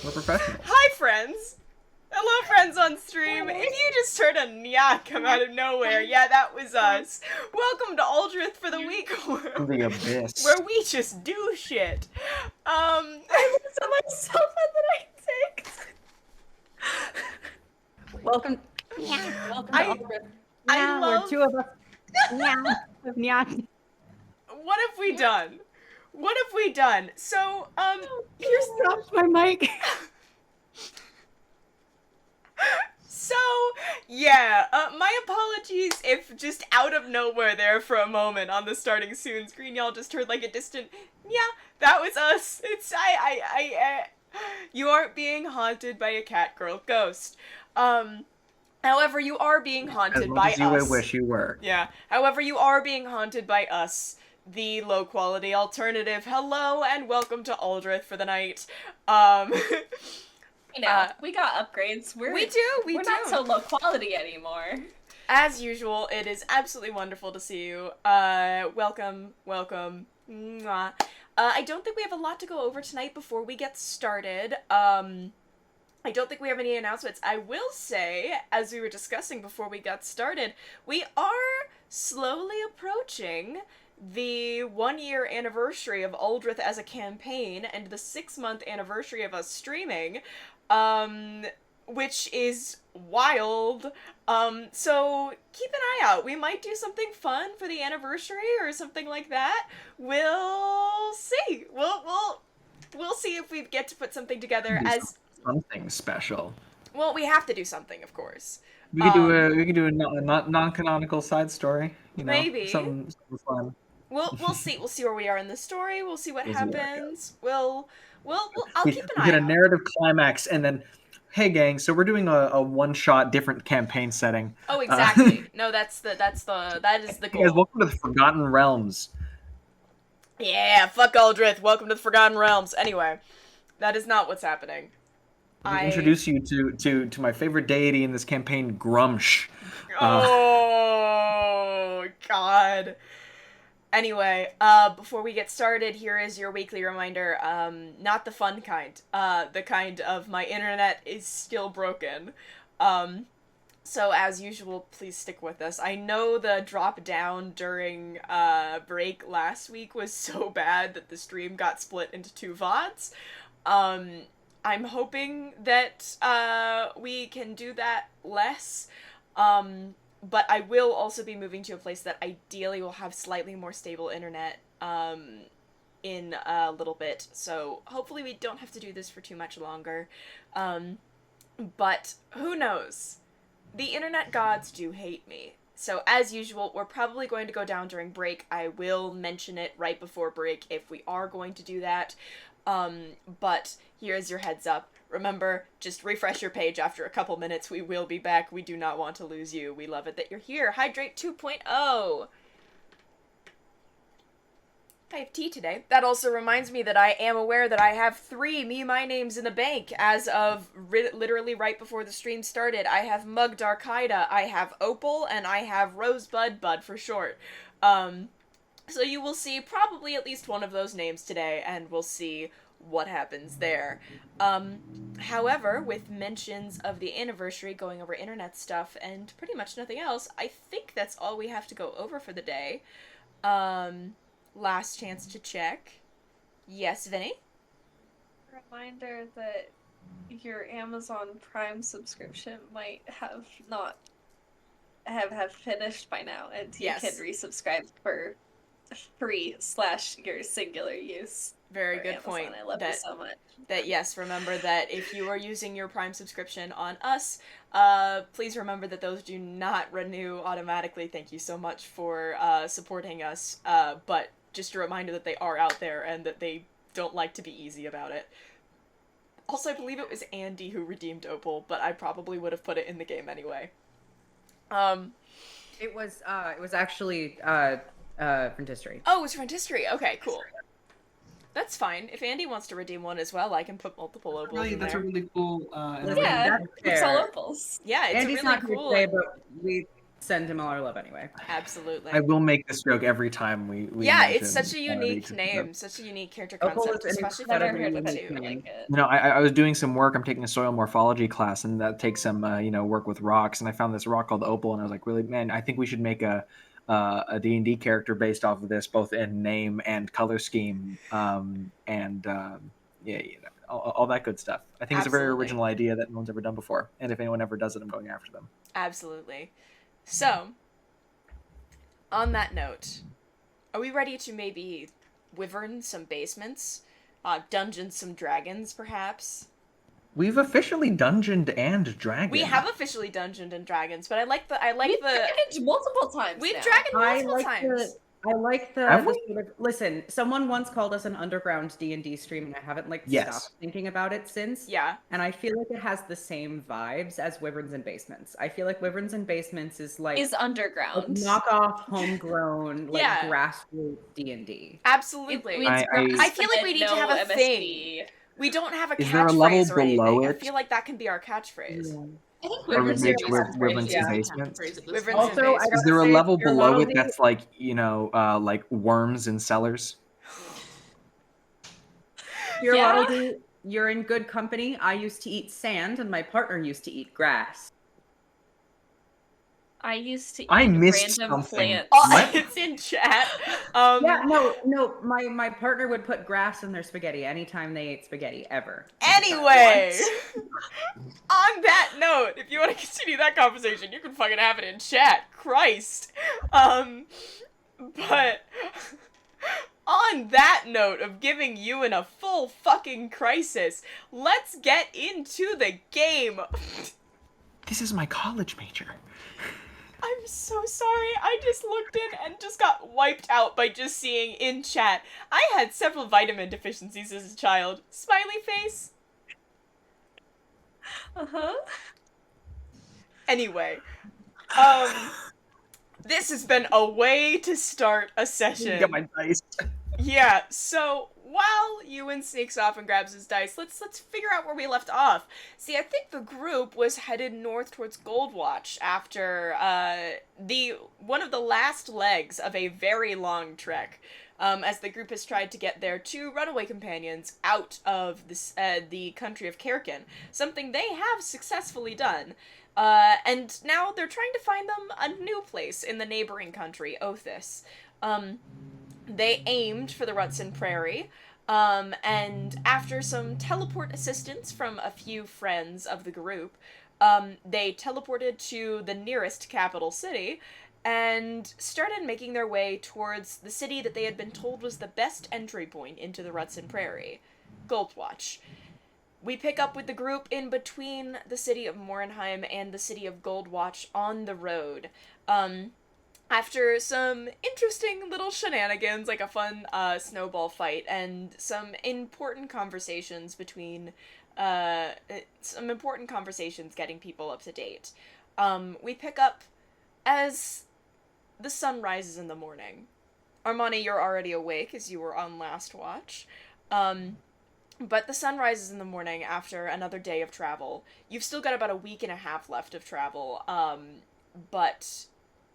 We're professionals. Hi, friends! Hello, friends on stream. If you just heard a nyah come out of nowhere, yeah, that was us. Welcome to Aldrithe for the week From the abyss. where we just do shit. I looked at myself and then I ticked. Welcome to Aldrithe. I love... We're two of us. Yeah. What have we done? What have we done? So, here's... dropped my mic. So, yeah, my apologies if just out of nowhere there for a moment on the starting soon screen y'all just heard like a distant, yeah, that was us. It's, you aren't being haunted by a cat girl ghost. However, you are being haunted by us. I wish you were. Yeah, however, you are being haunted by us, the low-quality alternative. Hello, and welcome to Aldrithe for the night. You know, we got upgrades. We're not so low quality anymore. As usual, it is absolutely wonderful to see you. Welcome. Mwah. I don't think we have a lot to go over tonight before we get started. I don't think we have any announcements. I will say, as we were discussing before we got started, we are slowly approaching the 1-year anniversary of Aldrithe as a campaign and the 6-month anniversary of us streaming, which is wild. So keep an eye out. We might do something fun for the anniversary or something like that. We'll see. We'll see if we get to put something together as something special. Well, we have to do something, of course. We could do a non-canonical side story. You know, maybe something fun. We'll see. We'll see where we are in the story. We'll see what happens. I'll keep an eye out. We get a narrative climax, and then, hey gang, so we're doing a one-shot different campaign setting. Oh, exactly. No, that is the goal. Guys, welcome to the Forgotten Realms. Yeah, fuck Aldrithe. Welcome to the Forgotten Realms. Anyway, that is not what's happening. I introduce you to my favorite deity in this campaign, Grumsh. Oh God. Anyway, before we get started, here is your weekly reminder. Not the fun kind. The kind of my internet is still broken. So as usual, please stick with us. I know the drop down during break last week was so bad that the stream got split into 2 VODs. I'm hoping that we can do that less. But I will also be moving to a place that ideally will have slightly more stable internet in a little bit. So hopefully we don't have to do this for too much longer. But who knows? The internet gods do hate me. So as usual, we're probably going to go down during break. I will mention it right before break if we are going to do that. But here's your heads up. Remember, just refresh your page after a couple minutes. We will be back. We do not want to lose you. We love it that you're here. Hydrate 2.0. I have tea today. That also reminds me that I am aware that I have 3 my names in the bank as of literally right before the stream started. I have Mug Darkida, I have Opal, and I have Rosebud Bud for short. So you will see probably at least one of those names today, and we'll see what happens there. However, with mentions of the anniversary, going over internet stuff, and pretty much nothing else, I think that's all we have to go over for the day. Last chance to check. Yes, Vinny? Reminder that your Amazon Prime subscription might have not have finished by now, and you can resubscribe for free / your singular use. Very good Amazon. point. I love you so much. That yes, remember that if you are using your Prime subscription on us, please remember that those do not renew automatically. Thank you so much for supporting us. But just a reminder that they are out there and that they don't like to be easy about it. Also, I believe it was Andy who redeemed Opal, but I probably would have put it in the game anyway. It was actually Frontistery. Oh, it was Frontistery. Okay, cool. That's fine. If Andy wants to redeem one as well, I can put multiple opals in there. That's a really cool... yeah, it's all opals. Yeah, it's Andy's really not cool. Today, but send him all our love anyway. Absolutely. I will make this joke every time we yeah, mention it's such a unique Armani, name, such a unique character Opal concept, is an especially for Never the heard group of of anything two. like it. You know, I was doing some work. I'm taking a soil morphology class, and that takes some, work with rocks. And I found this rock called Opal, and I was like, really, man, I think we should make a D&D character based off of this, both in name and color scheme, all that good stuff. I think it's a very Absolutely. original idea that no one's ever done before. And if anyone ever does it, I'm going after them. Absolutely. So, on that note, are we ready to maybe wyvern some basements? Dungeon some dragons, perhaps? We've officially dungeoned and dragoned. We have officially dungeoned and dragons, but We've dragoned multiple times. We've now. dragoned multiple times. I like the Have we? sort of, listen, someone once called us an underground D&D stream, and I haven't Yes. stopped thinking about it since. Yeah. And I feel like it has the same vibes as Wyverns and Basements. I feel like Wyverns and Basements is like Is underground. knockoff, homegrown, like Yeah. grassroots D&D. Absolutely. I feel like we need to have a thing. We don't have a Is there a level catchphrase or anything. below I it? feel like that can be our catchphrase. Yeah. I think Or Wyverns maybe and Wyverns and Basements. Basements. Wyverns Also, and I Basements. Is gotta there a say, level you're below allowed it that's like, like worms in cellars? You're Yeah. allowed to, you're in good company. I used to eat sand, and my partner used to eat grass. I used to eat I missed random something. plants. Oh, What? it's in chat. Yeah, no. My partner would put grass in their spaghetti anytime they ate spaghetti ever. Anyway, on that note, if you want to continue that conversation, you can fucking have it in chat. Christ. But on that note of giving Ewan a full fucking crisis, let's get into the game. This is my college major. I'm so sorry. I just looked in and just got wiped out by just seeing in chat. I had several vitamin deficiencies as a child. Smiley face. Uh-huh. Anyway, this has been a way to start a session. Get my dice. Yeah, so while Ewan sneaks off and grabs his dice, let's figure out where we left off. See, I think the group was headed north towards Goldwatch after one of the last legs of a very long trek. As the group has tried to get their two runaway companions out of the country of Kerkin, something they have successfully done. And now they're trying to find them a new place in the neighboring country, Othis. They aimed for the Rutsin Prairie, and after some teleport assistance from a few friends of the group, they teleported to the nearest capital city, and started making their way towards the city that they had been told was the best entry point into the Rutsin Prairie, Goldwatch. We pick up with the group in between the city of Morinheim and the city of Goldwatch on the road. After some interesting little shenanigans, like a fun snowball fight, and some important conversations getting people up to date, we pick up as the sun rises in the morning. Armani, you're already awake as you were on last watch. But the sun rises in the morning after another day of travel. You've still got about a week and a half left of travel, but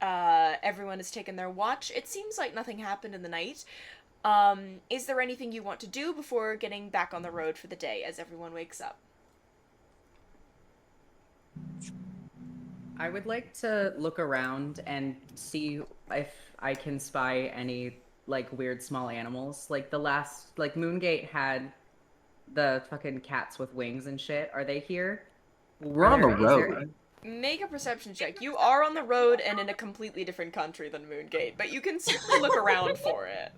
everyone has taken their watch. It seems like nothing happened in the night. Is there anything you want to do before getting back on the road for the day as everyone wakes up? I would like to look around and see if I can spy any, like, weird small animals. Like, Moongate had the fucking cats with wings and shit. Are they here? We're on the road. Make a perception check. You are on the road and in a completely different country than Moongate, but you can certainly look around for it.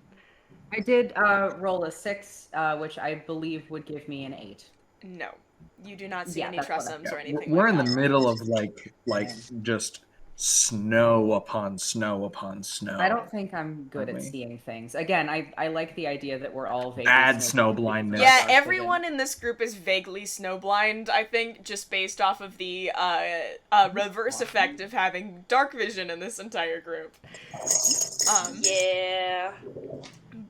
I did roll a 6, which I believe would give me an 8. No. You do not see Yeah, any that's what I tressums got. or anything We're like in the that. middle of like just snow upon snow upon snow. I don't think I'm good at Aren't we? seeing things. Again, I like the idea that we're all vaguely Bad snow blindness. Yeah, everyone in this group is vaguely snowblind, I think, just based off of the reverse effect of having dark vision in this entire group. Yeah.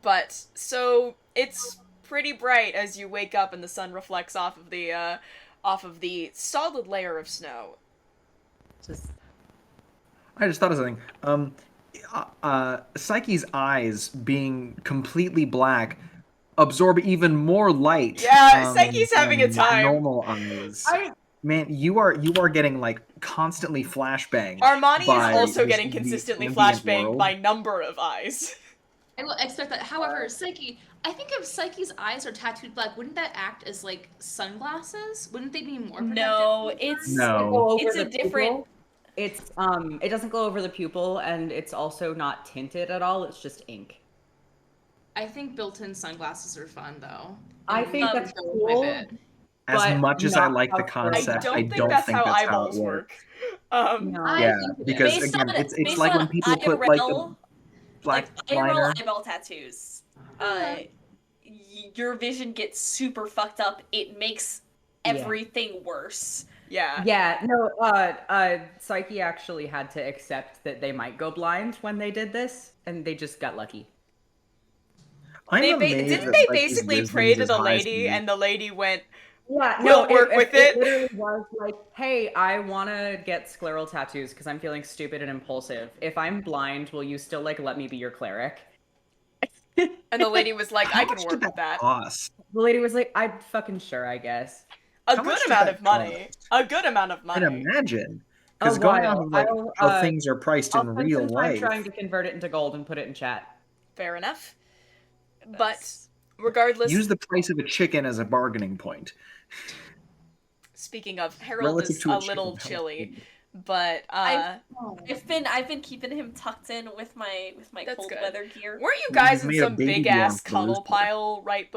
But, so, it's pretty bright as you wake up and the sun reflects off of the solid layer of snow. Just I just thought of something. Psyche's eyes being completely black absorb even more light. Yeah, Psyche's having a than time. Normal eyes. Man, you are getting like constantly flashbanged. Armani by is also this- getting the consistently ambient flashbanged world. by number of eyes. I will expect that. However, Psyche, I think if Psyche's eyes are tattooed black, wouldn't that act as like sunglasses? Wouldn't they be more protective? No, it's No. it's a different. It's it doesn't glow over the pupil, and it's also not tinted at all. It's just ink. I think built-in sunglasses are fun though. I think And that's go with my cool. bit. As but much as I not like the how- concept, I don't think that's how eyeballs it work. No. I Yeah, think it because is. Based again, on- it's based like on when people put like a IRL, black IRL liner. eyeball tattoos. Your vision gets super fucked up. It makes everything worse. Yeah. Yeah, no, Psyche actually had to accept that they might go blind when they did this, and they just got lucky. I'm They amazed didn't that they Psyche's basically wisdom pray is to as the high as lady, me. and the lady went, Yeah, We'll work with it. literally was like, hey, I want to get scleral tattoos because I'm feeling stupid and impulsive. If I'm blind, will you still like let me be your cleric? and the lady was like, How I can much work did with that. cost? The lady was like, I'm fucking sure, I guess. A How good much did amount that of money. cost? A good amount of I'd money. imagine. A Because going while. off of like I'll, how things are priced I'll in spend real some time life, trying to convert it into gold and put it in chat. Fair enough. But That's- regardless, use the price of a chicken as a bargaining point. speaking of, Harold Relative is to a chicken, little how much chilly, is it? but I've been keeping him tucked in with my That's cold good. weather gear. weren't you guys He's in made a some baby big ass warm for cuddle Rooster. pile right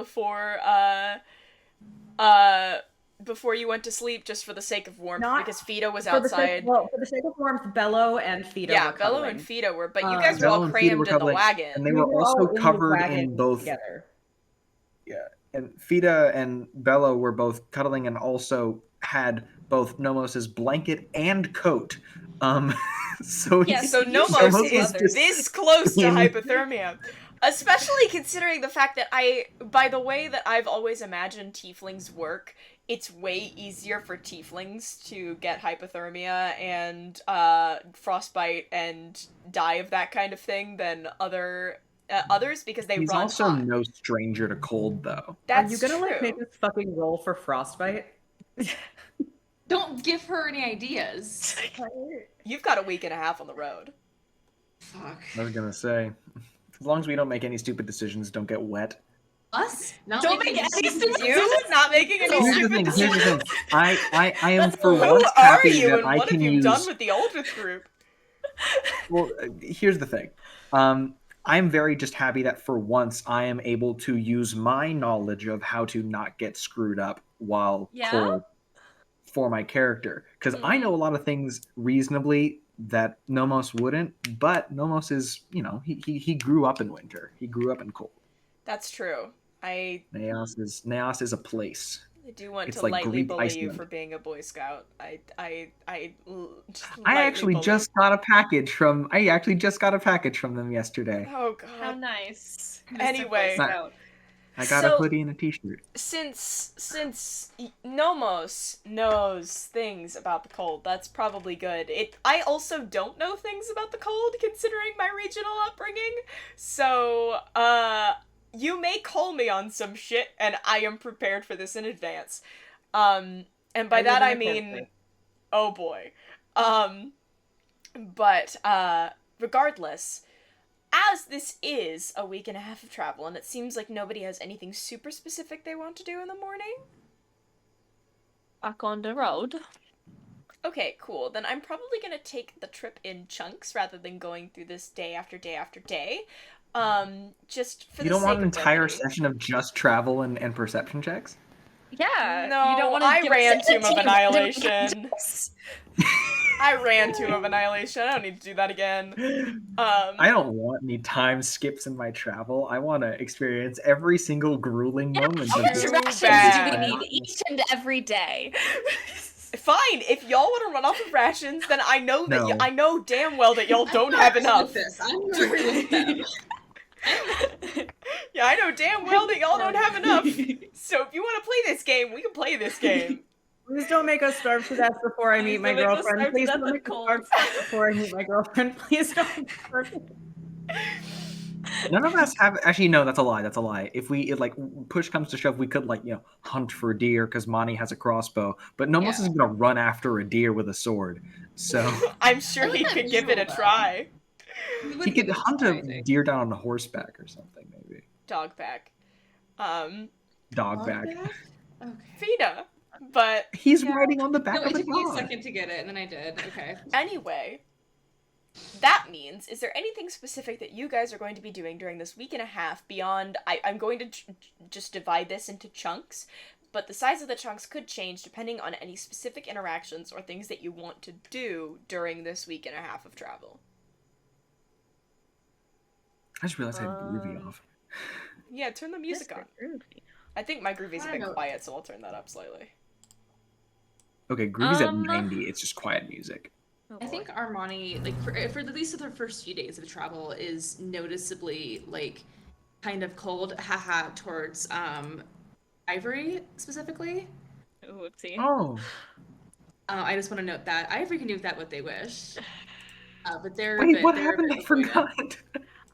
before you went to sleep, just for the sake of warmth, Not because Fido was For the sake, outside? well, for the sake of warmth, Bello and Fido Yeah, were Bello cuddling. and Fido were, but you Uh, guys were Bello all and Fido were crammed in the cuddling, wagon. and they We were all also in the covered wagon in both. together. And Fida and Bello were both cuddling and also had both Nomos's blanket and coat. So Yeah, he- So You Nomos showed is others. this close to in- hypothermia. Especially considering the fact that by the way that I've always imagined tieflings work, it's way easier for tieflings to get hypothermia and frostbite and die of that kind of thing than others, because they he's run also hot. no stranger to cold, though. That's Are you gonna true. like make us fucking roll for frostbite? Don't give her any ideas. You've got a week and a half on the road. Fuck. I was gonna say, as long as we don't make any stupid decisions, don't get wet. Us? Not Don't making make any decisions. You not making any Here's the stupid thing. decisions. Here's the thing. I am That's for the- Who once are happy you, that and I what can have you use. done with the Aldrithe group? Well, here's the thing. I'm very just happy that for once I am able to use my knowledge of how to not get screwed up while Yeah? cold for my character. Because I know a lot of things reasonably that Nomos wouldn't, but Nomos is, he grew up in winter. He grew up in cold. That's true. I Naos is a place. do want It's to like lightly Greek bully you Iceland. for being a Boy Scout. I just I lightly actually bully. just got a package from them yesterday. Oh How god. nice. Mr. Anyway. Boy Scout. I got So- a hoodie and a t-shirt. Since Nomos knows things about the cold, that's probably good. I also don't know things about the cold, considering my regional upbringing. So, you may call me on some shit, and I am prepared for this in advance. And by I that live I in a mean, country. oh boy. But regardless, as this is a week and a half of travel, and it seems like nobody has anything super specific they want to do in the morning. Back on the road. Okay, cool. Then I'm probably gonna take the trip in chunks rather than going through this day after day after day. Just for You the don't sake want an of entire brevity. session of just travel and perception checks? Yeah. No, you don't want I to ran Tomb of Annihilation. I ran Tomb of Annihilation. I don't need to do that again. I don't want any time skips in my travel. I want to experience every single grueling moment How of much this. rations bad. do we need each and every day? Fine, if y'all want to run off of rations, then I know that No. I know damn well that y'all don't have enough. I'm gonna agree with them. Yeah, I know damn well that y'all don't have enough. So if you want to play this game, we can play this game. Please don't make us starve to death before I meet my girlfriend. Please don't make us starve to death before I meet my girlfriend. Please don't. None of us have. Actually, no, that's a lie. That's a lie. If like push comes to shove, we could like hunt for a deer because Mani has a crossbow, but Nomos is gonna run after a deer with a sword. So I'm sure he could give it a try. He could hunt a deer down on a horseback or something, maybe. Dogback. Dogback. Okay. Fina. But he's riding on the back of a dog. It took me a second to get it, and then I did. Okay. Anyway, that means, is there anything specific that you guys are going to be doing during this week and a half beyond... I'm going to just divide this into chunks, but the size of the chunks could change depending on any specific interactions or things that you want to do during this week and a half of travel. I just realized I had Groovy off. Yeah, turn the music on. Groovy. I think my Groovy's a bit quiet, so I'll turn that up slightly. Okay, Groovy's at 90. It's just quiet music. Oh, I think Armani, like, for at least the first few days of travel, is noticeably, like, kind of cold, towards, Ivory, specifically. Whoopsie. Oh. I just want to note that. Ivory can do with that what they wish. But they're Wait, what happened? I forgot.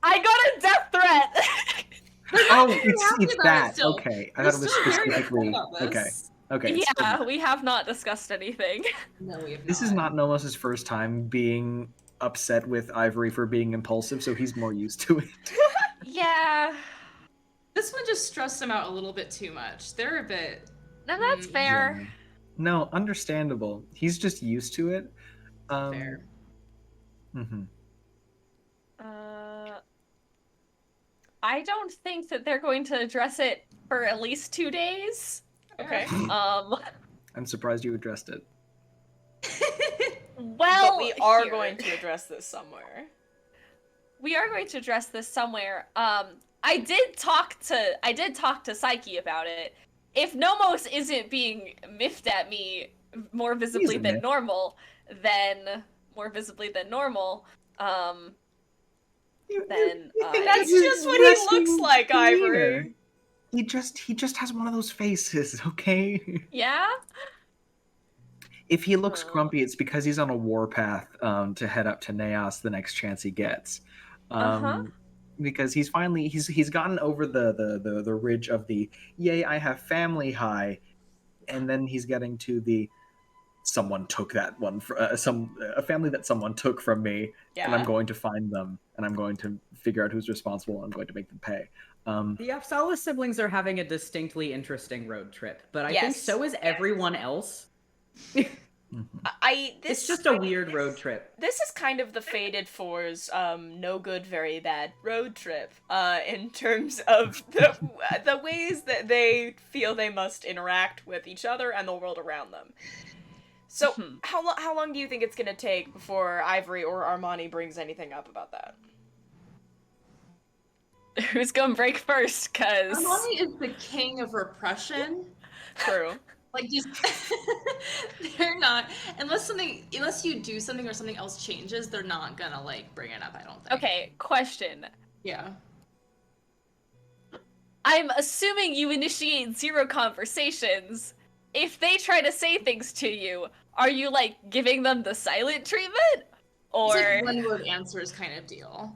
I got a death threat! Oh, it's that. Okay. I thought it was specifically... Okay. Yeah, we have not discussed anything. No, we have not. This is not Nomos' first time being upset with Ivory for being impulsive, so he's more used to it. Yeah. This one just stressed him out a little bit too much. They're a bit... No, that's fair. Yeah. No, understandable. He's just used to it. Fair. Mm-hmm. I don't think that they're going to address it for at least 2 days. Okay. I'm surprised you addressed it. Well, but we are going to address this somewhere. We are going to address this somewhere. I did talk to Psyche about it. If Nomos isn't being miffed at me more visibly than normal, then that's just what he looks like, Ivory. He just has one of those faces, okay? Yeah? If he looks grumpy, it's because he's on a warpath to head up to Naos the next chance he gets. Because he's gotten over the ridge of the yay, I have family high, and then he's getting to the someone took that one a family that someone took from me, and I'm going to find them, and I'm going to figure out who's responsible, and I'm going to make them pay. The Afsala siblings are having a distinctly interesting road trip, but I think so is everyone else. It's just a weird road trip. This is kind of the Fated Four's no good, very bad road trip, in terms of the ways that they feel they must interact with each other and the world around them. So, how long do you think it's gonna take before Ivory or Armani brings anything up about that? Who's gonna break first? Cause Armani is the king of repression. True. Like, just they're not, unless you do something or something else changes, they're not gonna like bring it up. I don't think. Okay, question. Yeah. I'm assuming you initiate 0 conversations. If they try to say things to you, are you like giving them the silent treatment, or it's like one-word answers kind of deal?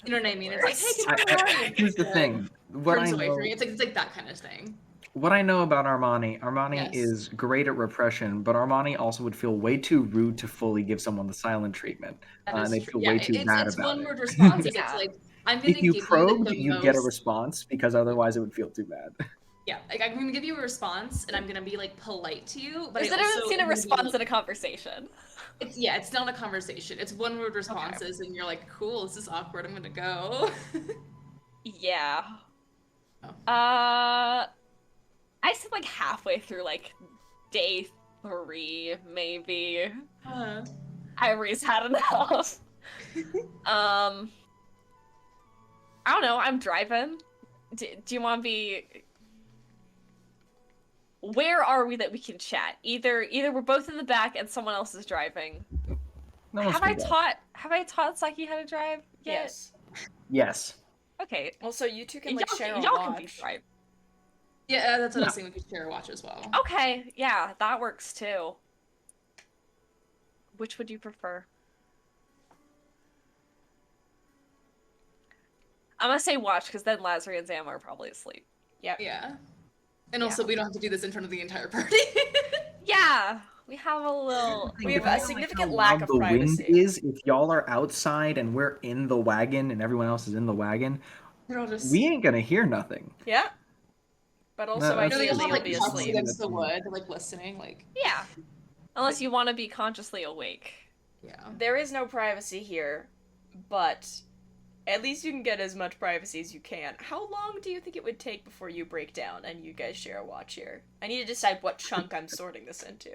You know what I mean? It's like, hey, here's the thing. What I know, it's like that kind of thing. What I know about Armani is great at repression, but Armani also would feel way too rude to fully give someone the silent treatment. And they'd feel way too bad it's about one-word it. responses. It's like, I'm gonna if you give probed, you get a response, because otherwise it would feel too bad. Yeah, like I'm gonna give you a response, and I'm gonna be like polite to you. But I've never seen a response in a conversation. It's not a conversation. It's one-word responses, and you're like, cool, this is awkward. I'm gonna go. Yeah. Oh. I said like halfway through like day 3, maybe. Ivory's had enough. I don't know. I'm driving. Do you want to be? Where are we that we can chat? Either we're both in the back and someone else is driving. Have I taught Psyche how to drive yet? Yes. Okay. Well, so you two can like share a y'all watch. can be driving. Yeah, that's what I was saying. We could share a watch as well. Okay, yeah, that works too. Which would you prefer? I'm gonna say watch, because then Lazary and Zam are probably asleep. Yep. Yeah. And also, we don't have to do this in front of the entire party. Yeah, we have a little... We have a Depending on, significant how lack loud of the privacy. wind is, if y'all are outside and we're in the wagon and everyone else is in the wagon, They're all just... we ain't gonna hear nothing. Yeah. But also, that's ideally, all you'll like be talking asleep. against the wood, like listening, like... Yeah. Unless you want to be consciously awake. Yeah. There is no privacy here, but at least you can get as much privacy as you can. How long do you think it would take before you break down and you guys share a watch here? I need to decide what chunk I'm sorting this into.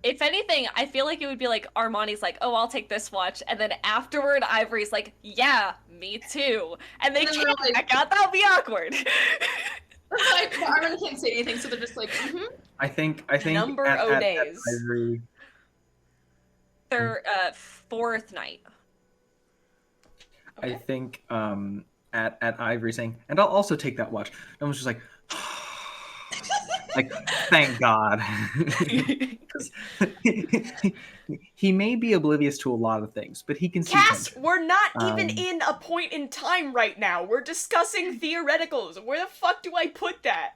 If anything, I feel like it would be like Armani's like, oh, I'll take this watch, and then afterward Ivory's like, yeah, me too. And they And then can't they're like- back out, that'll be awkward. Like, but Armani can't say anything, so they're just like, I think Number at, o at days. Ivory, Their fourth night. I Okay. think at Ivory saying, and I'll also take that watch. And I was just like, thank God. 'Cause he may be oblivious to a lot of things, but he can see Cass, tension. we're not even Um, in a point in time right now. We're discussing theoreticals. Where the fuck do I put that?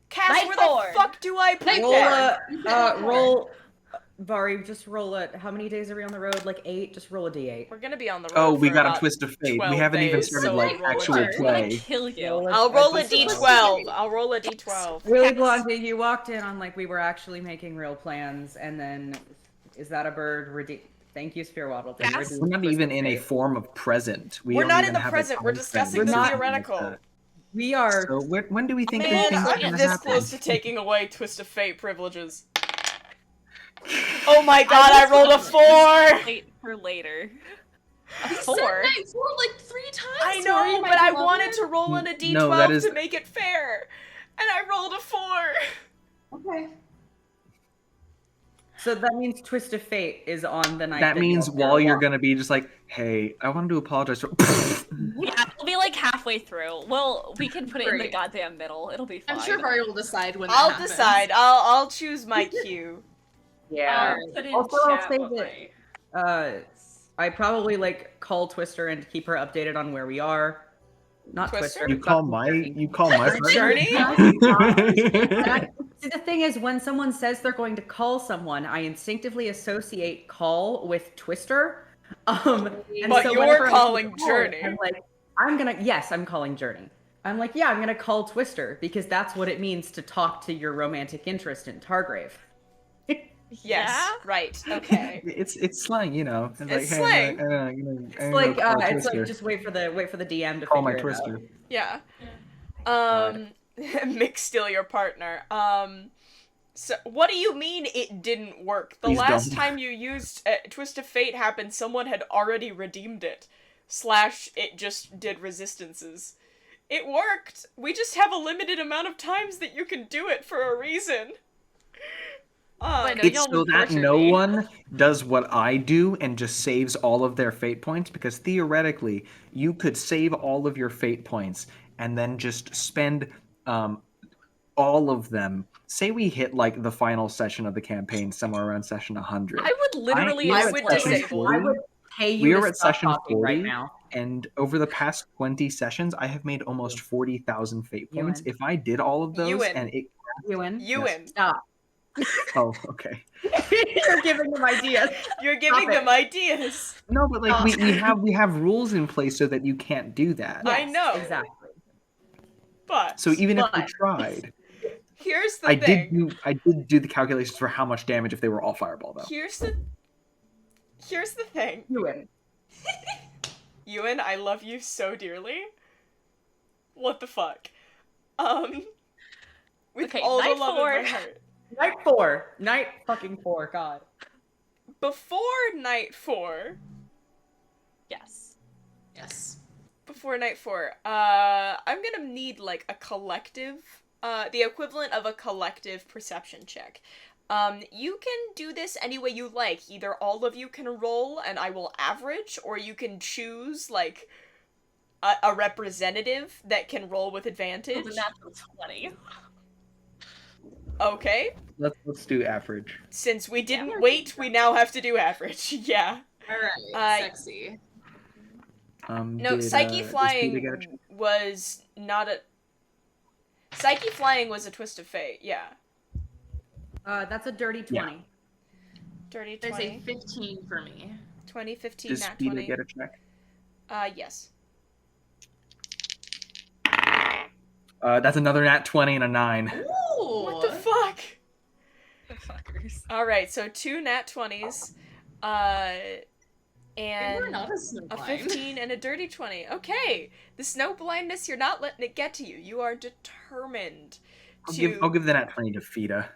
Cass, Night where four. the fuck do I put Night that? Roll Vari, just roll it. How many days are we on the road? Like 8? Just roll a d8. We're gonna be on the road. Oh, we for got a about twist of fate. 12 We haven't even days, started so like I'll roll a actual d12. I'm gonna play. kill you. Roll it. I'll roll a This is- d12. I'll roll a d12. Really, Yes. Blondie, you walked in on like we were actually making real plans, and then is that a bird? Thank you, Spear Waddle. Yes. We're not even in a form of present. We're don't not even in the have a present. We're time discussing frame. the We're not- theoretical. We are. So when do we think these Man, things are I'm gonna this happen? close to taking away Twist of Fate privileges. Oh my god, I rolled a 4! Wait for later. A you said 4? night 4 like 3 times. I Sorry, know, my but I beloved. wanted to roll on a d12 No, that is- to make it fair. And I rolled a 4. Okay. So that means Twist of Fate is on the night. That means you'll while you're walk. gonna be just like, hey, I wanted to apologize for. Yeah, we'll be like halfway through. Well, we can put it in the Great. goddamn middle. It'll be fine. I'm sure Vari will decide when that I'll happens. decide. I'll choose my cue. Yeah. Put in Also, I'll chat say what that- my- I probably like call Twister and keep her updated on where we are. Not Twister? Twister. you call my partner? Journey? See, the thing is, when someone says they're going to call someone, I instinctively associate call with Twister. And But so you're whenever I calling call, Journey. I'm like, yes, I'm calling Journey. I'm like, yeah, I'm gonna call Twister because that's what it means to talk to your romantic interest in Targrave. Yes. Yeah? Right. Okay. It's slang, you know. It's It's hey, slang. It's It's like just wait for the DM to call my figure it out. Twister. Yeah. God. Mick steal your partner. So what do you mean it didn't work? The Please last don't. time you used Twist of Fate happened, someone had already redeemed it. / it just did resistances. It worked. We just have a limited amount of times that you can do it for a reason. I know It's y'all so would that torture no me. one does what I do and just saves all of their fate points, because theoretically you could save all of your fate points and then just spend all of them. Say we hit like the final session of the campaign somewhere around session 100. I would literally I would like, disable. I would pay you We to are at stop session talking 40, right now. and over the past 20 sessions, I have made almost 40,000 fate points. Ewan. If I did all of those, Ewan. and it Ewan. Stop. oh okay. You're giving them ideas. You're giving it. them ideas. No, but like we have rules in place so that you can't do that. I know. Exactly. But So even if we But- tried, here's the I thing. did do the calculations for how much damage if they were all fireball though. Here's the thing. Ewan. Ewan, I love you so dearly. What the fuck? With Okay, all the night love 4. in my heart. Night 4. Night fucking 4. God. Before night 4, Yes. Yes. before night 4, I'm gonna need like a collective, the equivalent of a collective perception check. You can do this any way you like. Either all of you can roll and I will average, or you can choose like a representative that can roll with advantage. The natural 20. Okay. Let's do average. Since we didn't wait, we now have to do average. Yeah. Alright, sexy. No, Psyche flying was not a... Psyche flying was a twist of fate, yeah. That's a dirty 20. Yeah. Dirty 20. There's a 15 for me. 20, 15, Does nat Speeda 20. get a check? Yes. That's another nat 20 and a 9. Ooh! What the fuck? The fuckers. Alright, so 2 nat 20s. And We're not a a 15 and a dirty 20. Okay. The snow blindness, you're not letting it get to you. You are determined to... I'll give the nat 20 to Fida.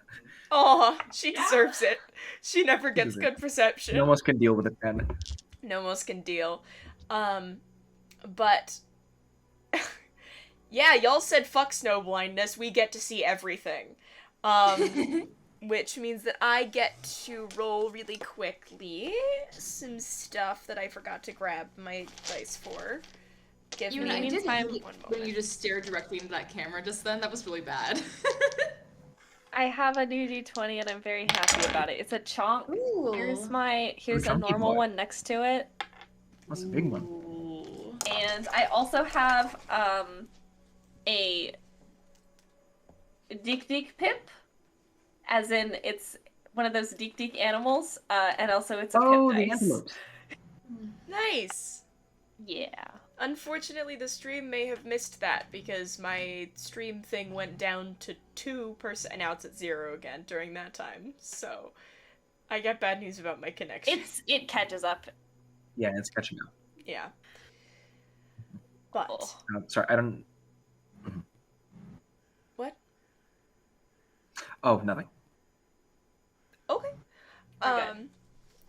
Oh, she deserves it. She never gets good perception. Nomos can deal with a 10. Nomos can deal. But... yeah, y'all said fuck snow blindness. We get to see everything. Which means that I get to roll really quickly some stuff that I forgot to grab my dice for. Give You me and I did one when moment. you just stared directly into that camera just then. That was really bad. I have a new D20 and I'm very happy about it. It's a chonk. Ooh. Here's a chunky normal boy. one next to it. That's a big one. Ooh. And I also have a Deek Deek Pip. As in, it's one of those Deek Deek animals, and also it's a Oh, pip the dice. antelopes. Nice! Yeah. Unfortunately, the stream may have missed that because my stream thing went down to 2%, and now it's at 0 again during that time. So, I get bad news about my connection. It catches up. Yeah, it's catching up. Yeah. But... Sorry, I don't... What? Oh, nothing. Okay. Okay.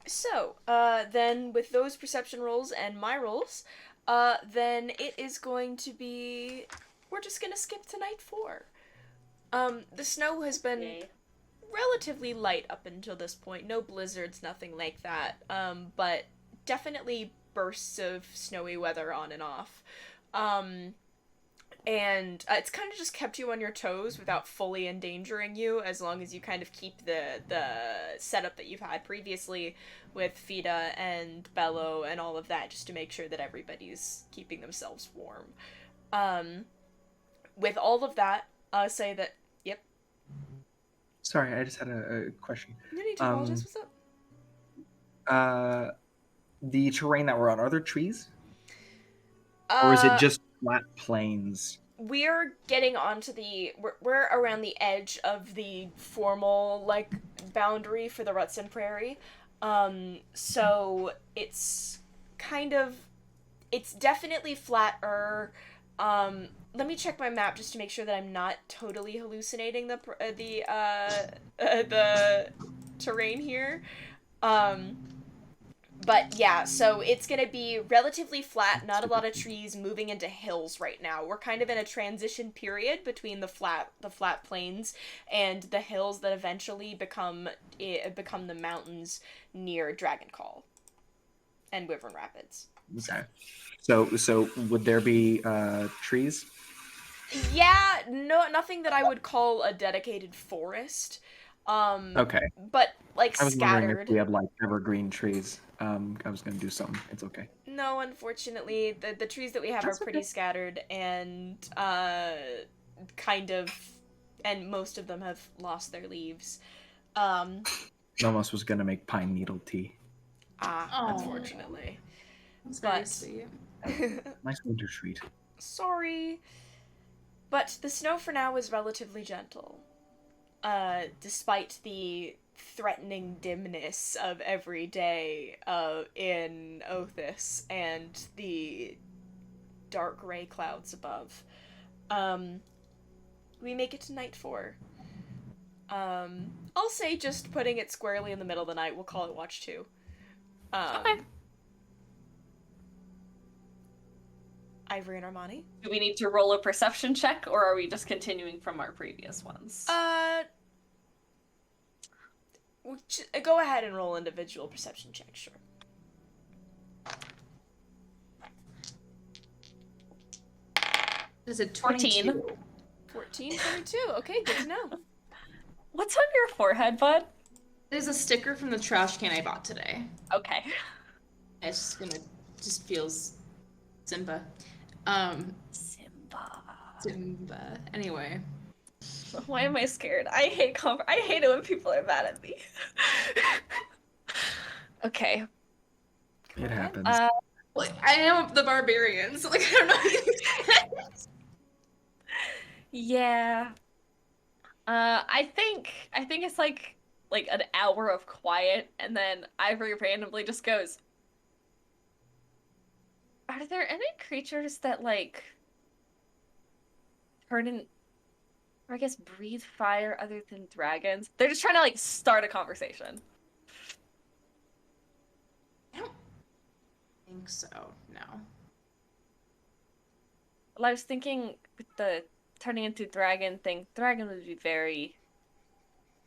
So, then with those perception rolls and my rolls, then it is going to be... We're just gonna skip to night 4. The snow has been Yay. relatively light up until this point. No blizzards, nothing like that. But definitely bursts of snowy weather on and off. And it's kind of just kept you on your toes without fully endangering you, as long as you kind of keep the setup that you've had previously with Fida and Bello and all of that, just to make sure that everybody's keeping themselves warm. With all of that, I'll say that, yep. Sorry, I just had a question. No need to apologize, what's up? The terrain that we're on, are there trees? Or is it just flat plains? We're getting onto we're around the edge of the formal, like, boundary for the Rutsin Prairie. So it's kind of, it's definitely flatter. Let me check my map just to make sure that I'm not totally hallucinating the terrain here. But yeah, so it's gonna be relatively flat, not a lot of trees, moving into hills right now. We're kind of in a transition period between the flat plains and the hills that eventually become the mountains near Dragon Call and Wyvern Rapids. Okay. So would there be trees? Yeah, no, nothing that I would call a dedicated forest. Okay. But like I was wondering scattered. if we had like evergreen trees. I was gonna do something. It's okay. No, unfortunately, the trees that we have That's are pretty okay. scattered and kind of, and most of them have lost their leaves. Nomos was gonna make pine needle tea. Unfortunately. That's very But- sweet. Nice winter treat. Sorry. But the snow for now is relatively gentle. Despite the threatening dimness of every day in Othis and the dark gray clouds above. We make it to night 4. I'll say just putting it squarely in the middle of the night, we'll call it watch 2. Okay. Ivory and Armani? Do we need to roll a perception check, or are we just continuing from our previous ones? Go ahead and roll individual perception checks, sure. Is it 14. 22? 14, 22. Okay, good to know. What's on your forehead, bud? There's a sticker from the trash can I bought today. Okay. It's just feels Simba. Simba. Anyway. Why am I scared? I hate it when people are mad at me. Okay. It happens. Like, I am the barbarian, so like I don't know. Yeah. I think it's like an hour of quiet, and then Ivory randomly just goes, "Are there any creatures that like turn in, or I guess breathe fire other than dragons?" They're just trying to like start a conversation. I don't think so. No. Well, I was thinking with the turning into dragon thing, dragon would be very,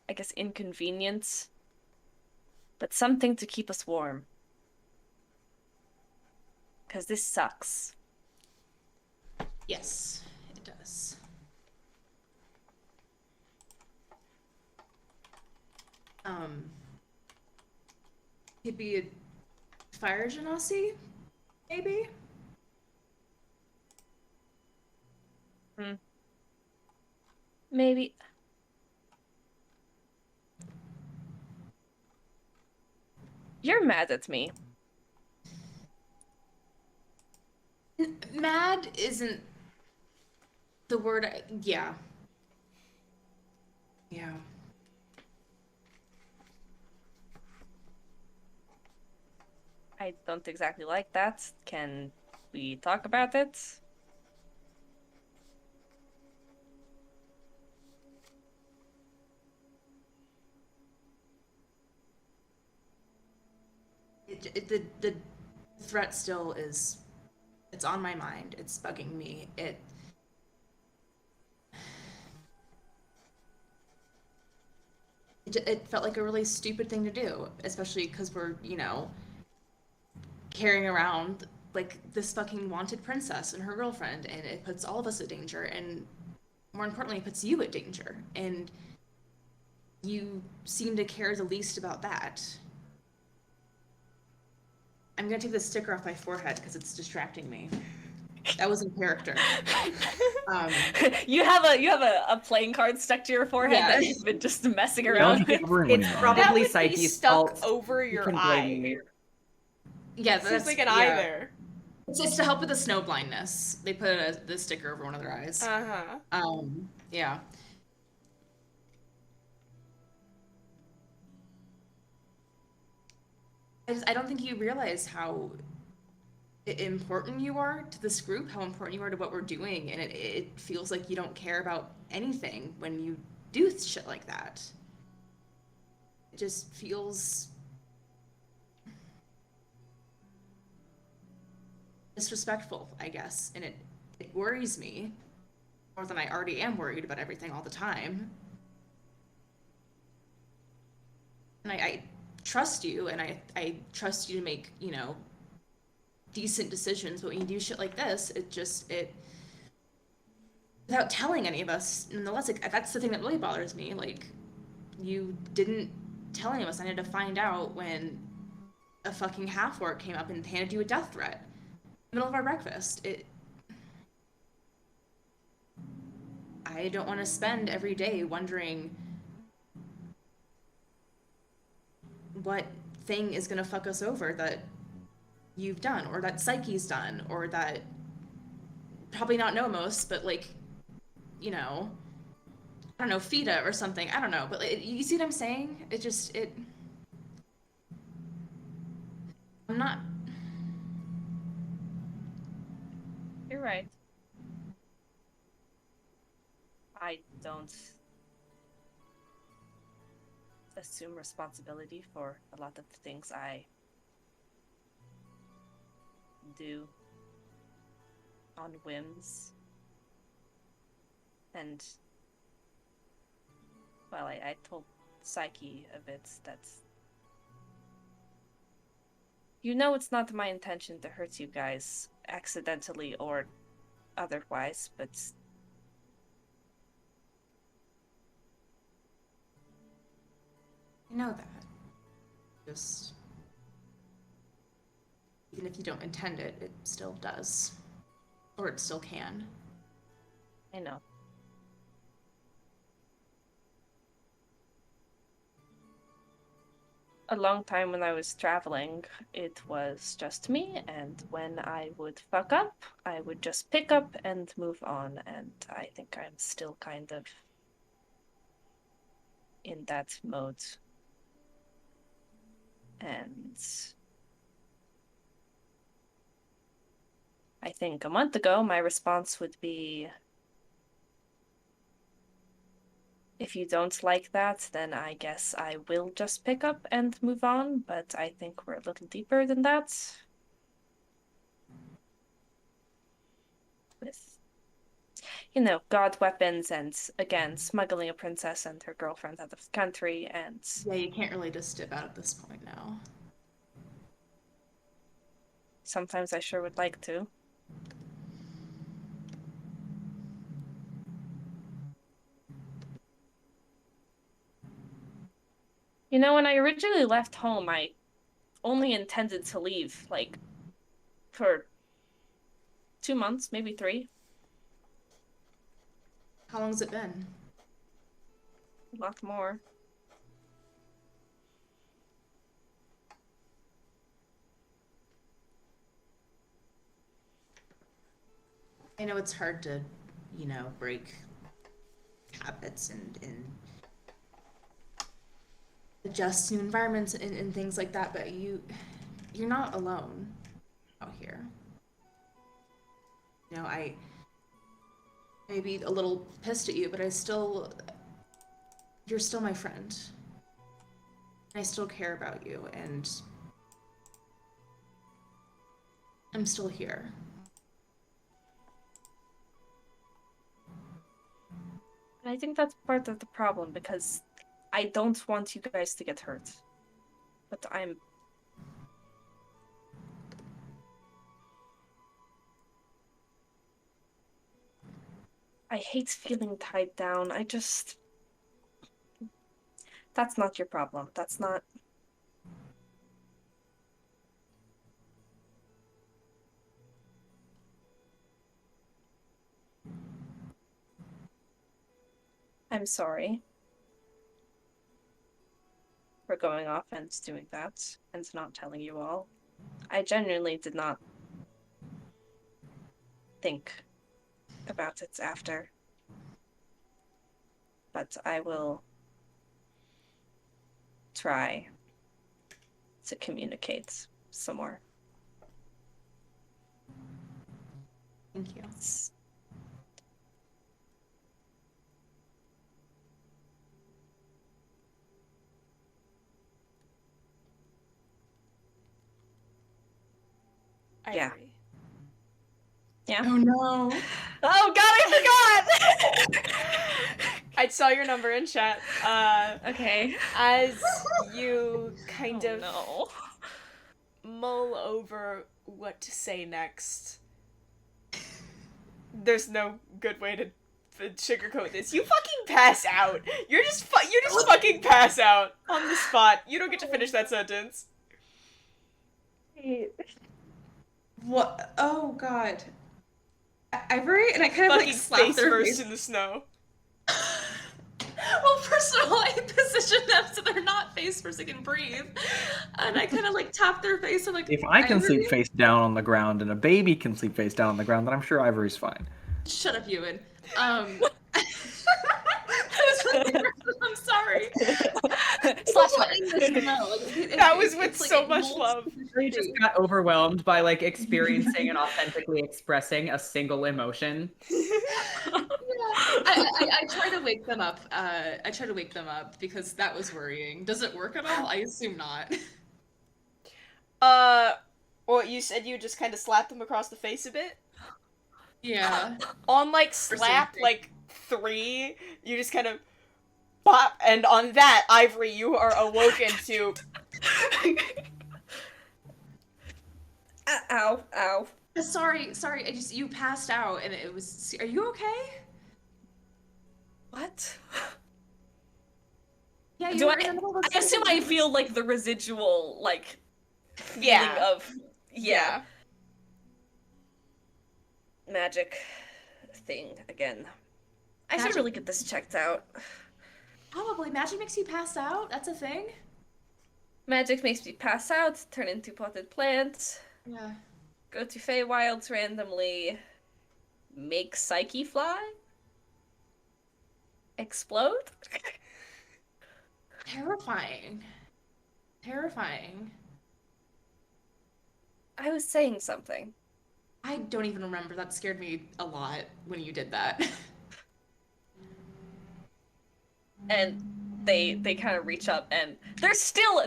I guess, inconvenient, but something to keep us warm. Because this sucks. Yes, it does. Could be a fire genasi, maybe? Maybe. You're mad at me. Mad isn't the word. Yeah. Yeah. I don't exactly like that. Can we talk about it? The threat still is. It's on my mind. It's bugging me. It felt like a really stupid thing to do, especially because we're, carrying around like this fucking wanted princess and her girlfriend, and it puts all of us at danger, and more importantly, it puts you at danger, and you seem to care the least about that. I'm gonna take the sticker off my forehead because it's distracting me. That was in character. You have a playing card stuck to your forehead that you've been just messing around with. It's probably That would be Psyche's stuck fault. over You your can eye. blame me. Yeah, There's like an eye there. It's to help with the snow blindness. They put the sticker over one of their eyes. Yeah. I don't think you realize how important you are to this group, how important you are to what we're doing, and it feels like you don't care about anything when you do shit like that. It just feels disrespectful, I guess, and it worries me more than I already am worried about everything all the time. And I trust you, and I trust you to make, decent decisions, but when you do shit like this, it without telling any of us, nonetheless, like, that's the thing that really bothers me. Like, you didn't tell any of us. I had to find out when a fucking half-orc came up and handed you a death threat in the middle of our breakfast. I don't want to spend every day wondering what thing is gonna fuck us over that you've done, or that Psyche's done, or that probably not Nomos, but like, I don't know, Fida or something. I don't know, but you see what I'm saying? I'm not. You're right. I don't assume responsibility for a lot of the things I do on whims. And, well, I told Psyche a bit that, it's not my intention to hurt you guys accidentally or otherwise, but I know that. Just even if you don't intend it, it still does. Or it still can. I know. A long time when I was traveling, it was just me, and when I would fuck up, I would just pick up and move on, and I think I'm still kind of in that mode. And I think a month ago, my response would be, if you don't like that, then I guess I will just pick up and move on, but I think we're a little deeper than that. With, god weapons and, again, smuggling a princess and her girlfriend out of the country, and... Yeah, you can't really just dip out at this point now. Sometimes I sure would like to. When I originally left home, I only intended to leave, for 2 months, maybe 3. How long's it been? A lot more. I know it's hard to, break habits and adjust new environments and things like that, but you're not alone out here. I may be a little pissed at you, but you're still my friend. I still care about you, and I'm still here. I think that's part of the problem, because I don't want you guys to get hurt. But I hate feeling tied down. That's not your problem. That's not... I'm sorry for going off and doing that and not telling you all. I genuinely did not think about it after. But I will try to communicate some more. Thank you. Yeah. Ivory. Yeah. Oh no. Oh god, I forgot! I saw your number in chat. Okay. As you kind of No. mull over what to say next, there's no good way to sugarcoat this. You fucking pass out. You just fucking pass out on the spot. You don't get to finish that sentence. What? Oh god. Ivory? And I kind of Fucking slapped face their first face. in the snow. Well, first of all, I positioned them so they're not face first, they can breathe. And I kind of tapped their face and If I can Ivory? sleep face down on the ground and a baby can sleep face down on the ground, then I'm sure Ivory's fine. Shut up, Ewan. I'm sorry. That was with so much love. You just got overwhelmed by experiencing and authentically expressing a single emotion. I try to wake them up. I try to wake them up because that was worrying. Does it work at all? I assume not. Well, you said you just kind of slapped them across the face a bit? Yeah. On, slap, 3, you just kind of bop, and on that, Ivory, you are awoken to... Ow, ow. Sorry, you passed out and it was. Are you okay? What? Yeah, you Do were I? in the middle of I assume I feel like the residual feeling of magic thing again. I should really get this checked out. Probably. Magic makes you pass out? That's a thing? Magic makes me pass out, turn into potted plants, Yeah. go to Feywilds randomly, make Psyche fly, explode. Terrifying. Terrifying. I was saying something. I don't even remember. That scared me a lot when you did that. And they kind of reach up and they're still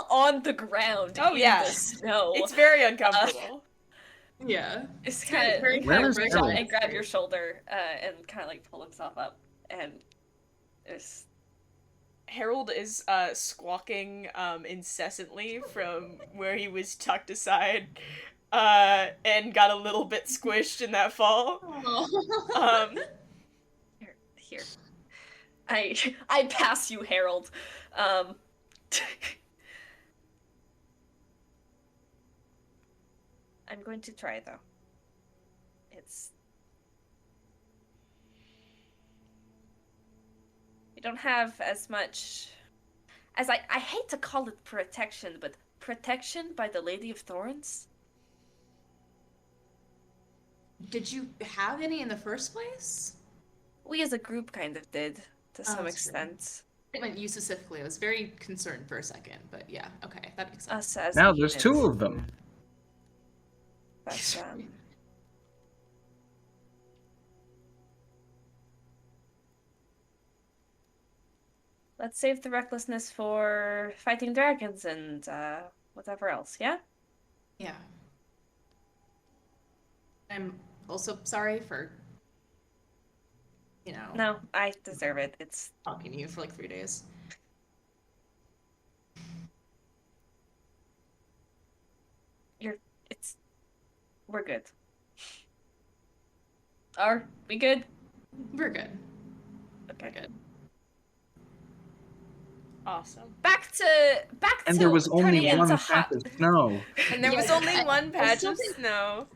on the ground in the snow. It's very uncomfortable. Yeah. It's kind of Where is reach up Harold? and grab your shoulder and kind of pull himself up, and it's Harold is squawking incessantly from where he was tucked aside and got a little bit squished in that fall. Here. I pass you, Harold. I'm going to try, though. You don't have as much as I hate to call it protection, but protection by the Lady of Thorns? Did you have any in the first place? We as a group kind of did, to some that's extent. I meant you specifically. I was very concerned for a second, but yeah, okay, that makes sense. Us as Now a there's unit. 2 of them. But, let's save the recklessness for fighting dragons and whatever else, yeah? Yeah. I'm also sorry for, No, I deserve it. It's talking to you for like 3 days. we're good. Are we good? We're good. Okay. We're good. Awesome. Back to And there was only turning one into patch hot. of snow. And there was Yeah, only one patch still of think- snow.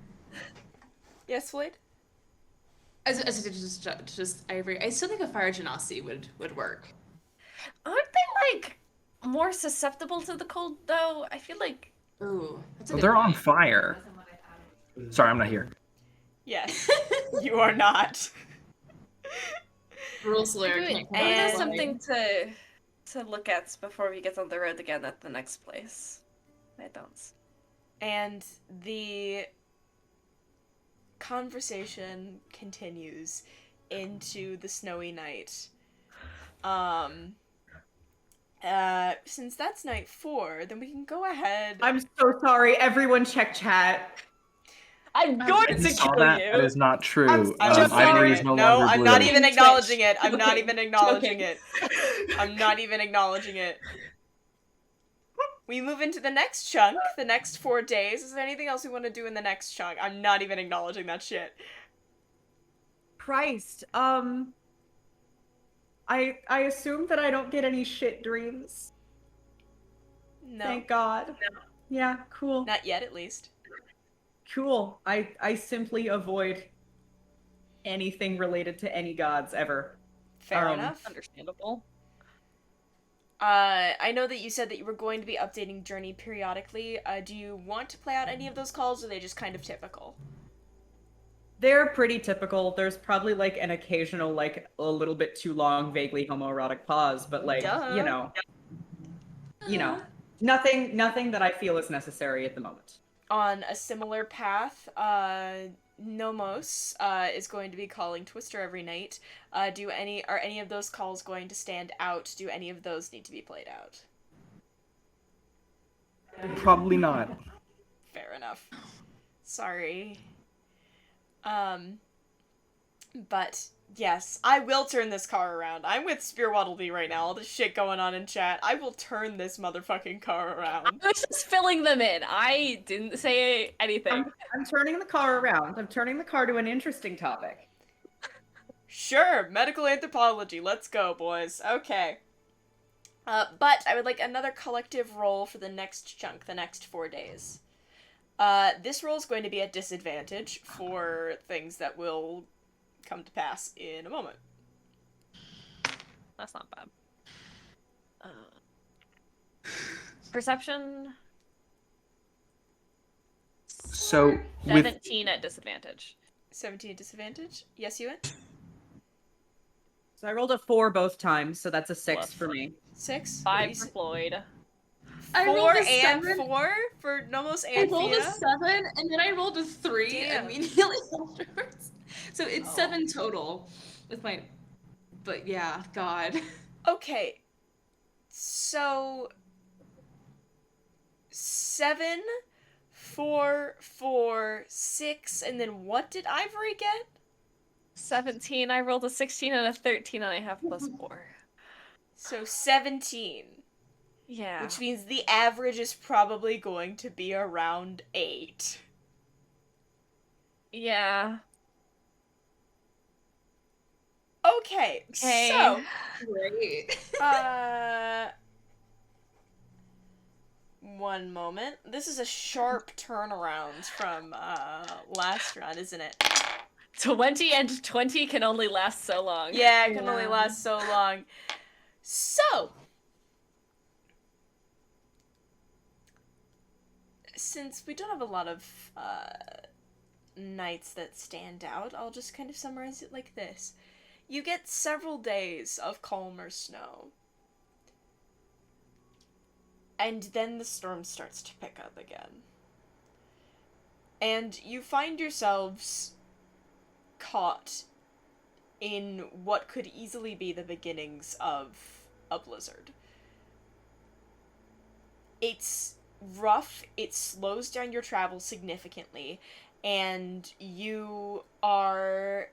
Yes, Floyd? As just Ivory, I still think a fire genasi would work. Aren't they more susceptible to the cold though? I feel like Ooh, that's a Well, good they're on point. fire. Sorry, I'm not here. Yes. You are not. Rule Slayer maybe can't come maybe there's back. something to look at before we get on the road again at the next place. I don't. And the conversation continues into the snowy night. Since that's night 4, then we can go ahead. I'm so sorry. Everyone check chat. I'm going You to saw kill that? you. That is not true. I'm just Ivory sorry. is no No, longer I'm blue. not even Twitch. acknowledging it. I'm not Joking. even acknowledging Joking. it. I'm not even acknowledging it. We move into the next chunk, the next 4 days. Is there anything else we want to do in the next chunk? I'm not even acknowledging that shit. Christ. I assume that I don't get any shit dreams. No. Thank God. No. Yeah, cool. Not yet, at least. Cool. I simply avoid anything related to any gods ever. Fair enough. Understandable. I know that you said that you were going to be updating Journey periodically. Do you want to play out any of those calls, or are they just kind of typical? They're pretty typical. There's probably an occasional a little bit too long, vaguely homoerotic pause, but Duh. nothing that I feel is necessary at the moment. On a similar path, Nomos is going to be calling Twister every night. Are any of those calls going to stand out? Do any of those need to be played out? Probably not. Fair enough. Sorry. But yes, I will turn this car around. I'm with Spearwaddleby right now. All this shit going on in chat. I will turn this motherfucking car around. I was just filling them in. I didn't say anything. I'm turning the car around. I'm turning the car to an interesting topic. Sure, medical anthropology. Let's go, boys. Okay. But I would like another collective roll for the next chunk, the next 4 days. This roll is going to be at disadvantage for things that will come to pass in a moment. That's not bad. Perception. So 17 at disadvantage. 17 disadvantage? Yes, Ewan? So I rolled a 4 both times, so that's a 6 Plus for me. 6? 5 for Floyd. I 4 rolled a and 7. 4 for Nomos I and rolled a Fia? 7, and then I rolled a 3 Damn. immediately afterwards. So it's Oh. 7 total with my. But yeah, God. Okay. So 7, 4, 4, 6, and then what did Ivory get? 17. I rolled a 16 and a 13, and I have plus 4. So 17. Yeah. Which means the average is probably going to be around 8. Yeah. Okay, Okay. so, Great. one moment. This is a sharp turnaround from, last round, isn't it? 20 and 20 can only last so long. Yeah, it can only last so long. So, since we don't have a lot of, nights that stand out, I'll just kind of summarize it like this. You get several days of calmer snow. And then the storm starts to pick up again. And you find yourselves caught in what could easily be the beginnings of a blizzard. It's rough, it slows down your travel significantly, and you are...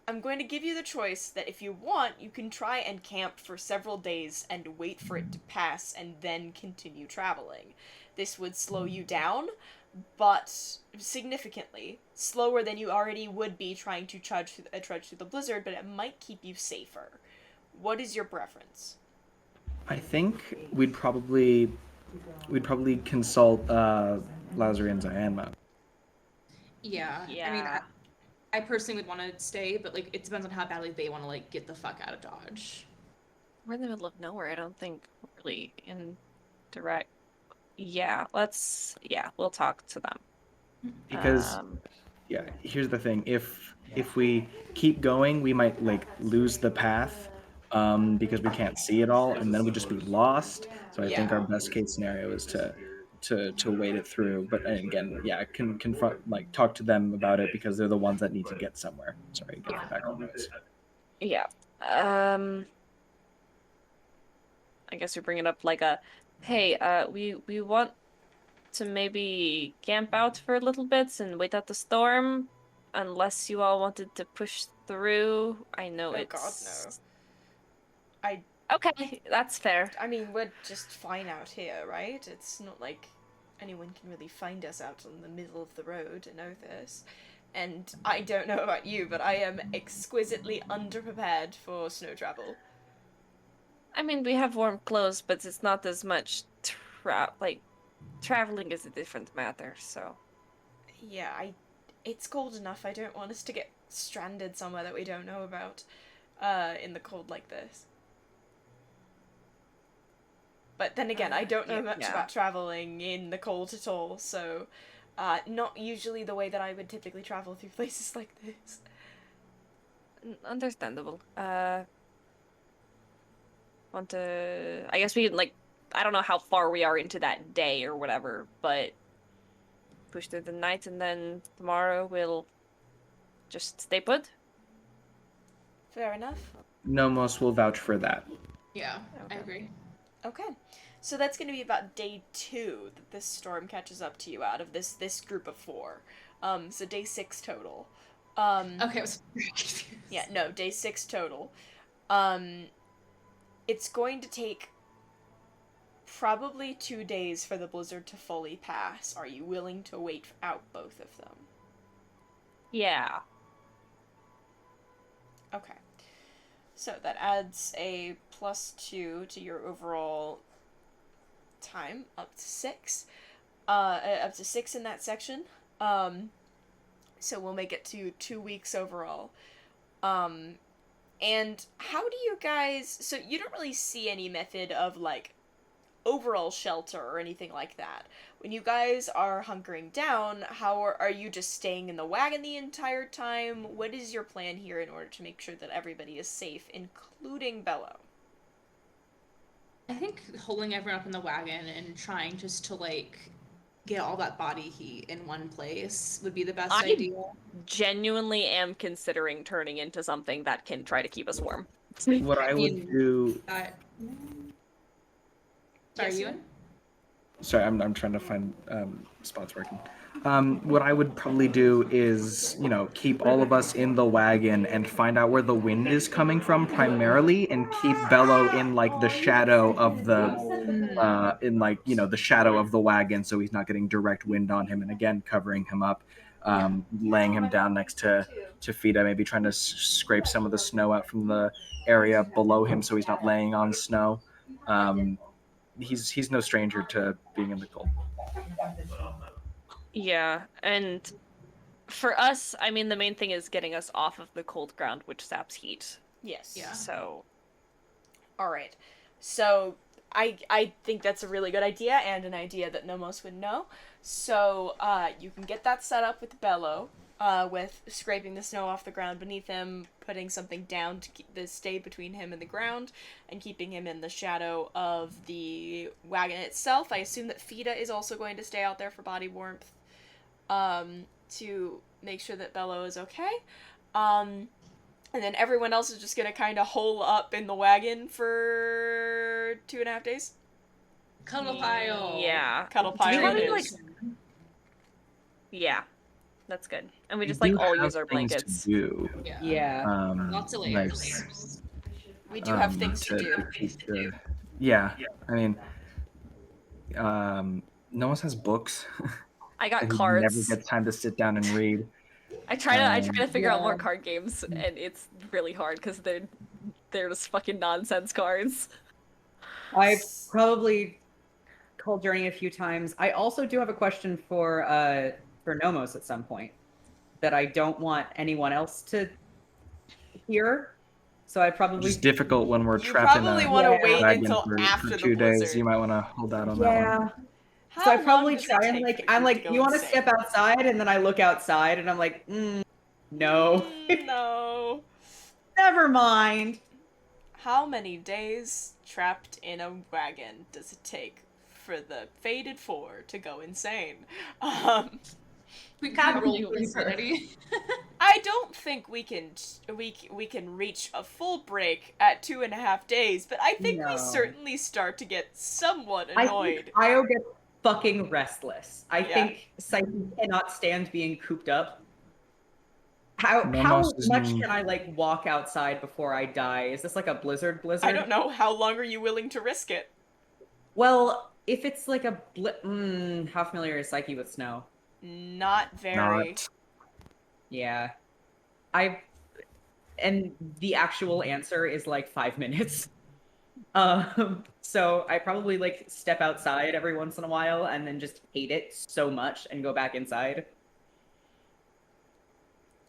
I'm going to give you the choice that if you want, you can try and camp for several days and wait for it to pass and then continue traveling. This would slow you down, but significantly. Slower than you already would be trying to trudge through the blizzard, but it might keep you safer. What is your preference? I think we'd probably consult Lazary and Zianma. Yeah. Yeah. I mean, I personally would want to stay, but like it depends on how badly they want to like get the fuck out of Dodge. We're in the middle of nowhere. I don't think really in direct. Yeah, we'll talk to them. Because here's the thing: if we keep going, we might like lose the path because we can't see it all, and then we'd just be lost. So I think our best case scenario is to wait it through. But again, confront, like, talk to them about it because they're the ones that need to get somewhere. Sorry, get the background noise. Yeah. I guess we bring it up like a, hey, we want to maybe camp out for a little bit and wait out the storm, unless you all wanted to push through. I know Oh, it's... God, no. Okay, that's fair. I mean, we're just fine out here, right? It's not like anyone can really find us out in the middle of the road and know this. And I don't know about you, but I am exquisitely underprepared for snow travel. I mean, we have warm clothes, but it's not as much traveling is a different matter, so... Yeah, it's cold enough. I don't want us to get stranded somewhere that we don't know about, in the cold like this. But then again, I don't know much about traveling in the cold at all, so not usually the way that I would typically travel through places like this. Understandable. I guess we, like, I don't know how far we are into that day or whatever, but push through the night and then tomorrow we'll just stay put? Fair enough. Nomos will vouch for that. Yeah, Okay. I agree. Okay. So that's going to be about day 2 that this storm catches up to you out of this group of 4. So day 6 total. Okay, I was confused. Yeah, no, day 6 total. It's going to take probably 2 days for the blizzard to fully pass. Are you willing to wait out both of them? Yeah. Okay. So that adds a +2 to your overall time, up to 6. Up to 6 in that section. So we'll make it to 2 weeks overall. And how do you guys... So you don't really see any method of, like, overall shelter or anything like that. When you guys are hunkering down, how are you just staying in the wagon the entire time? What is your plan here in order to make sure that everybody is safe, including Bello? I think holding everyone up in the wagon and trying just to, like, get all that body heat in one place would be the best idea. Genuinely am considering turning into something that can try to keep us warm. What I would do... Sorry, Ewan? Sorry, I'm trying to find spots working. What I would probably do is, you know, keep all of us in the wagon and find out where the wind is coming from primarily, and keep Bello in like the shadow of the, in like, you know, the shadow of the wagon, so he's not getting direct wind on him, and again covering him up, laying him down next to Fida, maybe trying to scrape some of the snow out from the area below him so he's not laying on snow. He's no stranger to being in the cold. Yeah, and for us, I mean, the main thing is getting us off of the cold ground, which saps heat. Yes. Yeah. So. All right. So I think that's a really good idea, and an idea that Nomos would know. So you can get that set up with Bello, with scraping the snow off the ground beneath him, putting something down to keep the stay between him and the ground, and keeping him in the shadow of the wagon itself. I assume that Fida is also going to stay out there for body warmth, to make sure that Bello is okay. And then everyone else is just gonna kind of hole up in the wagon for 2.5 days. Cuddle pile. Yeah. Cuddle pile. Do we have it any, is. Yeah. That's good. And we just, We like, do all have use our things to blankets. do. Yeah. Lots of Nice. layers. We do have things to do. keep yeah, I mean, Nomos has books. I got and he cards. never gets time to sit down and read. I try to figure out more Yeah. card games, and it's really hard because they're just fucking nonsense cards. I've probably called Journey a few times. I also do have a question for Nomos at some point that I don't want anyone else to hear. So I probably It's difficult when we're You trapped in probably a want to Yeah. wait wagon until for after the 2 days. blizzard. You might want to hold out on that one. yeah. How So I long probably does it try and take like for I'm you like, to go you want to insane? step outside, and then I look outside and I'm like, no, No. never mind. How many days trapped in a wagon does it take for the Fated Four to go insane? We can roll for insanity. I don't think we can reach a full break at 2.5 days, but I think we No. certainly start to get somewhat I annoyed. think Io gets fucking restless. I Yeah. think Psyche cannot stand being cooped up. How Nomos is much in- can I like walk outside before I die? Is this like a blizzard? I don't know, how long are you willing to risk it? Well, if it's like a how familiar is Psyche with snow? Not very. Not. Yeah. And the actual answer is like 5 minutes. So I probably like step outside every once in a while and then just hate it so much and go back inside.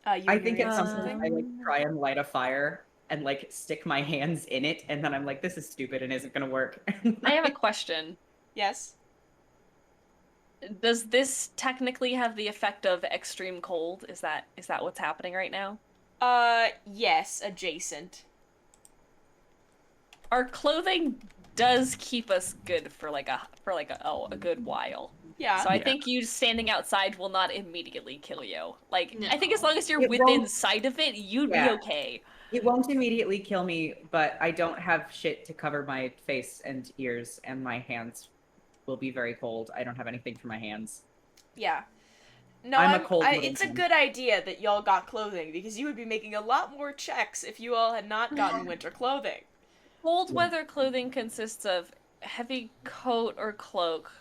I think at some point I like try and light a fire and like stick my hands in it, and then I'm like, this is stupid and isn't gonna work. I have a question. Yes. Does this technically have the effect of extreme cold? Is that what's happening right now? Yes, adjacent. Our clothing does keep us good for like a good while. Yeah. So I think you standing outside will not immediately kill you. Like, No. I think as long as you're It within won't- sight of it, you'd be Yeah. okay. It won't immediately kill me, but I don't have shit to cover my face and ears, and my hands will be very cold. I don't have anything for my hands. Yeah. No, I'm a cold it's a little good idea that y'all got clothing, because you would be making a lot more checks if you all had not gotten winter clothing. Cold weather clothing consists of heavy coat or cloak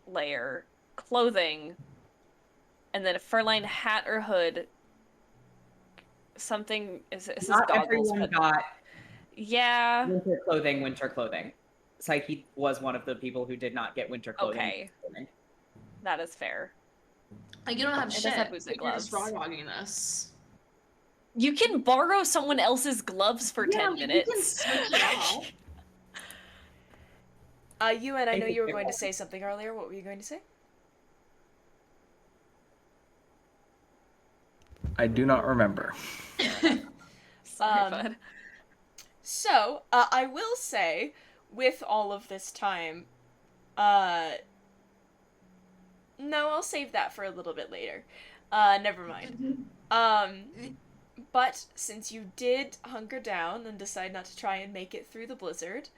layer, clothing, and then a fur-lined hat or hood. Something is Not goggles, everyone but got yeah. winter clothing. Psyche was one of the people who did not get winter clothing. Okay. That is fair. Like, you don't have It does shit. have boots and You're just gloves. raw-dogging us. You can borrow someone else's gloves for 10 minutes. You can switch it off. Ewan, I know you were going to say something earlier. What were you going to say? I do not remember. Sorry, bud. So, I will say, with all of this time, no, I'll save that for a little bit later. Never mind. But since you did hunker down and decide not to try and make it through the blizzard,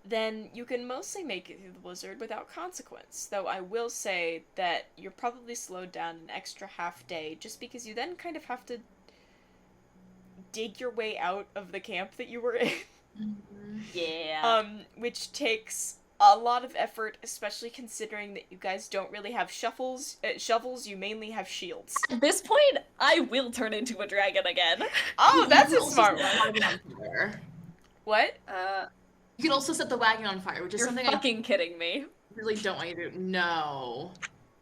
then you can mostly make it through the blizzard without consequence. Though I will say that you're probably slowed down an extra half day, just because you then kind of have to dig your way out of the camp that you were in. Yeah. Which takes a lot of effort, especially considering that you guys don't really have shovels, you mainly have shields. At this point, I will turn into a dragon again. Oh, that's You a can also smart set the one. wagon on fire. What? You can also set the wagon on fire, which is You're something fucking kidding me. I really don't want you to do. No.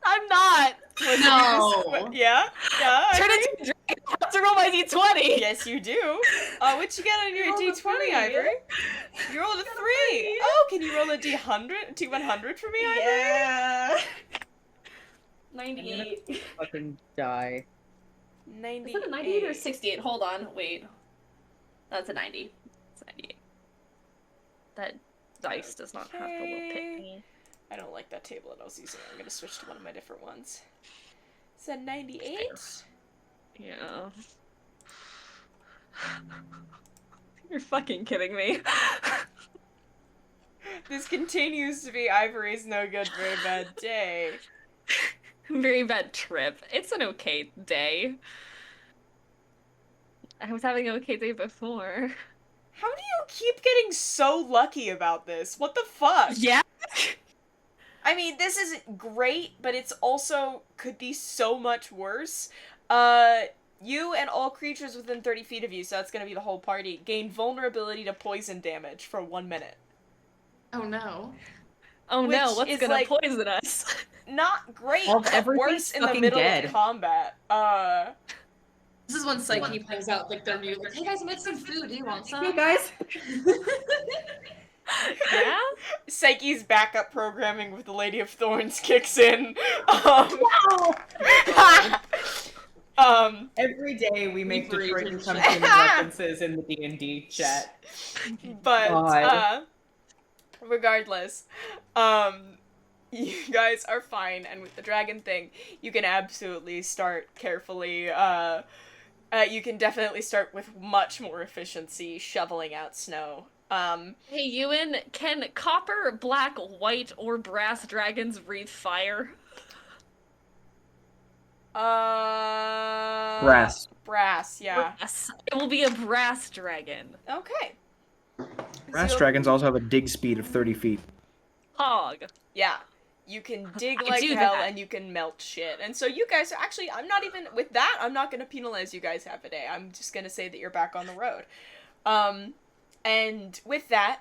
I'm not! No. Yeah? Yeah? Turn into a dragon! I have to roll my d20! Yes, you do. What you get on your rolled a D20, 3. Ivory? You rolled a 3. Oh, can you roll a D100 for me, Ivory? Yeah. 98. Fucking die. 98. Is it a 98 or 68? Hold on, wait. That's a 90. It's 98. That dice does not have to little pit me. I don't like that table that I was using. I'm gonna switch to one of my different ones. Is that 98? Yeah. You're fucking kidding me. This continues to be Ivory's no good, very bad day. Very bad trip. It's an okay day. I was having an okay day before. How do you keep getting so lucky about this? What the fuck? Yeah? I mean, this isn't great, but it's also could be so much worse. You and all creatures within 30 feet of you, so that's gonna be the whole party, gain vulnerability to poison damage for 1 minute. Oh no. Oh Which no, what's is, gonna like, poison us? Not great, Well, but everything's worse in the fucking middle dead. of combat. This is when Psyche brings out like their new like, hey guys, I made some food. Do you want some? Hey guys. Yeah? Psyche's backup programming with the Lady of Thorns kicks in. Every day we make Deep Detroit reasons. Consumption references in the D&D chat. But, God. regardless, you guys are fine, and with the dragon thing, you can absolutely start carefully, you can definitely start with much more efficiency shoveling out snow. Hey Ewan, can copper, black, white, or brass dragons breathe fire? Brass. Brass, yeah. Brass. It will be a brass dragon. Okay. Brass So- dragons also have a dig speed of 30 feet. Hog. Yeah. You can dig I like do hell that. and you can melt shit. And so you guys are actually, I'm not even, with that, I'm not gonna penalize you guys half a day. I'm just gonna say that you're back on the road. And with that,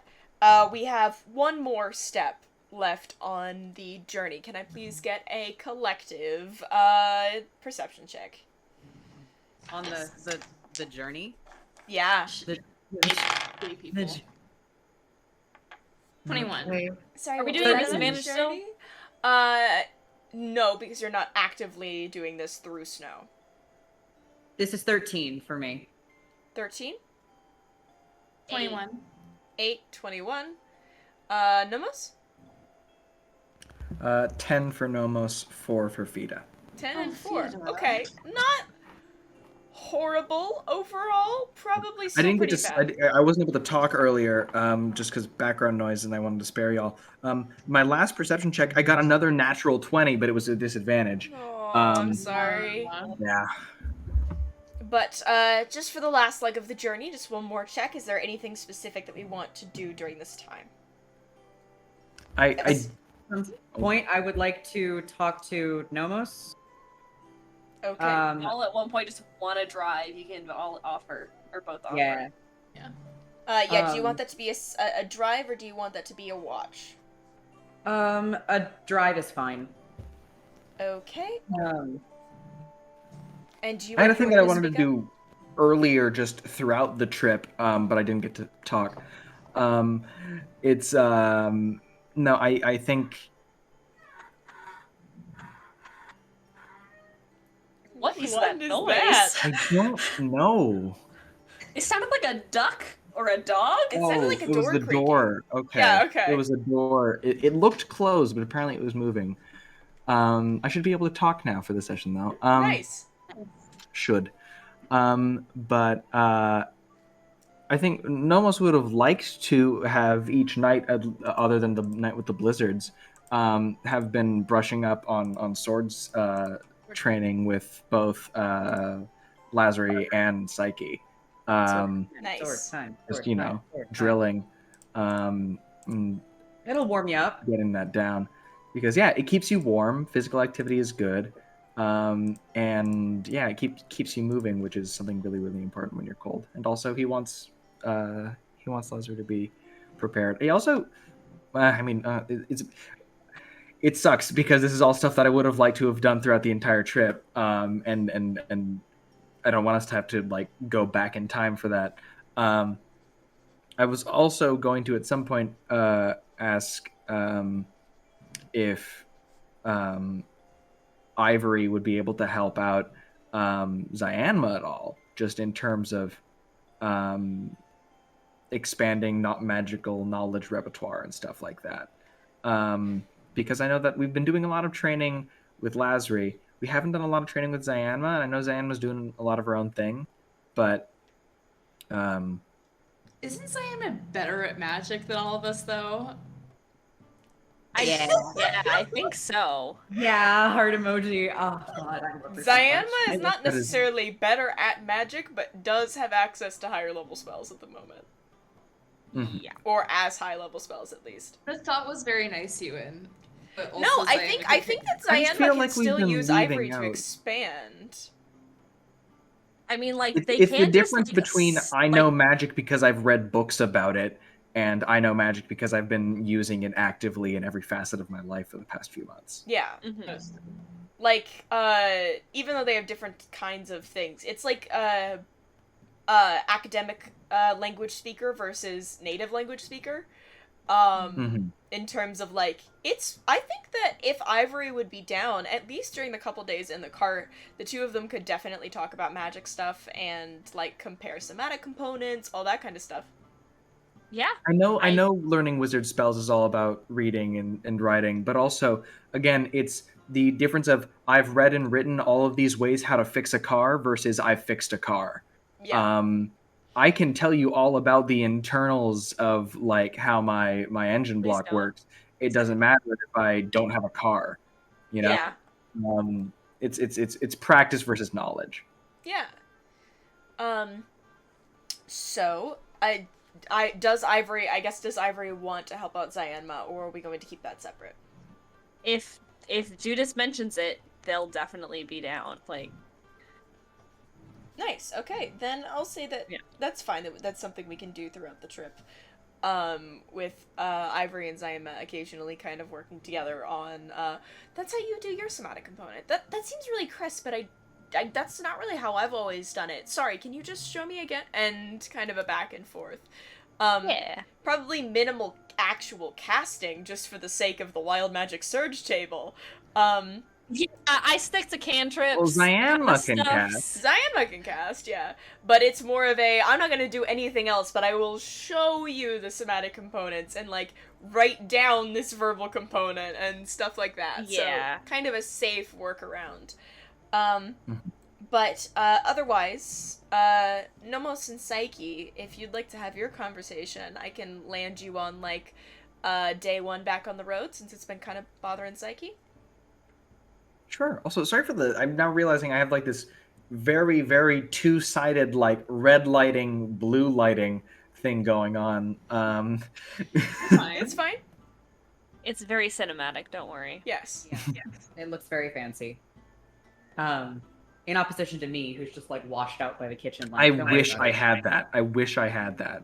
we have one more step left on the journey. Can I please get a collective, perception check? On the journey. Yeah. The, 3 people. 21. Sorry, Are we what doing was that? disadvantage still? No, because you're not actively doing this through snow. This is 13 for me. 13? 21. 8, 21. Nomos? 10 for Nomos, 4 for Fida. 10 Oh, and 4. Theodore. Okay, not horrible overall. Probably I still didn't pretty get bad. to. I wasn't able to talk earlier, just because background noise, and I wanted to spare y'all. My last perception check, I got another natural 20, but it was a disadvantage. Oh, I'm Um, sorry. yeah. But just for the last leg of the journey, just one more check. Is there anything specific that we want to do during this time? I At some point, I would like to talk to Nomos. Okay. All at one point just want to drive. You can all offer or both offer. Yeah. Do you want that to be a drive or do you want that to be a watch? A drive is fine. Okay. And do you? had a thing that I wanted to do earlier, just throughout the trip, but I didn't get to talk. It's no, I think. What is What that is noise? that? I don't know. It sounded like a duck or a dog. It sounded like a it was door the creaking. door. Okay. Yeah, okay. It was a door. It looked closed, but apparently it was moving. I should be able to talk now for the session, though. Nice. Should. But I think Nomos would have liked to have each night, other than the night with the blizzards, have been brushing up on swords training with both Lazary and Psyche. Nice. Just, drilling. It'll warm you up. Getting that down. Because, yeah, it keeps you warm. Physical activity is good. And, yeah, it keeps you moving, which is something really, really important when you're cold. And also, he wants Lazary to be prepared. He also, it sucks because this is all stuff that I would have liked to have done throughout the entire trip. And I don't want us to have to go back in time for that. I was also going to at some point ask if Ivory would be able to help out Zyanma at all, just in terms of expanding not magical knowledge repertoire and stuff like that. Because I know that we've been doing a lot of training with Lazary. We haven't done a lot of training with Zyanma, and I know Zyanma's doing a lot of her own thing, but Isn't Zyanma better at magic than all of us, though? Yeah, I think so. Yeah, heart emoji. Oh god, I love her so Zyanma much. is not necessarily better at magic, but does have access to higher level spells at the moment. Mm-hmm. Yeah. Or as high level spells, at least. The thought was very nice, Ewan. But also No, I Zyanma think that I just Zyanma feel can like we've still been use leaving Ivory to out- expand. I mean, like, they It's can't the difference just, between I know magic because I've read books about it, and I know magic because I've been using it actively in every facet of my life for the past few months. Yeah. Mhm. Like, even though they have different kinds of things, it's like, academic language speaker versus native language speaker. In terms of, like, I think that if Ivory would be down, at least during the couple days in the cart, the two of them could definitely talk about magic stuff and, like, compare somatic components, all that kind of stuff. Yeah. I know learning wizard spells is all about reading and writing, but also, again, it's the difference of I've read and written all of these ways how to fix a car versus I've fixed a car. Yeah. I can tell you all about the internals of like how my engine block don't. works. It doesn't matter if I don't have a car, you know. Yeah. It's practice versus knowledge. Yeah. So, does Ivory want to help out Zyanma, or are we going to keep that separate? If Judas mentions it, they'll definitely be down. Like, nice. Okay, then I'll say that that's fine. That's something we can do throughout the trip. With Ivory and Zyanma occasionally kind of working together on that's how you do your somatic component. That seems really crisp, but I that's not really how I've always done it. Sorry, can you just show me again? And kind of a back and forth. yeah. Probably minimal actual casting just for the sake of the wild magic surge table. Yeah, I stick to cantrips. Well, Zyanma can stuff. cast. Zyanma can cast, yeah. But it's more of I'm not gonna do anything else, but I will show you the somatic components and, like, write down this verbal component and stuff like that. Yeah. So, kind of a safe workaround. But, otherwise, Nomos and Psyche, if you'd like to have your conversation, I can land you on, like, day one back on the road, since it's been kind of bothering Psyche. Sure. Also, sorry for the. I'm now realizing I have like this very, very two-sided, like red lighting, blue lighting thing going on. It's fine. It's very cinematic, don't worry. Yes. Yeah, it looks very fancy. In opposition to me, who's just like washed out by the kitchen I light. Don't worry wish about I it. had that. I wish I had that.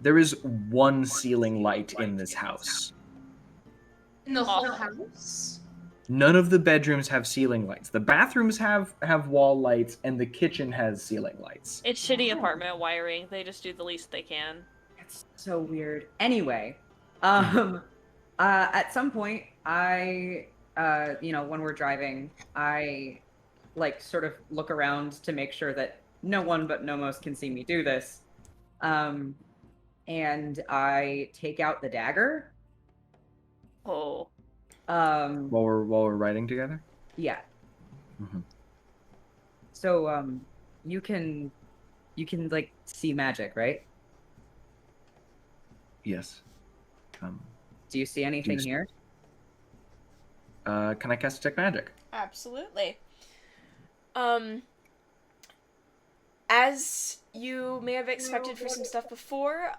There is one ceiling light in this house. In the whole house? None of the bedrooms have ceiling lights. The bathrooms have wall lights, and the kitchen has ceiling lights. It's shitty apartment wiring. They just do the least they can. It's so weird. Anyway, at some point, when we're driving, I like sort of look around to make sure that no one but Nomos can see me do this. And I take out the dagger. Oh. While we're riding together. Yeah. Mm-hmm. So you can like see magic, right? Yes. Do you see anything here? Can I cast Detect Magic? Absolutely. As you may have expected for some stuff before,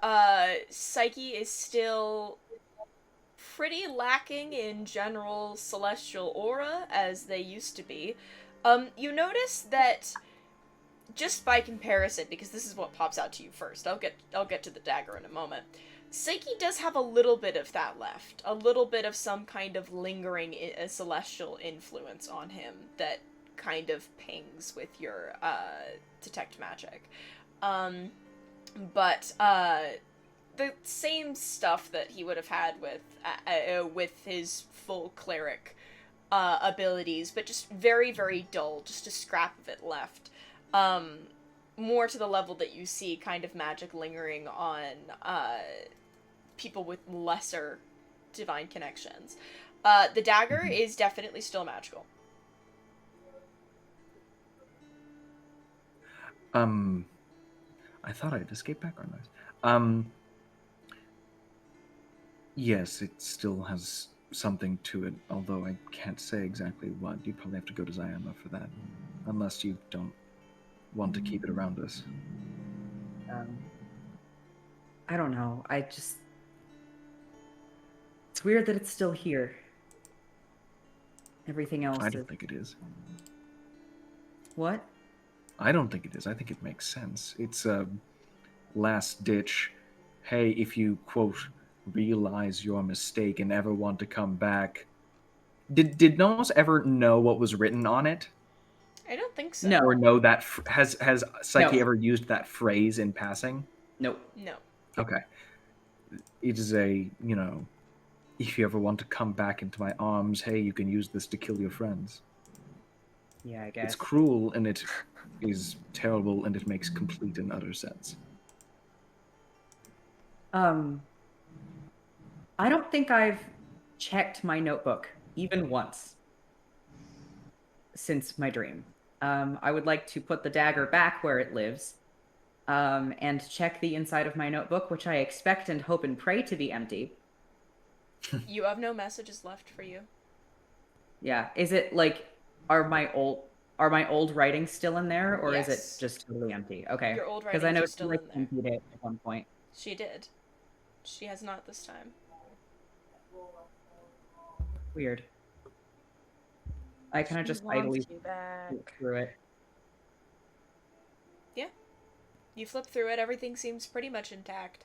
Psyche is still pretty lacking in general celestial aura as they used to be. You notice that just by comparison, because this is what pops out to you first. I'll get to the dagger in a moment. Psyche does have a little bit of that left. A little bit of some kind of lingering celestial influence on him that kind of pings with your detect magic. But the same stuff that he would have had with his full cleric abilities, but just very, very dull, just a scrap of it left. More to the level that you see kind of magic lingering on people with lesser divine connections. The dagger is definitely still magical. I thought I'd escape background noise. Yes, it still has something to it, although I can't say exactly what. You'd probably have to go to Zayama for that, unless you don't want to keep it around us. I don't know. It's weird that it's still here. Everything else I don't think it is. What? I don't think it is. I think it makes sense. It's a last ditch. Hey, if you, quote, realize your mistake and ever want to come back. Did Nomos ever know what was written on it? I don't think so. No. Or know that has Psyche No. ever used that phrase in passing? Nope. No. Okay. It is a, if you ever want to come back into my arms, hey, you can use this to kill your friends. Yeah, I guess. It's cruel and it is terrible and it makes complete and utter sense. I don't think I've checked my notebook even once since my dream. I would like to put the dagger back where it lives, and check the inside of my notebook, which I expect and hope and pray to be empty. You have no messages left for you. Yeah. Is it like, are my old writings still in there, or Yes. is it just totally empty? Okay. Your old Because I writings know are she still like in there. emptied it at one point. She did. She has not this time. Weird. I kind of just idly flip through it. Yeah. You flip through it, everything seems pretty much intact.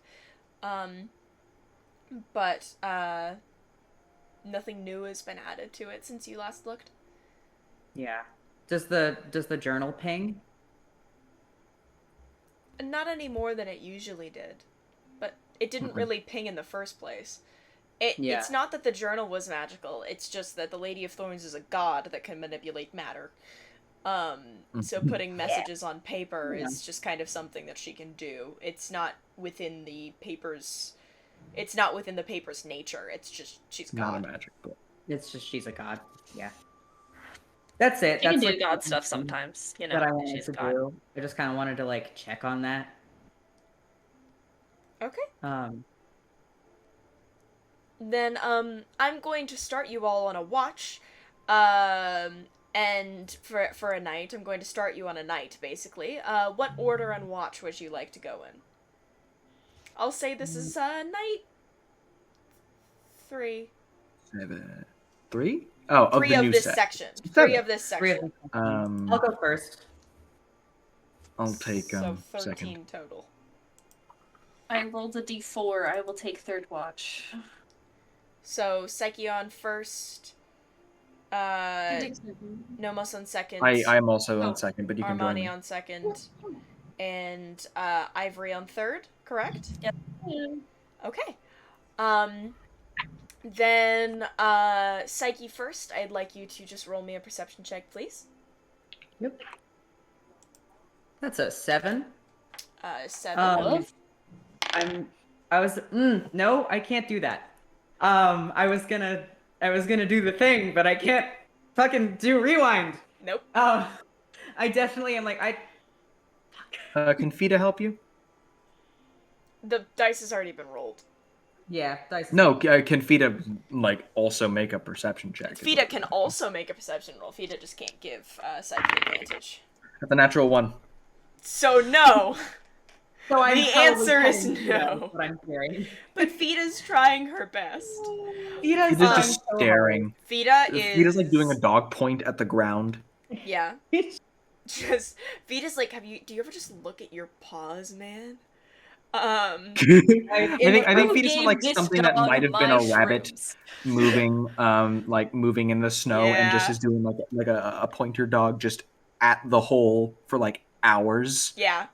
But nothing new has been added to it since you last looked. Yeah. Does the journal ping? Not any more than it usually did. But it didn't really ping in the first place. It's not that the journal was magical, it's just that the Lady of Thorns is a god that can manipulate matter. So putting messages on paper is just kind of something that she can do. It's not within the paper's nature. It's just she's Not god. a magic book. It's just she's a god. Yeah. That's it. She That's can do like god stuff sometimes, you know. that I wanted She's to god. do. I just kind of wanted to like check on that. Okay. Then I'm going to start you all on a watch. And for a night, I'm going to start you on a night, basically. What order and watch would you like to go in? I'll say this is night 3. 7, 3? Oh, of 3 the of new this set. section. 7. 3 of this section. I'll go first. I'll take so 13 second. total. I rolled a d4. I will take third watch. So Psyche on first. Nomos on second. I'm also on second, but you can join Armani me. on second. And Ivory on third, correct? Yep. Okay. Then Psyche first. I'd like you to just roll me a perception check, please. Yep. That's a 7. 7. No, I can't do that. I was gonna do the thing, but I can't fucking do rewind. Nope. I definitely am like, Can Fida help you? The dice has already been rolled. Yeah, dice. No, can Fida, like, also make a perception check? Fida can also make a perception roll. Fida just can't give Psyche advantage. At the natural 1. So no! So the answer is no. What I'm hearing. But Fida's trying her best. Fida's just staring. Fida's like doing a dog point at the ground. Yeah. Fida's like, do you ever just look at your paws, man? I think Fida's like something that might have been a rabbit moving in the snow and just is doing like a pointer dog just at the hole for like hours. Yeah.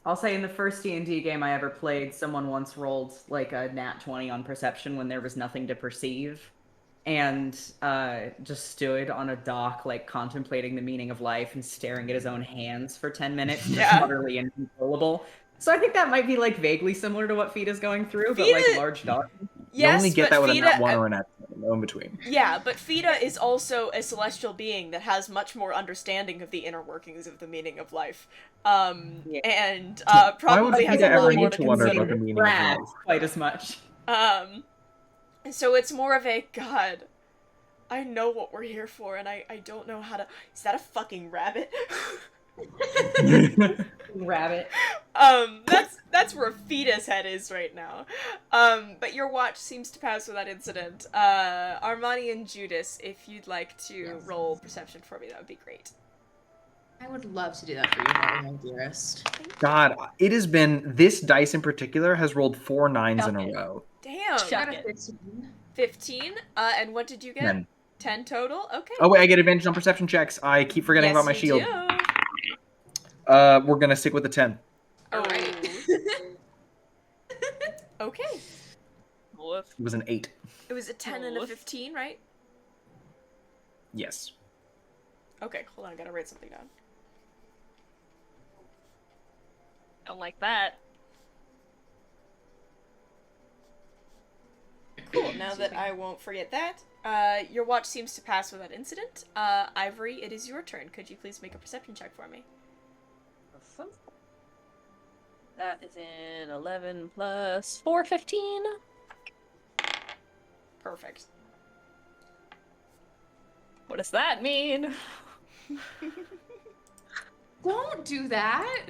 I'll say in the first D&D game I ever played, someone once rolled like a nat 20 on perception when there was nothing to perceive, and just stood on a dock like contemplating the meaning of life and staring at his own hands for 10 minutes, just utterly inconsolable. So I think that might be like vaguely similar to what Fida's going through, but like large dog. Yes, you only get that with Fida, a nat 1 or a nat 2, no in between. Yeah, but Fida is also a celestial being that has much more understanding of the inner workings of the meaning of life. And probably has a lot more to consider. Quite as much. So it's more of a, God, I know what we're here for, and I don't know how to... Is that a fucking rabbit? Rabbit. That's where Fida's head is right now. But your watch seems to pass without incident. Armani and Judas, if you'd like to roll perception for me, that would be great. I would love to do that for you, Mhairi, my dearest. God, it has been, this dice in particular has rolled 4 9s in a row. Damn. Got a 15. 15? And what did you get? 10 total? Okay. Oh wait, I get advantage on perception checks. I keep forgetting about my shield. Do. We're gonna stick with the 10. Alright. Okay. It was an 8. It was a 10 and a 15, right? Yes. Okay, hold on, I gotta write something down. Don't like that. Cool, now that I won't forget that, your watch seems to pass without incident. Ivory, it is your turn. Could you please make a perception check for me? Awesome. That is in 11 plus 4, 15. Perfect. What does that mean? Don't do that.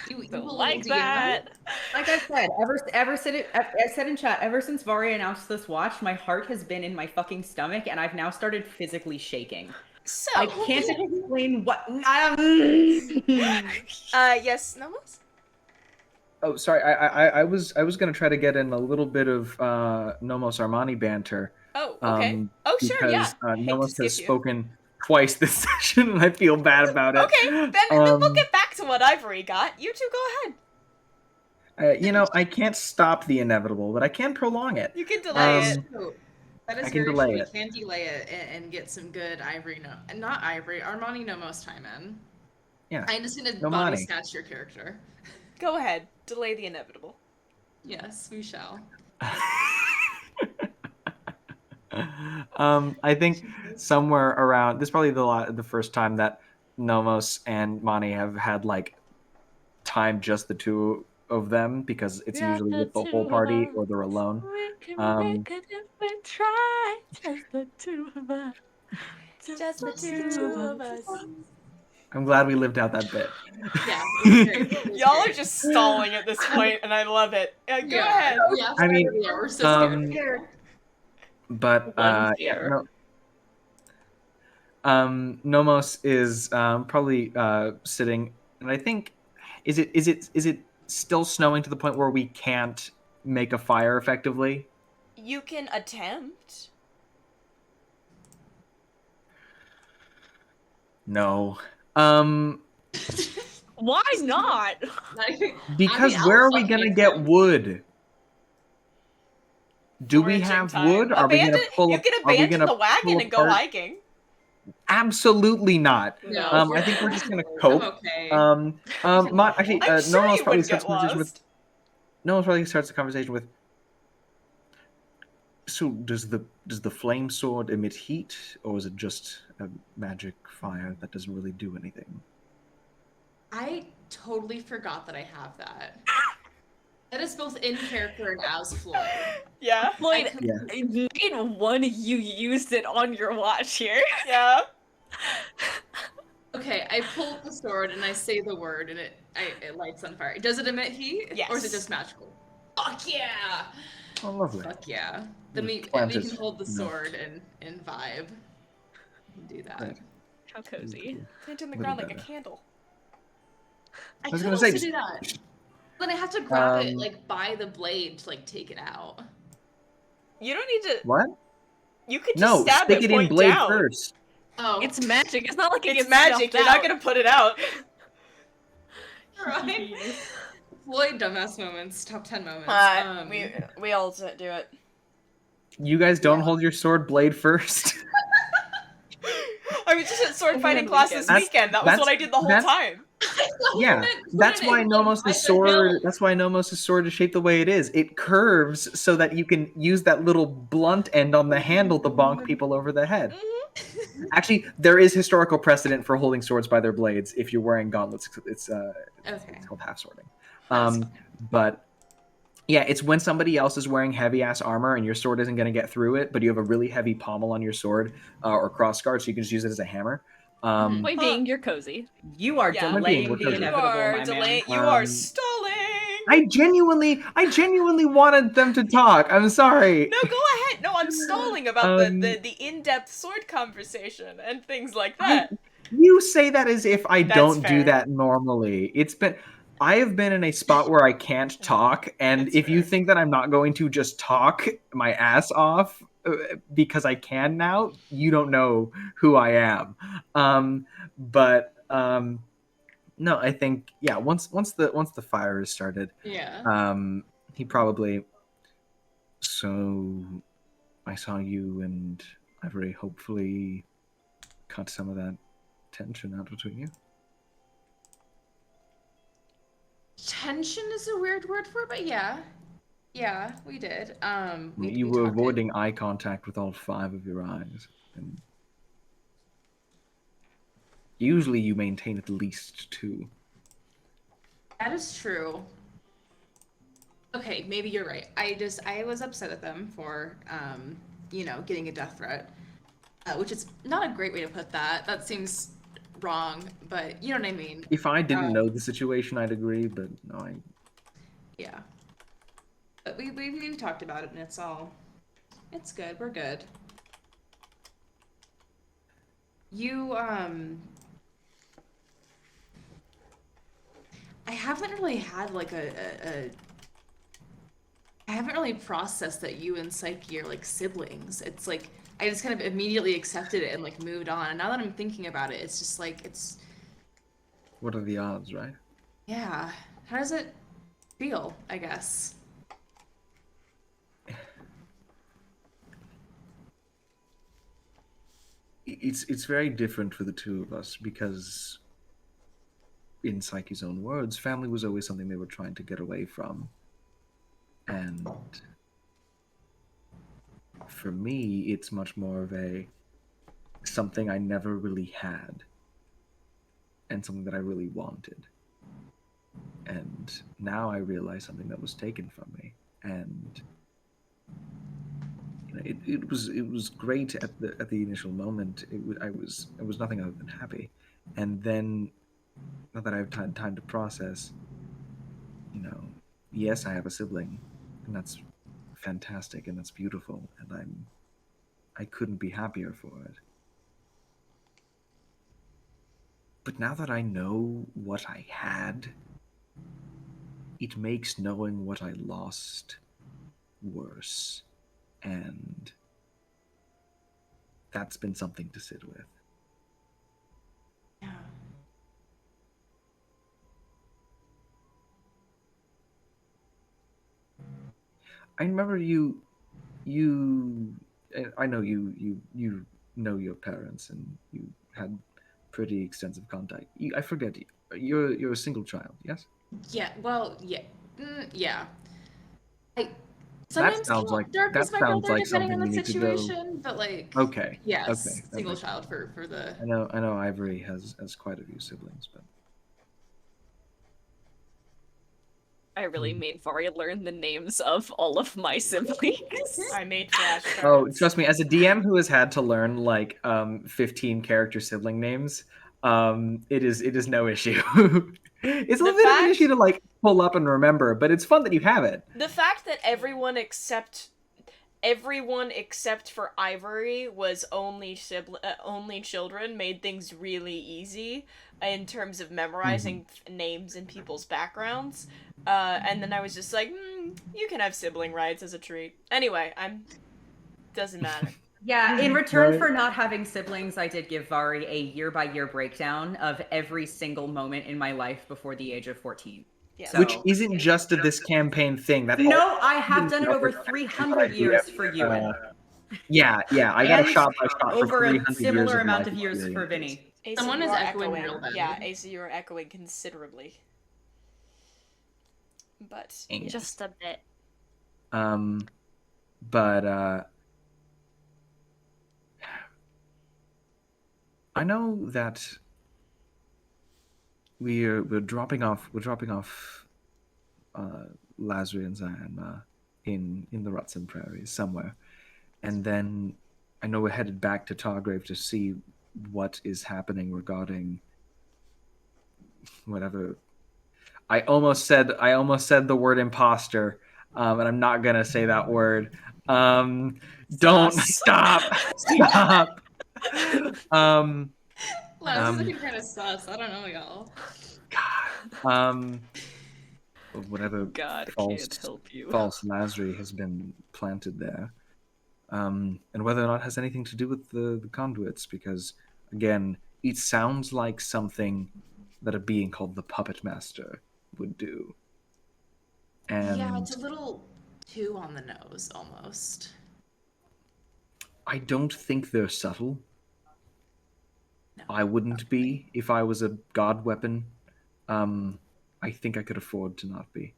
You don't like that. Like I said, I said in chat, ever since Vari announced this watch, my heart has been in my fucking stomach, and I've now started physically shaking. So I can't explain what. Yes, Nomos? Oh, sorry. I was gonna try to get in a little bit of Nomos Armani banter. Oh, okay. Sure, yeah. Because Nomos has spoken twice this session, and I feel bad about it. Okay, then we'll get back to what Ivory got. You two go ahead. I can't stop the inevitable, but I can prolong it. You can delay it. That is very true. We can delay it and get some good Armani Nomos time in. Yeah. I just need to body snatch your character. Go ahead. Delay the inevitable. Yes, we shall. I think somewhere around this is probably the first time that Nomos and Mani have had like time just the two of them, because it's usually with the whole party or they're alone. We can make it if we try, just the two of us. It's just the two of us. I'm glad we lived out that bit. Yeah, it was great. Y'all are just stalling at this point, and I love it. Go ahead. Yeah, I mean, yeah, we're so scared. But Nomos is probably sitting, and I think is it still snowing to the point where we can't make a fire effectively? You can attempt. No. Why not? Because where are we gonna get wood? Do we have wood? Are we gonna pull? You can abandon the wagon and go hiking. Absolutely not. No. I think we're just gonna cope. Okay. Actually, I'm sure Nomos you probably wouldn't get lost. Nomos probably starts the conversation with. So does the flame sword emit heat, or is it just a magic fire that doesn't really do anything? I totally forgot that I have that. That is both in character and as Floyd. Yeah. Floyd, in one you used it on your watch here. Yeah. Okay, I pull the sword and I say the word and it lights on fire. Does it emit heat? Yes. Or is it just magical? Fuck yeah! Oh, lovely. Fuck yeah. Then we Planted. can hold the sword and vibe. We can do that. Right. How cozy. Plant in the ground like a candle. I was could gonna also say, do that. Then I have to grab it like by the blade to like take it out. You don't need to. What? You could just stab stick it in point blade down. first. Oh, It's magic. It's not like it It's gets magic. stuffed You're out. not gonna put it out. right. Floyd dumbass moments, top 10 moments. We all do it. You guys don't hold your sword blade first. I was just at sword fighting the class weekend. this weekend. That was what I did the whole time. Yeah, that's why Nomos' sword is shaped the way it is. It curves so that you can use that little blunt end on the handle to bonk people over the head. Mm-hmm. Actually, there is historical precedent for holding swords by their blades if you're wearing gauntlets. It's called half swording. But yeah, it's when somebody else is wearing heavy ass armor and your sword isn't going to get through it, but you have a really heavy pommel on your sword or crossguard, so you can just use it as a hammer. Point being, you're cozy. You are Yeah. delaying the You inevitable, my man. You are stalling. I genuinely wanted them to talk. I'm sorry. No, go ahead. No, I'm stalling about the in-depth sword conversation and things like that. You say that as if I That's don't fair. do that normally. I have been in a spot where I can't talk, and That's if you fair. think that I'm not going to just talk my ass off because I can now, you don't know who I am. No, I think once the fire is started, he probably. So, I saw you and Ivory hopefully cut some of that tension out between you. Tension is a weird word for it, but yeah, we did. You were avoiding eye contact with all 5 of your eyes, and usually you maintain at least 2. That is true. Okay, maybe you're right. I was upset at them for, getting a death threat, which is not a great way to put that. That seems wrong, but you know what I mean. If I didn't know the situation, I'd agree, but no, Yeah. But we talked about it, and it's good. We're good. You, I haven't really had like I haven't really processed that you and Psyche are like siblings. It's like I just kind of immediately accepted it and like moved on. And now that I'm thinking about it, it's just like what are the odds, right? Yeah. How does it feel, I guess? It's very different for the 2 of us because, in Psyche's own words, family was always something they were trying to get away from. And for me, it's much more of something I never really had and something that I really wanted. And now I realize something that was taken from me. And it was great at the initial moment. I was nothing other than happy, and then now that I've had time to process, yes, I have a sibling, and that's fantastic, and that's beautiful, and I couldn't be happier for it. But now that I know what I had, it makes knowing what I lost worse. And that's been something to sit with. Yeah. I remember I know you know your parents, and you had pretty extensive contact. I forget, you're a single child, yes? Yeah. Well, yeah. Yeah. I That sometimes sounds can't like therapist my brother depending something on you the need to go. situation, but like, Okay. yes, Okay. That single makes child for the. I know Ivory has quite a few siblings, but I really made Vari learn the names of all of my siblings. I made flashcards. oh, trust me, as a DM who has had to learn like 15 character sibling names, it is no issue. It's a little bit of an issue to like pull up and remember, but it's fun that you have it. The fact that everyone except for Ivory was only children made things really easy in terms of memorizing names and people's backgrounds. And then I was just like, you can have sibling rights as a treat. Anyway, doesn't matter. Yeah, in return for not having siblings, I did give Vari a year-by-year breakdown of every single moment in my life before the age of 14. Yes. So, Which isn't just a this campaign thing. No, I have done it over 300 years for Ewan. Yeah, I got a shot by shot for over 300 a similar years of amount life of years experience. for Vinny. Asa, Someone you is are echoing real bad. Yeah, Asa, you are echoing considerably. But Dang it. Just a bit. But I know that we're dropping off Lazarus and Zion in the Rutsen Prairies somewhere, and then I know we're headed back to Targrave to see what is happening regarding whatever. I almost said the word imposter, and I'm not gonna say that word. Don't stop. Laz is looking kind of sus. I don't know, y'all. God. Whatever God false can't help you. Lazarus has been planted there, and whether or not it has anything to do with the conduits, because again, it sounds like something that a being called the Puppet Master would do. And yeah, it's a little too on the nose, almost. I don't think they're subtle. No, I wouldn't be if I was a god weapon. I think I could afford to not be.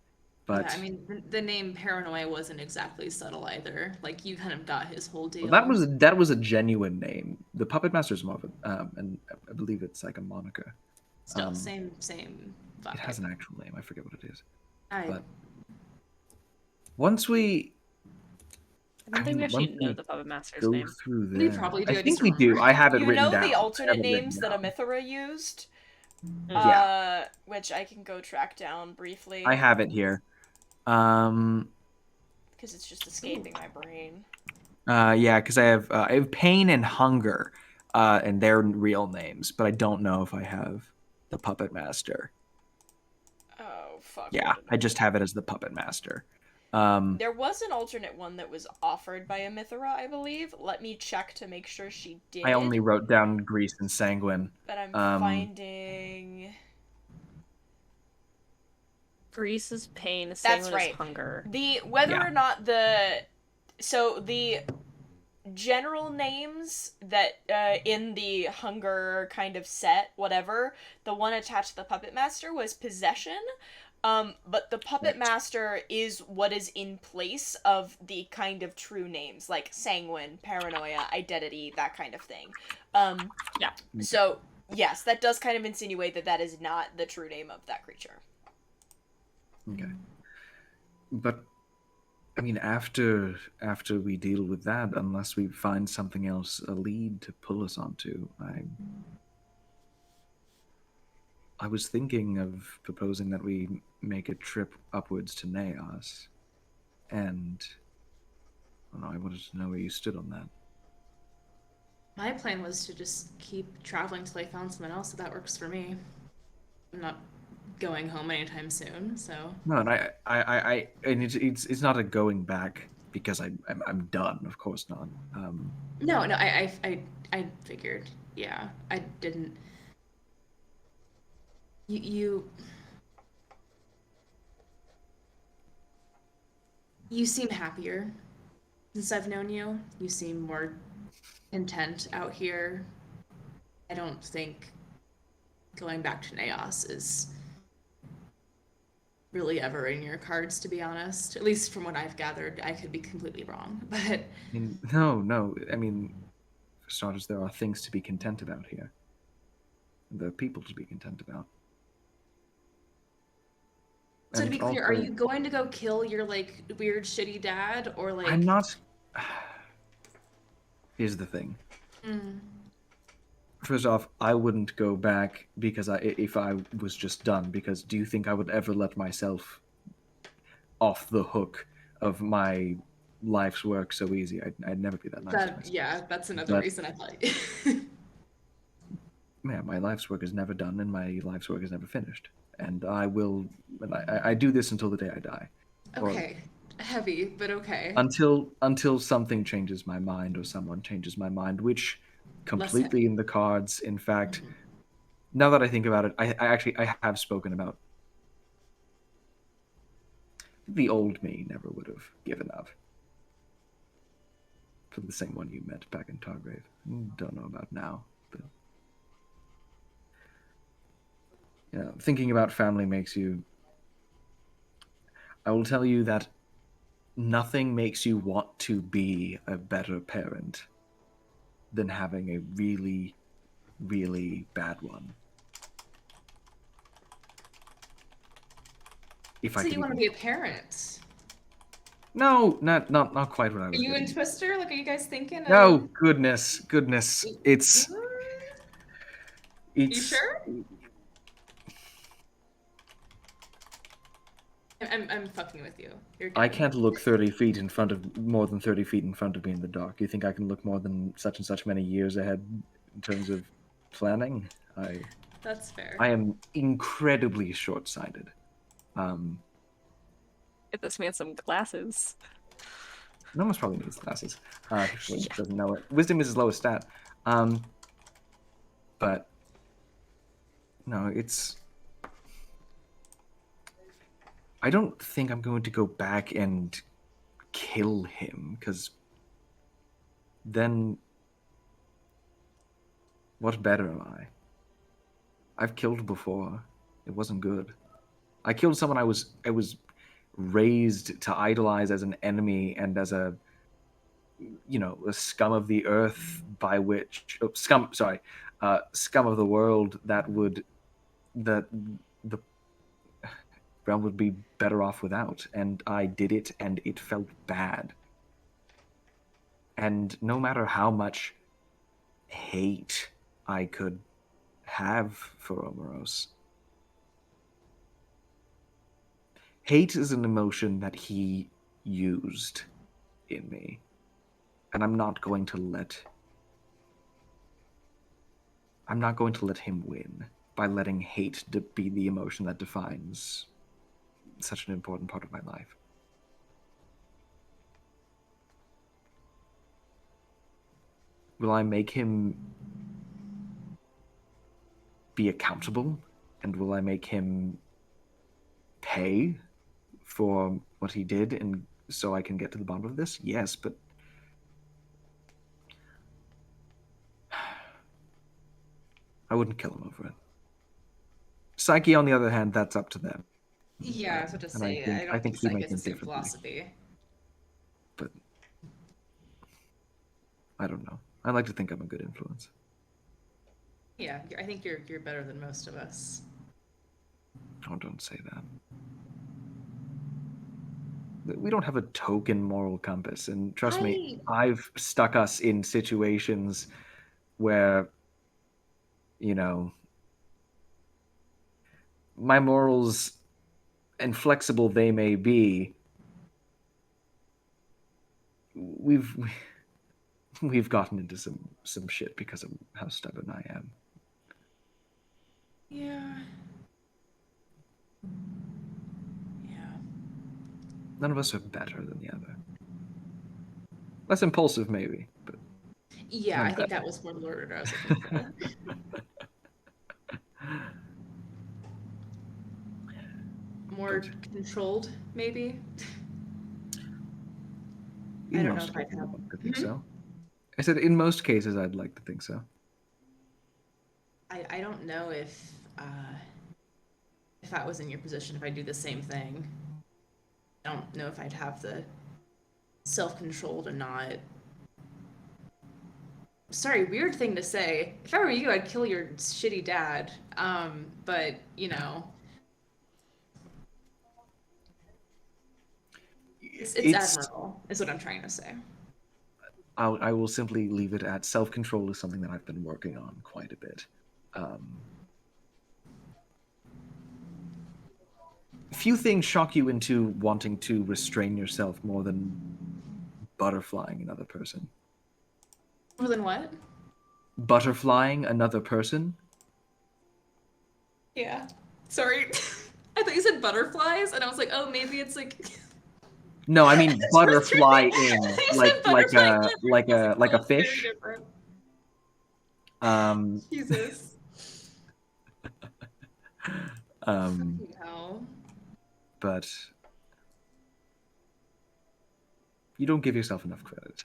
But yeah, I mean, the name Paranoia wasn't exactly subtle either. Like, you kind of got his whole deal. well, that was a genuine name. The Puppet Master is more of a, and I believe it's like a moniker. Still, same vibe. It has an actual name. I forget what it is. But once we, I don't think we actually know the Puppet Master's go name. through there, We probably do, I I think just we do. remember. I have it you written know down. the alternate names that Mithra used? Yeah. Which I can go track down briefly. I have it here. Because it's just escaping my brain. Yeah, because I have pain and hunger, and they're real names, but I don't know if I have the Puppet Master. Oh fuck. Yeah, I just have it as the Puppet Master. There was an alternate one that was offered by a Mithra, I believe. Let me check to make sure she did. I only wrote down Grease and Sanguine. But I'm finding. Grease is pain, That's sanguine right. is hunger. Whether or not the general names that in the hunger kind of set, whatever, the one attached to the Puppet Master was possession. But the Puppet Master is what is in place of the kind of true names, like sanguine, paranoia, identity, that kind of thing. Yeah. So, yes, that does kind of insinuate that is not the true name of that creature. Okay. But I mean, after we deal with that, unless we find something else, a lead to pull us onto, I was thinking of proposing that we make a trip upwards to Naos, and I don't know, I wanted to know where you stood on that. My plan was to just keep traveling till I found someone else, so that works for me. I'm not going home anytime soon, so. No, and and it's not a going back because I'm done. Of course not. No, I figured. Yeah, I didn't. You seem happier since I've known you. You seem more content out here. I don't think going back to Naos is really ever in your cards, to be honest. At least from what I've gathered. I could be completely wrong, but I mean, no. I mean, for starters, there are things to be content about here. There are people to be content about. so to And be clear, also, are you going to go kill your like weird shitty dad, or like? I'm not. Here's the thing. Mm. First off, I wouldn't go back because if I was just done. Because do you think I would ever let myself off the hook of my life's work so easy? I'd never be that nice to myself. Yeah, that's another reason I thought. Yeah, my life's work is never done, and my life's work is never finished. And I will. And I do this until the day I die. Okay, heavy, but okay. Until something changes my mind or someone changes my mind, which completely in the cards. In fact, now that I think about it, I have spoken about the old me never would have given up for the same one you met back in Targrave. Don't know about now, but thinking about family makes you. I will tell you that nothing makes you want to be a better parent than having a really, really bad one. So you want to be a parent? No, not quite what I was. Are you and Twister? Like, are you guys thinking? No, goodness, it's. You sure? I'm fucking with you. I can't look 30 feet in front of more than 30 feet in front of me in the dark. You think I can look more than such and such many years ahead in terms of planning? That's fair. I am incredibly short-sighted. Get this man some glasses. Nomos probably needs glasses. He doesn't know it. Wisdom is his lowest stat. But no, it's. I don't think I'm going to go back and kill him, because then what better am I? I've killed before. It wasn't good. I killed someone I was raised to idolize as an enemy and as a scum of the earth scum of the world that the realm would be better off without. And I did it, and it felt bad. And no matter how much hate I could have for Omeros, hate is an emotion that he used in me. And I'm not going to let him win by letting hate be the emotion that defines such an important part of my life. Will I make him be accountable? And will I make him pay for what he did, and so I can get to the bottom of this? Yes, but I wouldn't kill him over it. Psyche, on the other hand, that's up to them. Yeah, I was about to say, I think Psyche has the same philosophy. But I don't know. I like to think I'm a good influence. Yeah, I think you're better than most of us. Oh, don't say that. We don't have a token moral compass, and trust me, I've stuck us in situations where, you know, my morals, inflexible they may be, we've gotten into some shit because of how stubborn I am. Yeah. None of us are better than the other. Less impulsive, maybe, but yeah, I think that was more the word I was looking for. More controlled, maybe. I don't know if I'd have. I think so. I said in most cases, I'd like to think so. I don't know if I was in your position, if I'd do the same thing. I don't know if I'd have the self-control to not. Sorry, weird thing to say. If I were you, I'd kill your shitty dad. But you know, it's admirable, is what I'm trying to say. I will simply leave it at self-control is something that I've been working on quite a bit. Few things shock you into wanting to restrain yourself more than butterflying another person. More than what? Butterflying another person? Yeah. Sorry. I thought you said butterflies, and I was like, oh, maybe it's like. No, I mean butterfly in like a fish. Jesus. But you don't give yourself enough credit.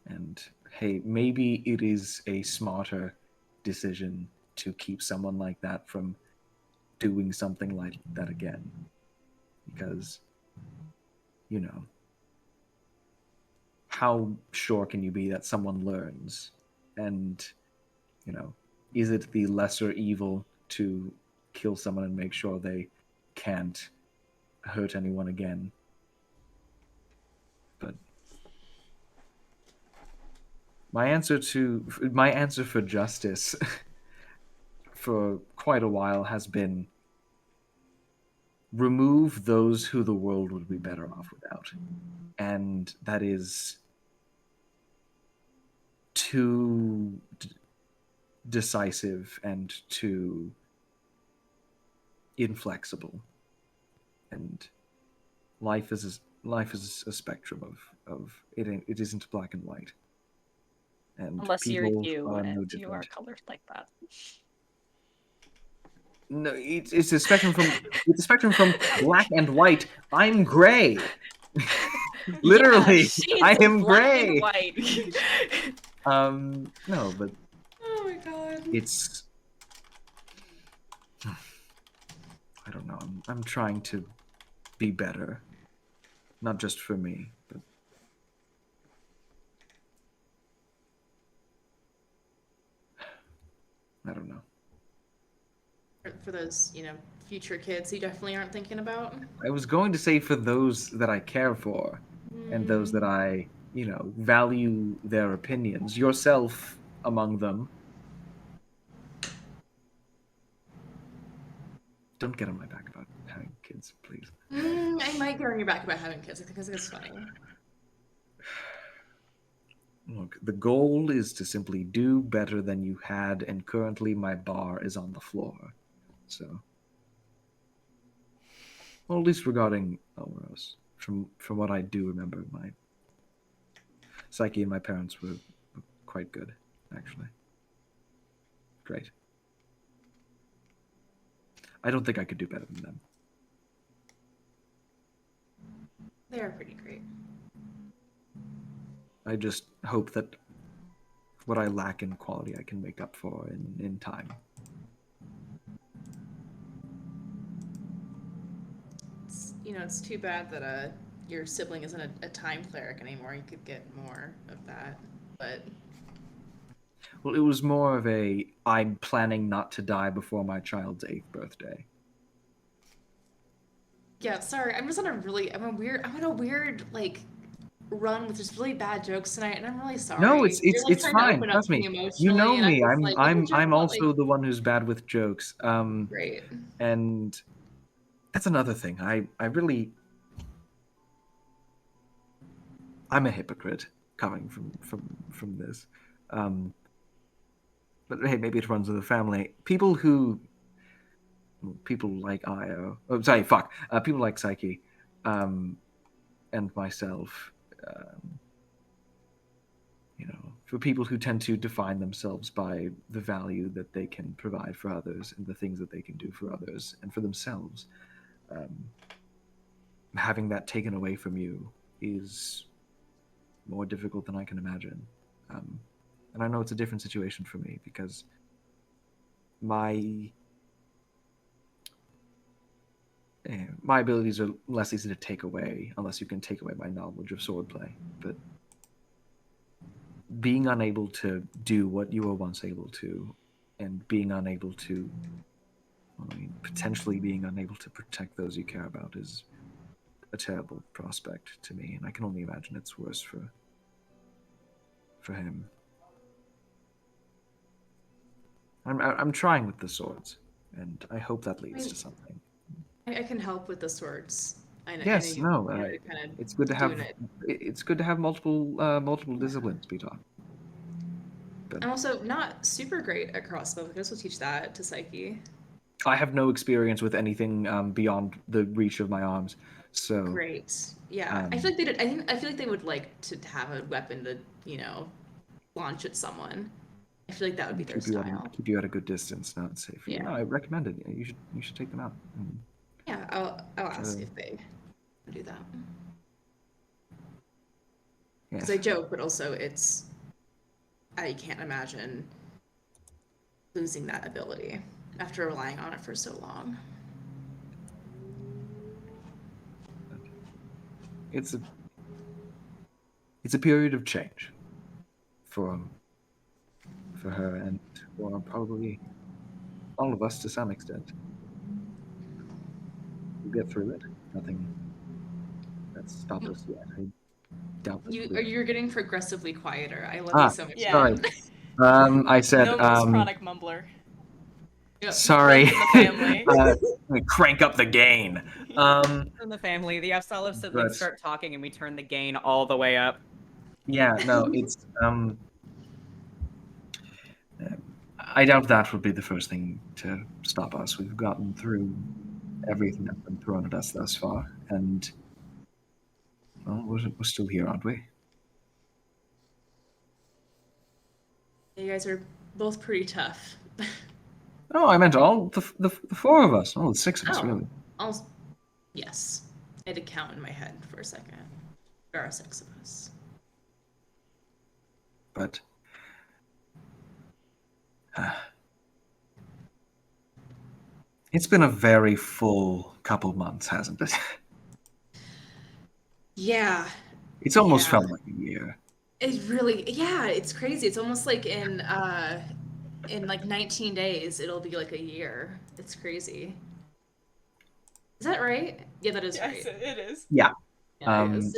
And hey, maybe it is a smarter decision to keep someone like that from doing something like that again. Because, you know, how sure can you be that someone learns? And, you know, is it the lesser evil to kill someone and make sure they can't hurt anyone again? But my answer for justice for quite a while has been remove those who the world would be better off without. And that is too decisive and too inflexible. And life is a spectrum of it isn't black and white. And unless you're you are and no you different. are colored like that. No, it's a spectrum from black and white. I'm gray. Literally, yeah, I am black gray. And white. No, but oh my god, it's. I don't know. I'm trying to be better, not just for me, but. I don't know. For those, future kids you definitely aren't thinking about. I was going to say for those that I care for, and those that I, value their opinions, yourself among them. Don't get on my back about having kids, please. I might get on your back about having kids. I think it's funny. Look, the goal is to simply do better than you had, and currently my bar is on the floor. So, well, at least regarding Elros, from what I do remember, my Psyche and my parents were quite good, actually. Great. I don't think I could do better than them. They are pretty great. I just hope that what I lack in quality I can make up for in time. It's too bad that your sibling isn't a time cleric anymore. You could get more of that, but. Well, it was more of I'm planning not to die before my child's 8th birthday. Yeah, sorry. I'm on a weird like run with just really bad jokes tonight, and I'm really sorry. No, You're like it's trying to fine. open up Trust to me me. You emotionally, know and I'm me. just like, what's the joke I'm about? Like, also the one who's bad with jokes. great. And that's another thing. I really I'm a hypocrite coming from this. But hey, maybe it runs in the family. People like Io. Oh, sorry, fuck. People like Psyche, and myself. Um, for people who tend to define themselves by the value that they can provide for others and the things that they can do for others and for themselves, having that taken away from you is more difficult than I can imagine. And I know it's a different situation for me because my abilities are less easy to take away unless you can take away my knowledge of swordplay. But being unable to do what you were once able to, and being unable to, potentially being unable to protect those you care about is a terrible prospect to me, and I can only imagine it's worse for him. I'm trying with the swords, and I hope that leads to something. I can help with the swords. Yes, I no, know kind of it's good to have it's good to have multiple disciplines, Peter. I'm also not super great at crossbow. I guess we'll teach that to Psyche. I have no experience with anything beyond the reach of my arms, so great. Yeah, I feel like they did. I feel like they would like to have a weapon to launch at someone. I feel like that would be their style. Keep you at a good distance, not safe. Yeah, I recommend it. You should take them out. Yeah, I'll ask if they do that. Because I joke, but also I can't imagine losing that ability after relying on it for so long. It's a period of change for her and for probably all of us to some extent. We'll get through it. Nothing that's stopped us yet. I doubt that You're getting progressively quieter. I love you so much. Yeah. Sorry. I said Nomos chronic mumbler. Yep. Sorry. In the family. Crank up the gain. In the family, the Absalom siblings start talking and we turn the gain all the way up. Yeah, no, it's I doubt that would be the first thing to stop us. We've gotten through everything that's been thrown at us thus far, and well, we're still here, aren't we? You guys are both pretty tough. Oh, I meant all the four of us. Oh, the six of us, really. Yes. I had to count in my head for a second. There are six of us. But it's been a very full couple months, hasn't it? Yeah. It's almost felt like a year. It really, it's crazy. It's almost like in like 19 days, it'll be like a year. It's crazy. Is that right? Yeah, that is right. Yes, it is. Yeah. It is.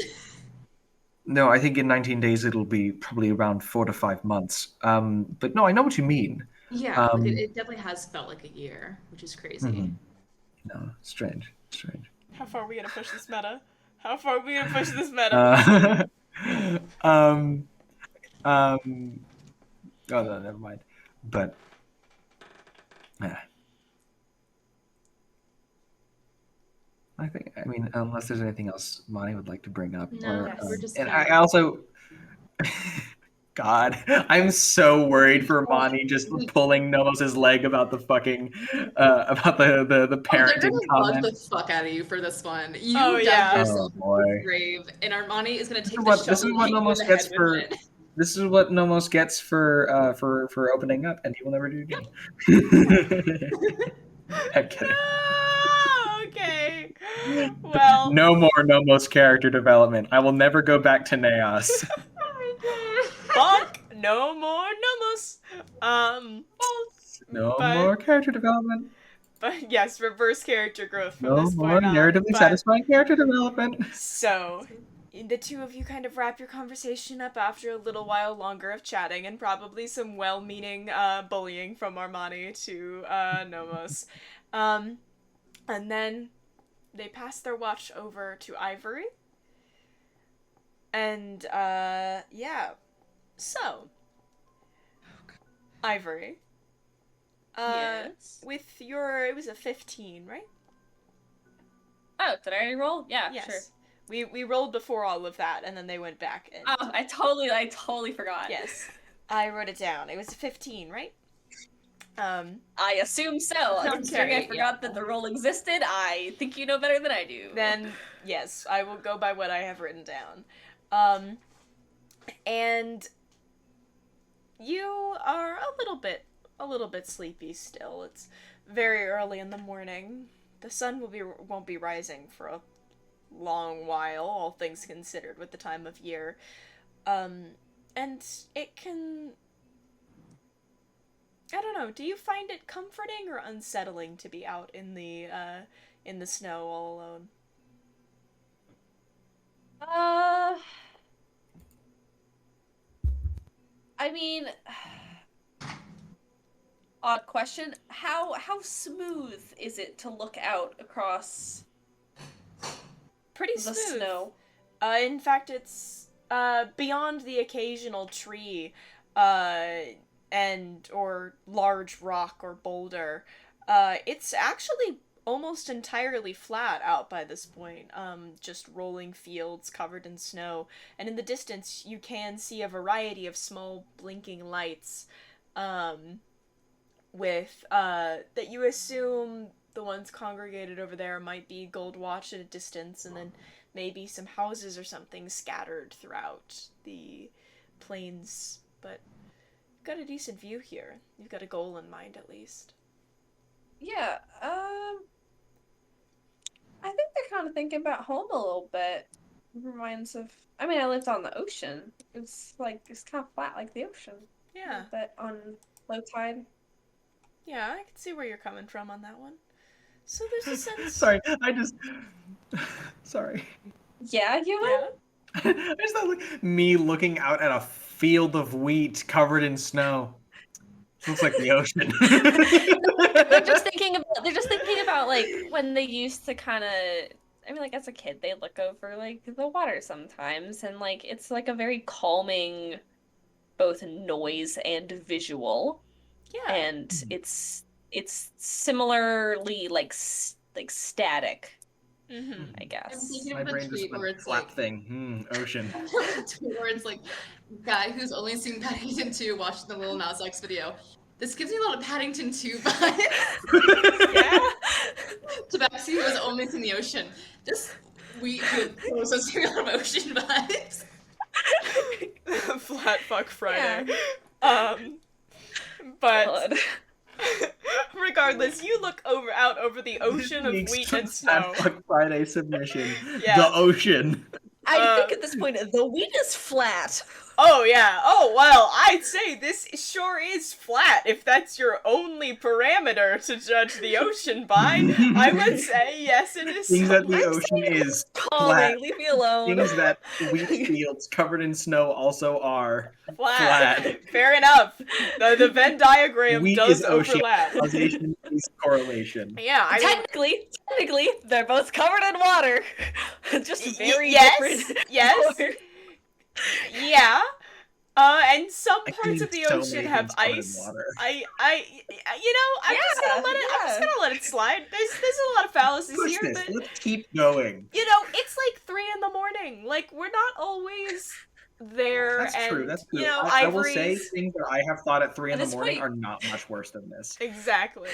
No, I think in 19 days it'll be probably around 4 to 5 months. But no, I know what you mean. Yeah, like it definitely has felt like a year, which is crazy. Mm-hmm. No, strange. How far are we gonna push this meta? Oh no, never mind. But I mean, unless there's anything else Monty would like to bring up. No, we're just. And I also, God, I'm so worried for Monty just pulling Nomos' leg about the fucking about the parenting they're gonna comment. bug the fuck out of you for this one. You dug yourself grave, and Armani is gonna take This is what Nomos gets for. This is what Nomos gets for opening up, and he will never do it again. I'm kidding. Okay. Well. No more Nomos character development. I will never go back to Naos. Fuck. No more Nomos. No more character development. but yes, reverse character growth from No this more point on. narratively But satisfying character development. so, the two of you kind of wrap your conversation up after a little while longer of chatting and probably some well-meaning bullying from Armani to Nomos. And then they pass their watch over to Ivory. And, yeah. So, Ivory. Yes. With your, it was a 15, right? Oh, did I already roll? Yeah, Yes. sure. We rolled before all of that, and then they went back. And, Oh, I totally forgot. yes. I wrote it down. It was a 15, right? I assume so. Considering I forgot that the roll existed, I think you know better than I do. Then, yes, I will go by what I have written down. And you are a little bit sleepy still. It's very early in the morning. The sun won't be rising for a long while, all things considered, with the time of year. And it can... I don't know, do you find it comforting or unsettling to be out in the snow all alone? I mean, odd question. How smooth is it to look out across Pretty the smooth. snow? In fact, it's beyond the occasional tree, or large rock or boulder. It's actually almost entirely flat out by this point. Just rolling fields covered in snow, and in the distance you can see a variety of small blinking lights, with that you assume the ones congregated over there might be Gold Watch at a distance, and then maybe some houses or something scattered throughout the plains, but you've got a decent view here. You've got a goal in mind, at least. Yeah, I think they're kind of thinking about home a little bit. Reminds of, I mean, I lived on the ocean. It's kind of flat like the ocean. Yeah. But on low tide. Yeah, I can see where you're coming from on that one. So there's a sense... Sorry. Yeah, Ewan? Yeah. I just thought me looking out at a field of wheat covered in snow. Looks like the ocean. They're just thinking about like when they used to kind of, I mean, like as a kid they look over like the water sometimes, and like it's like a very calming both noise and visual. Yeah. And it's similarly like static, I guess. I'm thinking My of a brain just tweet where went it's flat like thing. Ocean. tweet where it's like guy who's only seen Paddington 2 watching the Little Mouse X video. This gives me a lot of Paddington 2 vibes. Yeah. Tabaxi who has only seen the ocean. This we also see a lot of ocean vibes. Flat fuck Friday. Yeah. But regardless, you look out over the ocean of wheat and snow. Fuck Friday submission. Yeah. The ocean. I think at this point the wheat is flat. Oh yeah. Oh well, I'd say this sure is flat if that's your only parameter to judge the ocean by. I would say yes, it is. Things that the ocean is flat. Leave me alone. Things that wheat fields covered in snow also are flat. Fair enough. The Venn diagram wheat does is ocean. overlap. Causation is correlation. Yeah, I mean, Technically, they're both covered in water. Just very different. Yes. Yeah. And some I parts of the so ocean many have things covered in ice. water. I'm just gonna let it slide. There's a lot of fallacies Push here, this. but Let's keep going. it's like 3 a.m. Like we're not always there. That's and, true. That's true. I will say things that I have thought at 3 a.m. are not much worse than this. Exactly.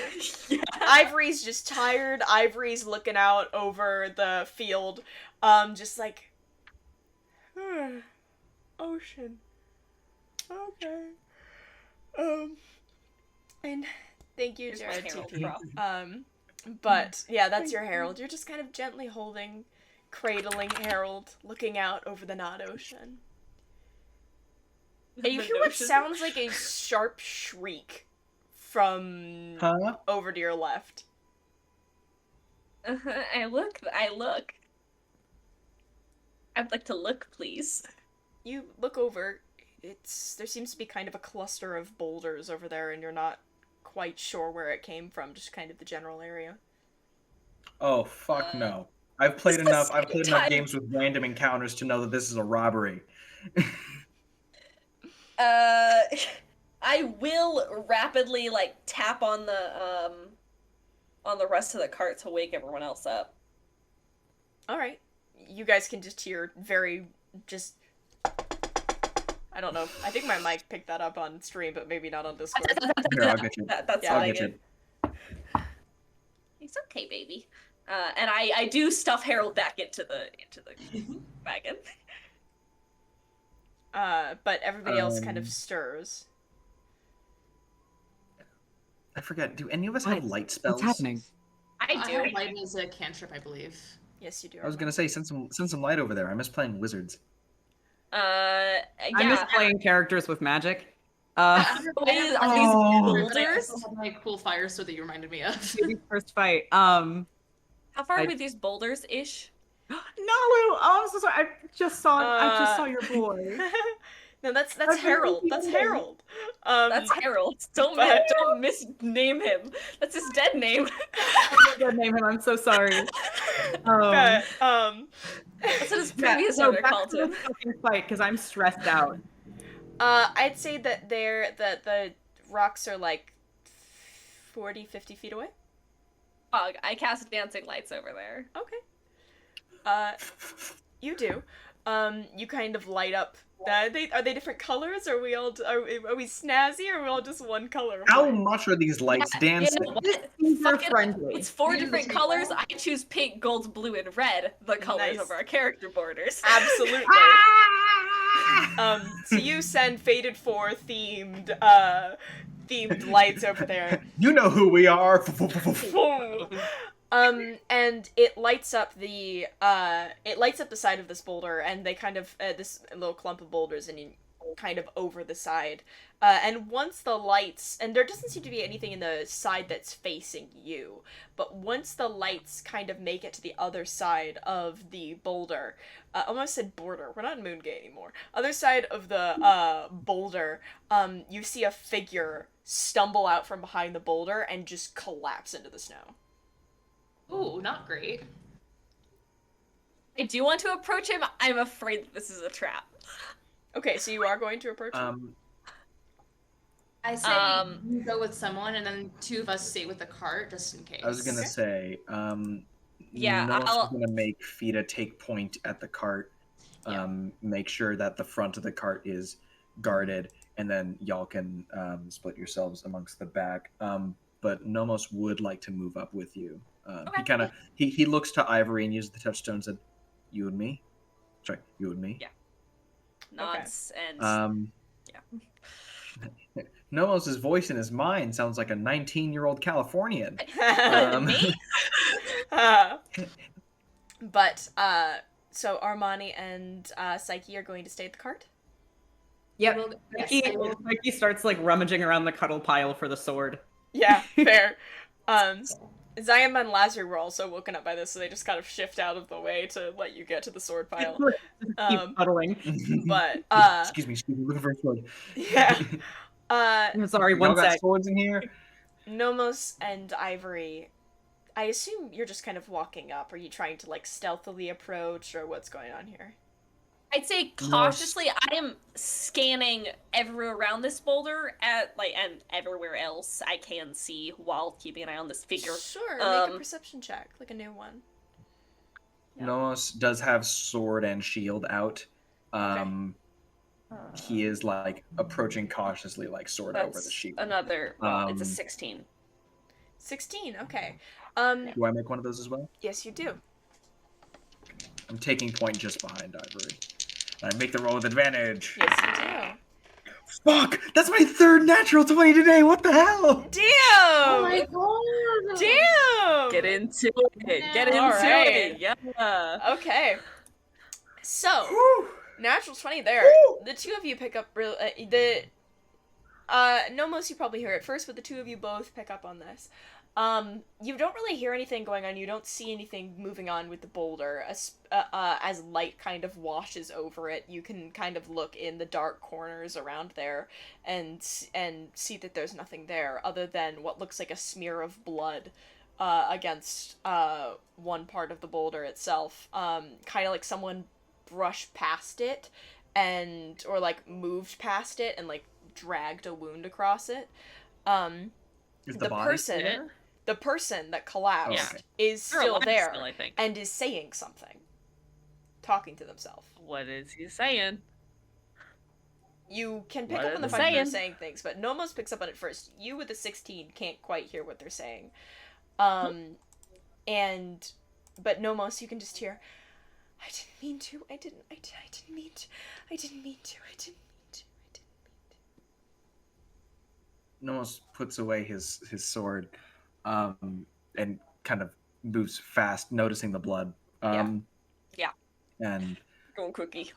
Yeah. Ivory's just tired. Ivory's looking out over the field, just like ocean. Okay. And thank you, Jared. But yeah, that's your Herald. You're just kind of gently cradling Herald, looking out over the not ocean. And you hear what sounds like a sharp shriek from over to your left. I look. I'd like to look, please. You look over. There seems to be kind of a cluster of boulders over there, and you're not quite sure where it came from. Just kind of the general area. Oh fuck no! I've played enough games with random encounters to know that this is a robbery. I will rapidly like tap on the rest of the cart to wake everyone else up. All right, you guys can just hear I don't know. I think my mic picked that up on stream, but maybe not on Discord. Here, I'll get you. That's Yeah, what I'll I get you. get. It's okay, baby. And I do stuff Harold back into the wagon. But everybody else kind of stirs. I forget. Do any of us have light spells? What's happening? I do. have light as a cantrip, I believe. Yes, you do. I was gonna say send some light over there. I miss playing wizards. Yeah. I miss playing characters with magic. Are these boulders? I still have my cool fire sword that you reminded me of. Maybe first fight. How far are these boulders ish? Nalu! Oh, I'm so sorry. I just saw your boy. No, that's Harold. That's Harold. That's Harold. Don't misname him. That's his dead name. Dead name him. I'm so sorry. But, that's what his previous owner called him. Fight because I'm stressed out. I'd say that the rocks are like 40, 50 feet away. I cast dancing lights over there. Okay. You do. You kind of light up. Are they different colors? Are we snazzy? Or are we all just one color? How much are these lights dancing? You know what? friendly. It's 4 different colors. I choose pink, gold, blue, and red. The colors Nice. of our character borders. Absolutely. So you send Faded 4 themed lights over there. You know who we are. And it lights up the side of this boulder, and they kind of this little clump of boulders, and you kind of over the side. And once the lights, and there doesn't seem to be anything in the side that's facing you, but once the lights kind of make it to the other side of the boulder, almost said border, we're not in Moongate anymore, other side of the boulder, you see a figure stumble out from behind the boulder and just collapse into the snow. Ooh, not great. I do want to approach him. I'm afraid that this is a trap. Okay, so you are going to approach him? I say you go with someone, and then 2 of us stay with the cart, just in case. I was gonna say, Yeah, Noah's gonna make Fida take point at the cart. Make sure that the front of the cart is guarded, and then y'all can split yourselves amongst the back. But Nomos would like to move up with you. He looks to Ivory and uses the touchstone and said, "You and me." Sorry, you and me. Yeah. Nods and Yeah. Nomos' voice in his mind sounds like a 19-year-old Californian. Me? But so Armani and Psyche are going to stay at the cart. Yep. Psyche starts like rummaging around the cuddle pile for the sword. Yeah, fair. Zion and Lazarus were also woken up by this, so they just kind of shift out of the way to let you get to the sword pile. Keep cuddling. But excuse me, looking for a sword. Yeah. I'm sorry, Y'all one got sec. swords in here? Nomos and Ivory, I assume you're just kind of walking up. Are you trying to like stealthily approach, or what's going on here? I'd say cautiously. I am scanning everywhere around this boulder and everywhere else I can see while keeping an eye on this figure. Sure, make a perception check, like a new one. Yeah. Nomos does have sword and shield out. He is like approaching cautiously, like sword over the shield. Another. It's a 16. 16. Okay. Do I make one of those as well? Yes, you do. I'm taking point just behind Ivory. I make the roll with advantage. Yes, you do. Fuck! That's my 3rd natural 20 today. What the hell? Damn! Oh my god! Damn! Get into it. Get into Alright. it. Yeah. Okay. So, Whew. natural 20 there. Woo! The 2 of you pick up Nomos, you probably hear it first, but the 2 of you both pick up on this. You don't really hear anything going on. You don't see anything moving on with the boulder. As light kind of washes over it, you can kind of look in the dark corners around there and see that there's nothing there other than what looks like a smear of blood against one part of the boulder itself. Kind of like someone brushed past it or like moved past it and like dragged a wound across it. Is the body person there? The person that collapsed Okay. is They're still alive there still, I think. and is saying something. Talking to themselves. What is he saying? You can pick What up on the are fact they that they're saying? saying things, but Nomos picks up on it first. You with the 16 can't quite hear what they're saying. But Nomos, you can just hear, I didn't mean to. I didn't mean to. I didn't mean to. Nomos puts away his sword, and kind of moves fast, noticing the blood. Yeah. And Go cookie.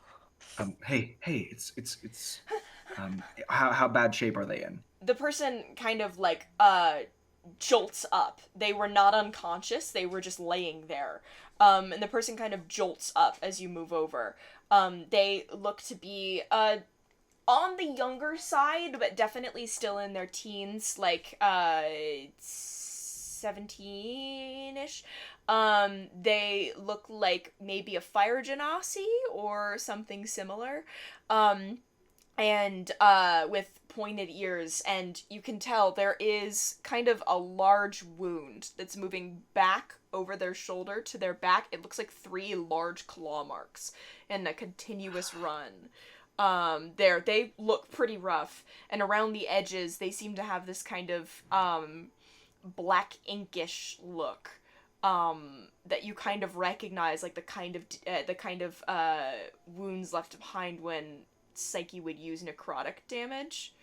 hey, it's how bad shape are they in? The person kind of like jolts up. They were not unconscious, they were just laying there. And the person kind of jolts up as you move over. They look to be on the younger side, but definitely still in their teens, like 17-ish. They look like maybe a fire genasi or something similar. And with pointed ears, and you can tell there is kind of a large wound that's moving back over their shoulder to their back. It looks like 3 large claw marks in a continuous run. They look pretty rough, and around the edges they seem to have this kind of black inkish look that you kind of recognize, like the kind of wounds left behind when Psyche would use necrotic damage.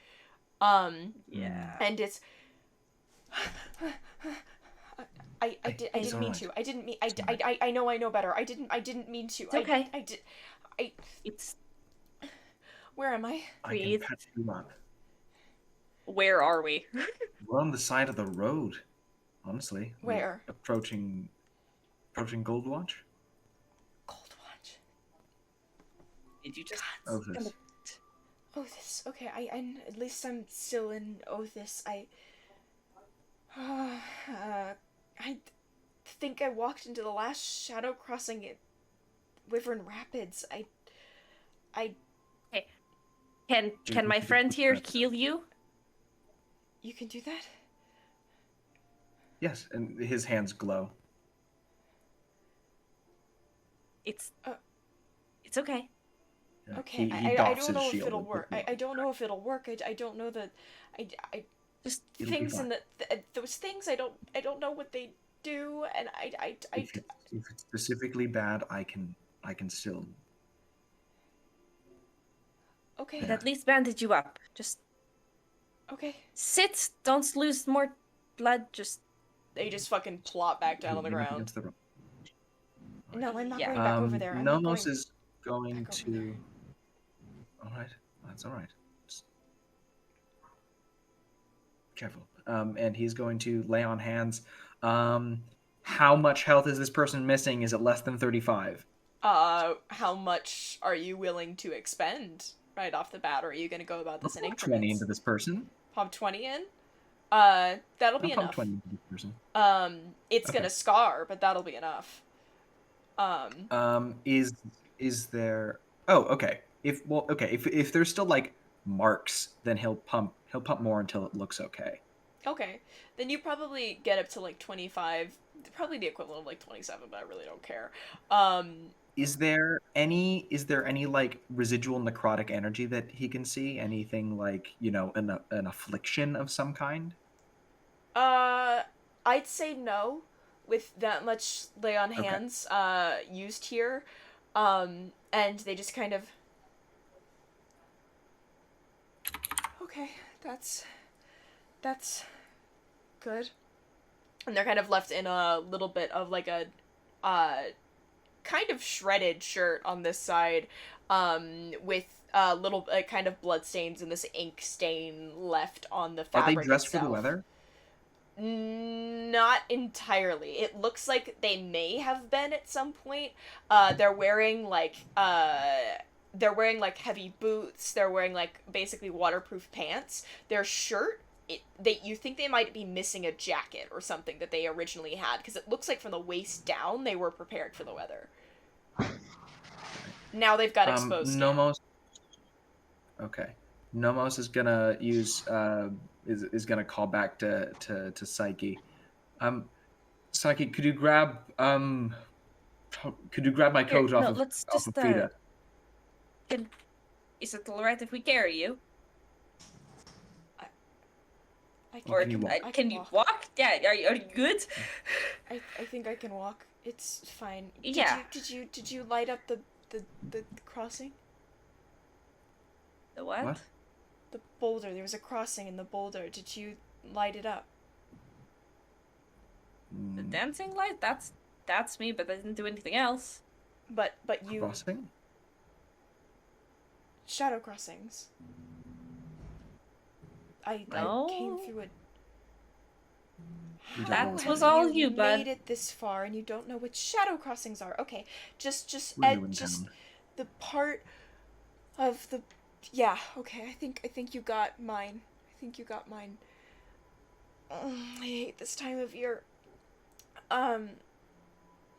Yeah. And it's I didn't mean to. I didn't mean I know better. I didn't mean to. It's okay. It's Where am I? I can Breathe. patch you up. Where are we? We're on the side of the road, honestly. We're Where? approaching Goldwatch. Goldwatch. Did you just? Othis. Othis. Okay, I at least I'm still in Othis. I think I walked into the last shadow crossing at Wyvern Rapids. Can my friend here heal you? You can do that? Yes, and his hands glow. It's okay. Yeah, Okay, he I doffs don't his know if shield it'll and work. puts it I don't know if it'll work. I don't know that. I Just It'll be things in fine. those things I don't know what they do, and If it's specifically bad, I can still. okay. But at least bandage you up. Just Okay. sit. Don't lose more blood. Just They just fucking plop back down on the lean up ground. against the rope. No, I'm not Yeah. going back over there. I'm not Nomos going... is going back over to. there. All right, that's all right. Just careful. And he's going to lay on hands. How much health is this person missing? Is it less than 35? How much are you willing to expend right off the bat, or are you going to go about this in I'll pump increments? 20 into this person. Pump 20 in? That'll be I'll pump enough. 20 into this person. It's Okay. gonna scar, but that'll be enough. Is there? Oh, okay. If there's still like marks, then he'll pump more until it looks okay. Okay. Then you probably get up to like 25, probably the equivalent of like 27, but I really don't care. Is there any like residual necrotic energy that he can see? Anything like, an affliction of some kind? I'd say no, with that much lay on Okay. hands, used here. And they just kind of... Okay, that's good. And they're kind of left in a little bit of like a, kind of shredded shirt on this side, with little kind of blood stains and this ink stain left on the Are fabric they dressed for the itself. weather? Not entirely. It looks like they may have been at some point. They're wearing like heavy boots. They're wearing like basically waterproof pants. Their shirt, you think they might be missing a jacket or something that they originally had, because it looks like from the waist down they were prepared for the weather. Now they've got exposed skin. Nomos. Okay. Nomos is gonna use is gonna call back to Psyche. Psyche, could you grab my coat off of Frida? Is it alright if we carry you? Can you walk? Yeah, are you good? I think I can walk. It's fine. Yeah. Did you light up the crossing? The what? The boulder. There was a crossing in the boulder. Did you light it up? The dancing light? That's me, but I didn't do anything else. But you... Crossing? Shadow crossings. I came through it. That was all you, bud. Made it this far, and you don't know which shadow crossings are. Okay, just the part of the. Yeah. Okay. I think you got mine. I hate this time of year.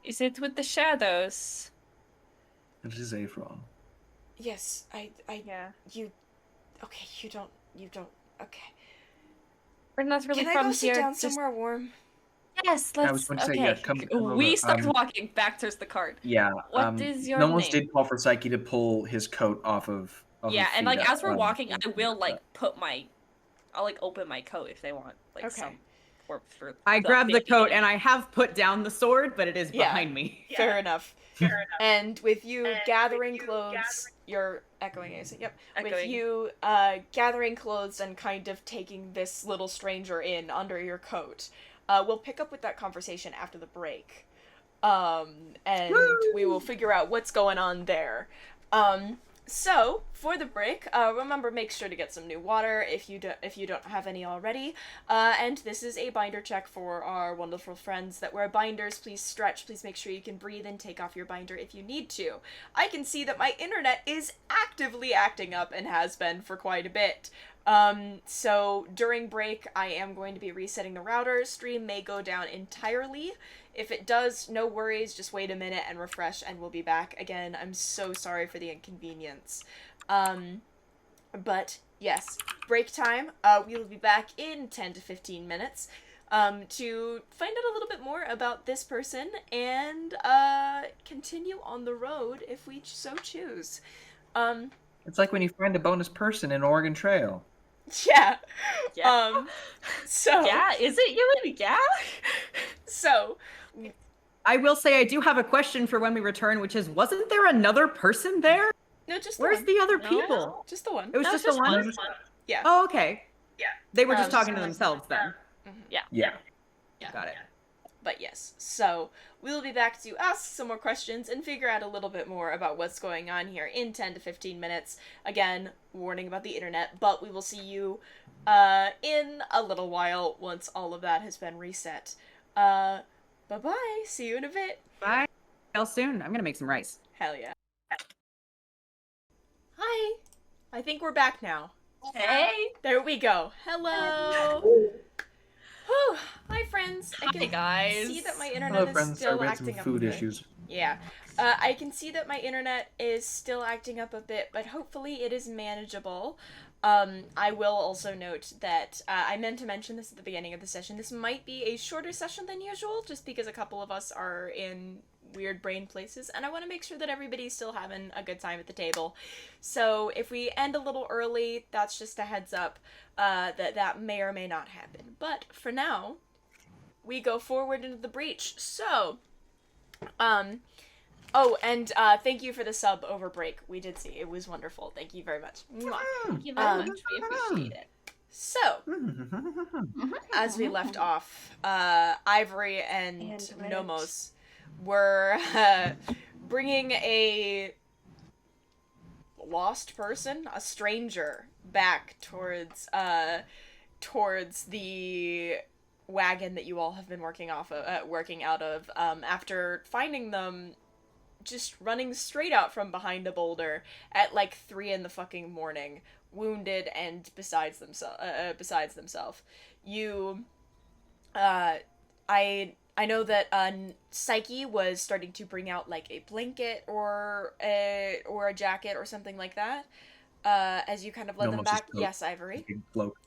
Is it with the shadows? It is Avron. Yes. Yeah. You. Okay. You don't. Okay. We're not really Can from I go sit here. down somewhere warm? Yes, let's. I was going to say, okay. yeah, come we over. start walking back towards the cart. Yeah. What is your Nomos name? did call for Psyche to pull his coat off of Yeah, and like Frida. as we're walking, I will like I'll like open my coat if they want like Okay. some. For I grab the making coat it. and I have put down the sword, but it is behind me. Fair enough. And with you gathering clothes, you're echoing Asa. Yep. With Echoing. you gathering clothes and kind of taking this little stranger in under your coat. We'll pick up with that conversation after the break. And we will figure out what's going on there. So, for the break, remember, make sure to get some new water if you don't have any already. And this is a binder check for our wonderful friends that wear binders. Please stretch. Please make sure you can breathe and take off your binder if you need to. I can see that my internet is actively acting up and has been for quite a bit. So during break, I am going to be resetting the router. Stream may go down entirely. If it does, no worries, just wait a minute and refresh and we'll be back. Again, I'm so sorry for the inconvenience. But yes, break time. We will be back in 10 to 15 minutes to find out a little bit more about this person and continue on the road if we so choose. It's like when you find a bonus person in Oregon Trail. Yeah. Yeah. So. Yeah, is it you? Yeah. So. I will say I do have a question for when we return, which is, wasn't there another person there? No, just the Where's one. the other No. people? Just the one. It was No, just just the one? one. Yeah. Oh, okay. Yeah. They were just Um, talking to themselves then. Yeah. Yeah. Got it. But yes, so we'll be back to ask some more questions and figure out a little bit more about what's going on here in 10 to 15 minutes. Again, warning about the internet, but we will see you in a little while once all of that has been reset. Bye-bye. See you in a bit. Bye. Till soon. I'm gonna make some rice. Hell yeah. Hi. I think we're back now. Hey. There we go. Hello. Whew. Hi, friends. I Hi, can guys. see that my internet Hello, is friends. still Sorry, we had some acting up. food a bit. issues. Yeah. I can see that my internet is still acting up a bit, but hopefully it is manageable. I will also note that I meant to mention this at the beginning of the session. This might be a shorter session than usual, just because a couple of us are in weird brain places, and I want to make sure that everybody's still having a good time at the table. So if we end a little early, that's just a heads up that may or may not happen. But for now, we go forward into the breach. So, oh, and thank you for the sub over break. We did see. It was wonderful. Thank you very much. Mwah. Thank you very much. We appreciate it. So, as we left off, Ivory and And Nomos were bringing a lost person, a stranger, back towards the wagon that you all have been working out of, after finding them just running straight out from behind a boulder at like 3 in the fucking morning, wounded and besides themselves. You, I know that Psyche was starting to bring out like a blanket or a jacket or something like that. As you kind of led them Nomos' back. coat. Yes, Ivory. Big bloke.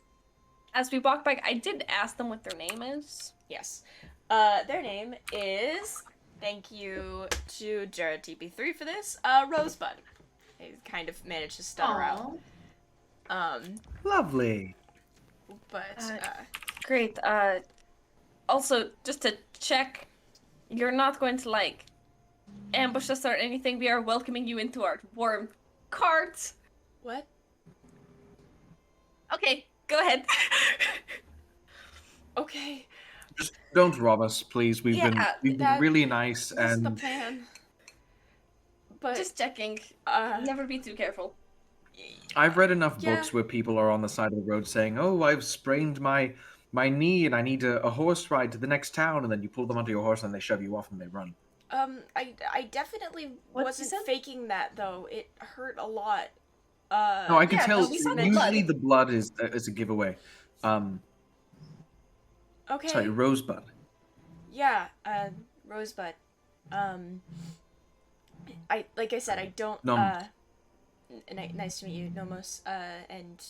As we walk back, I did ask them what their name is. Yes. Their name is, thank you to Jared TP3 for this, Rosebud. He kind of managed to stutter out. Lovely. But, Great. Also, just to check, you're not going to, like, ambush us or anything. We are welcoming you into our warm cart. what? Okay, go ahead. Okay. Just don't rob us, please. We've been really nice That's and the plan. But, Just checking. Never be too careful. I've read enough Yeah. books where people are on the side of the road saying, "Oh, I've sprained my knee and I need a horse ride to the next town," and then you pull them onto your horse and they shove you off and they run. I definitely What wasn't you said? faking that, though. It hurt a lot. No, I can yeah, tell. no, we saw the Usually, blood. the blood is a giveaway. Okay. Sorry, Rosebud. Yeah, Rosebud. Like I said, I don't, Nom. nice to meet you, Nomos, and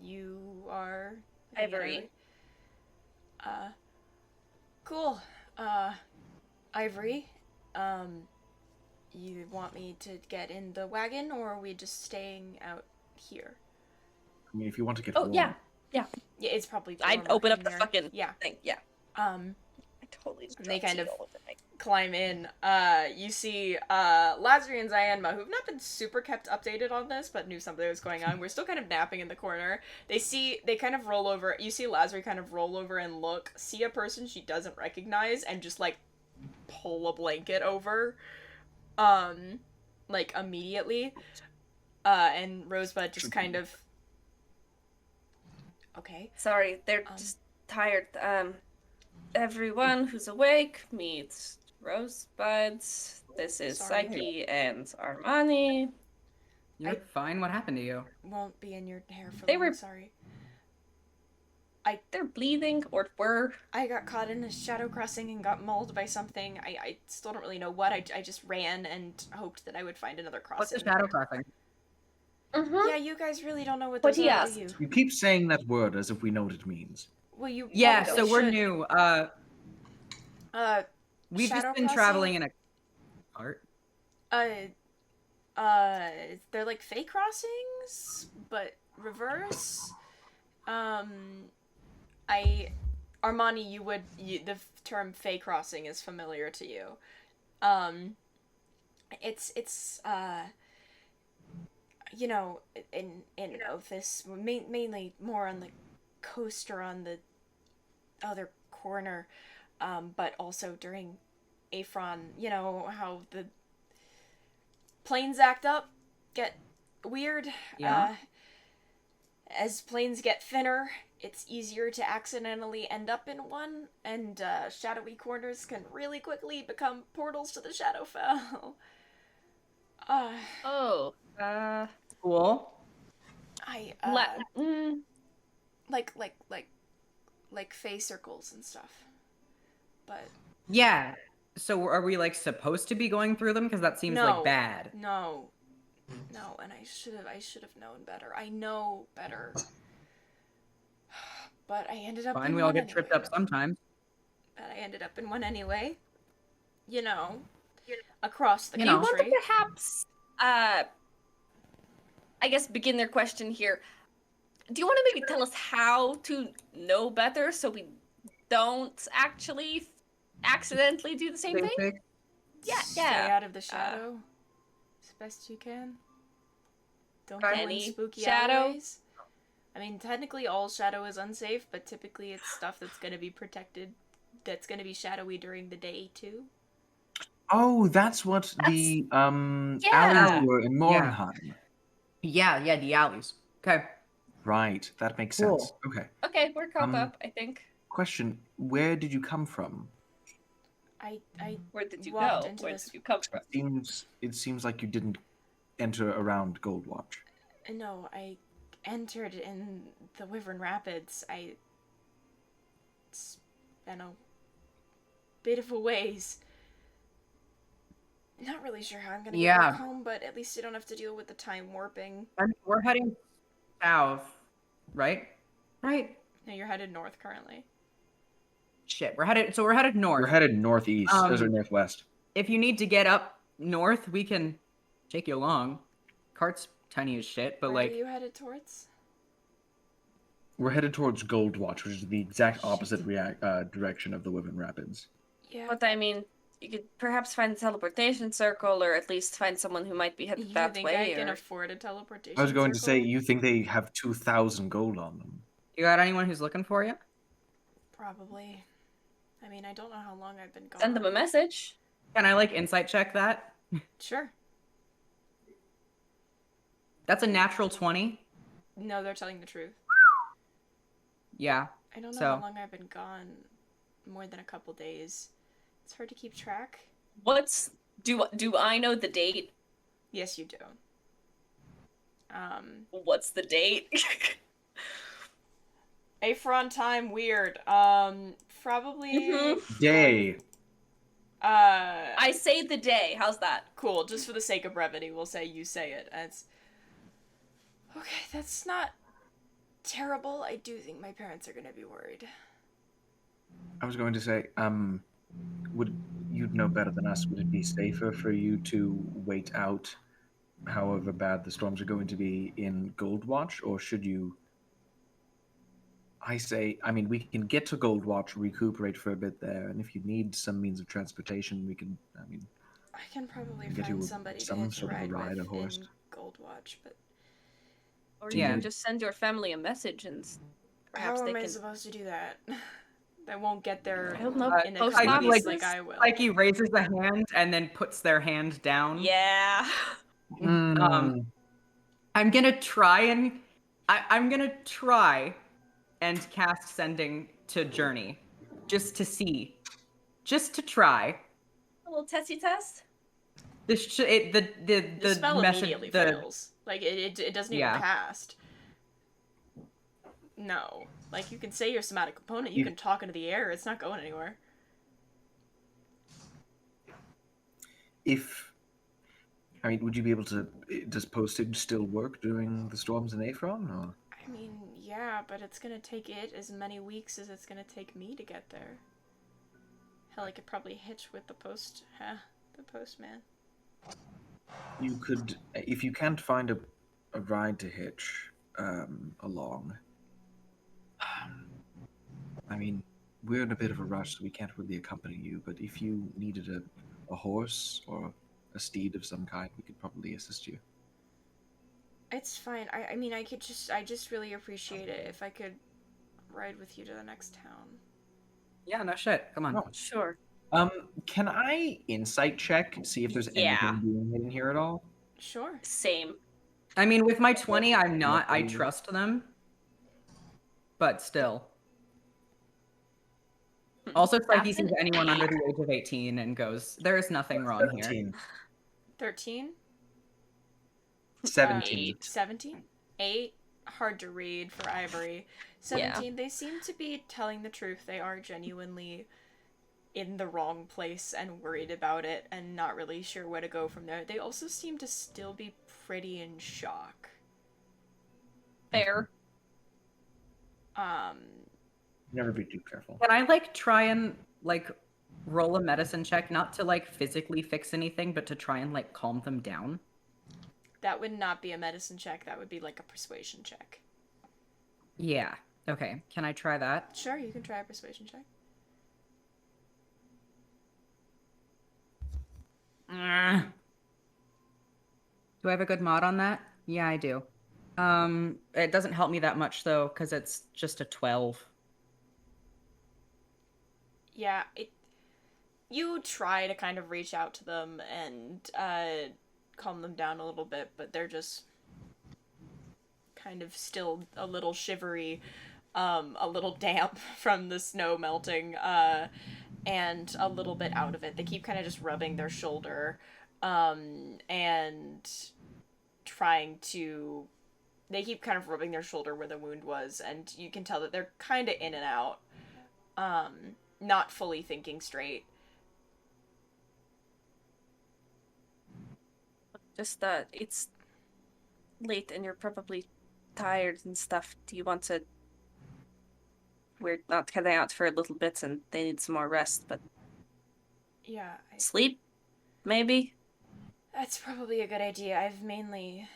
you are... Ivory. Cool. Ivory, you want me to get in the wagon, or are we just staying out here? I mean, if you want to get Oh, warm. yeah. Yeah, it's probably I'd warmer open up in the there. fucking Yeah. thing. Yeah. I Totally. And they kind of all over me. climb in. You see Lazary and Zianma, who've not been super kept updated on this, but knew something was going on. We're still kind of napping in the corner. They kind of roll over. You see Lazary kind of roll over and look, see a person she doesn't recognize, and just like pull a blanket over, like immediately. And Rosebud just kind of, okay. Sorry, they're just tired. Everyone who's awake meets Rosebuds. This is Sorry. Psyche and Armani. You're fine. What happened to you? Won't be in your hair for They long, were- sorry. They're bleeding, or were. I got caught in a shadow crossing and got mauled by something. I still don't really know what. I just ran and hoped that I would find another crossing. What's the shadow crossing? Mm-hmm. Yeah, you guys really don't know what What those he are, asked. do you? You keep saying that word as if we know what it means. Well, you... Yeah, well, so we we're should. new. We've Shadow just been crossing? traveling in a cart. They're like fake crossings, but reverse. Armani, the term fey crossing is familiar to you. It's you know, in Othis, mainly more on the coast or on the other corner, but also during Afron, you know, how the planes act up, get weird. Yeah. As planes get thinner, it's easier to accidentally end up in one, and shadowy corners can really quickly become portals to the Shadowfell. Cool. I like face circles and stuff. But Yeah. So are we like supposed to be going through them? Because that seems like bad. No, and I should have known better. I know better. But I ended up Fine, in we all one get tripped anyway. up sometimes. But I ended up in one anyway. You know, across the Do you want country. to perhaps, I guess, begin their question here? Do you want to maybe tell us how to know better so we don't actually accidentally do the same thing? Yeah, Stay yeah. out of the shadow as best you can. Don't go in Any spooky shadow? alleyways. I mean, technically all shadow is unsafe, but typically it's stuff that's going to be protected, that's going to be shadowy during the day too. Oh, that's what the Yeah. alleys were in Mornheim. Yeah, the alleys. Okay. Right, that makes Cool. sense. Okay. Okay, we're caught Um, up, I think. question, where did you come from? I Where did you walked go? into Where this. did you come from? It seems like you didn't enter around Goldwatch. No, I entered in the Wyvern Rapids. It's been a bit of a ways. Not really sure how I'm gonna get back home, but at least I don't have to deal with the time warping. We're heading south, right? Right. No, you're headed north currently. Shit, we're headed north. We're headed northeast, or northwest. If you need to get up north, we can take you along. Cart's tiny as shit, but Where like. are you headed towards? We're headed towards Goldwatch, which is the exact opposite direction of the Wyvern Rapids. Yeah. But I mean, you could perhaps find a teleportation circle, or at least find someone who might be headed You that think way. I can or... afford a teleportation I was going to say, circle? you think they have 2,000 gold on them? You got anyone who's looking for you? Probably. I mean, I don't know how long I've been gone. Send them a message. Can I like insight check that? Sure. That's a natural 20. No, they're telling the truth. Yeah. I don't know So- how long I've been gone. More than a couple days. It's hard to keep track. Do I know the date? Yes, you do. What's the date? Aphron time, weird. Probably. Day. I say the day. How's that? Cool. Just for the sake of brevity, we'll say you say it. That's okay. That's not terrible. I do think my parents are gonna be worried. I was going to say, you'd know better than us, would it be safer for you to wait out however bad the storms are going to be in Goldwatch, or should you... we can get to Goldwatch, recuperate for a bit there, and if you need some means of transportation, we can, I can probably get find you somebody to some hitch a sort of a ride ride, with a horse. in Goldwatch, but Or Yeah. you can just send your family a message and perhaps how they am I can. supposed to do that? I won't get there I don't know. in a Post couple office? weeks like I will. Psyche raises a hand and then puts their hand down. Yeah. I'm gonna try and cast sending to Journey, just to see, just to try. A little testy test. The spell message, immediately fails. Like it doesn't even Yeah. cast. No, like you can say your somatic component, you can talk into the air. It's not going anywhere. Would you be able to... Does postage still work during the storms in Aphron, or...? I mean, yeah, but it's gonna take it as many weeks as it's gonna take me to get there. Hell, I could probably hitch with the postman. You could, if you can't find a ride to hitch along. We're in a bit of a rush, so we can't really accompany you. But if you needed a horse or a steed of some kind, we could probably assist you. It's fine. I just really appreciate it if I could ride with you to the next town. Yeah, no shit. Come on. Oh. Sure. Can I insight check, see if there's Yeah. anything being hidden here at all? Sure. Same. I mean, with my 20, I'm not. I trust them. But still. Also, Psyche sees anyone under the age of 18 and goes, there is nothing wrong here. 17. 13? 17. 17? 8? Hard to read for Ivory. 17, They seem to be telling the truth. They are genuinely in the wrong place and worried about it and not really sure where to go from there. They also seem to still be pretty in shock. Fair. Never be too careful. Can I, try and, roll a medicine check? Not to, physically fix anything, but to try and, calm them down? That would not be a medicine check. That would be like a persuasion check. Yeah. Okay. Can I try that? Sure, you can try a persuasion check. Do I have a good mod on that? Yeah, I do. It doesn't help me that much, though, because it's just a 12. Yeah, you try to kind of reach out to them and calm them down a little bit, but they're just kind of still a little shivery. a little damp from the snow melting, and a little bit out of it. They keep kind of just rubbing their shoulder, and trying to. They keep kind of rubbing their shoulder where the wound was, and you can tell that they're kind of in and out, not fully thinking straight. Just it's late and you're probably tired and stuff. Do you want to? We're not heading out for a little bit, and they need some more rest. But Yeah, sleep, maybe. that's probably a good idea. I've mainly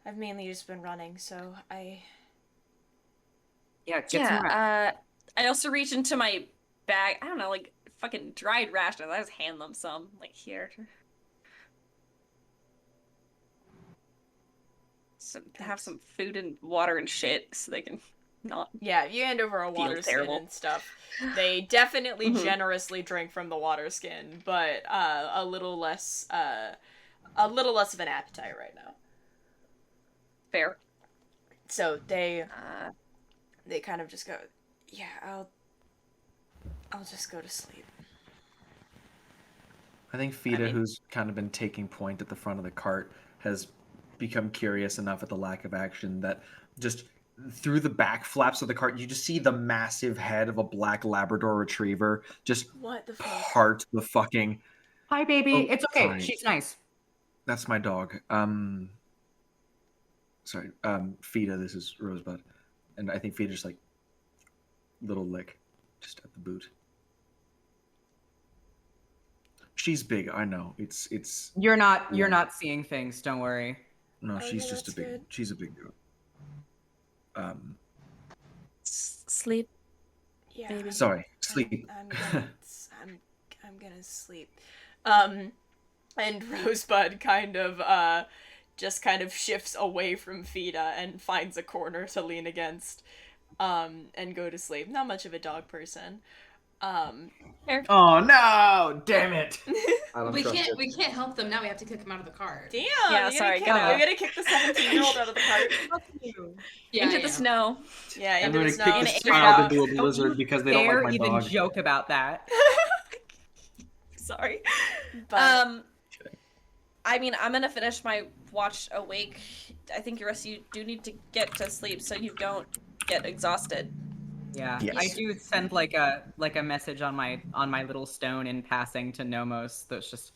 just been running, so Yeah, get some rest. I also reach into my bag. I don't know, like fucking dried rations. I just hand them some, like here. Have some food and water and shit, so they can not. Yeah, if you hand over a water skin and stuff, they definitely generously drink from the water skin, but a little less of an appetite right now. Fair. So they kind of just go, yeah, I'll just go to sleep. I think Fida, who's kind of been taking point at the front of the cart, has become curious enough at the lack of action that just through the back flaps of the cart, you just see the massive head of a black Labrador retriever just what the fuck? Heart the fucking. Hi, baby. Oh, it's okay. sorry. She's nice. That's my dog. Sorry. Fida, this is Rosebud. And I think Fida just like little lick just at the boot. She's big, I know. It's You're not seeing things, don't worry. No, she's yeah, just she's a big girl. Sleep. Yeah. Baby. Sorry, sleep. I'm gonna sleep. And Rosebud kind of just kind of shifts away from Fida and finds a corner to lean against, and go to sleep. Not much of a dog person. Oh no! Damn it! We can't help them now. We have to kick them out of the cart. Damn! Yeah, You're gonna kick the 17-year-old out of the cart. Yeah, Into the snow. Yeah, I'm into gonna the snow. kick this child into a blizzard because they don't Dare like my even dog. joke about that. Sorry. But, I mean, I'm gonna finish my watch awake. I think the rest of you do need to get to sleep so you don't get exhausted. Yeah, Yes. I do send like a message on my little stone in passing to Nomos that's just,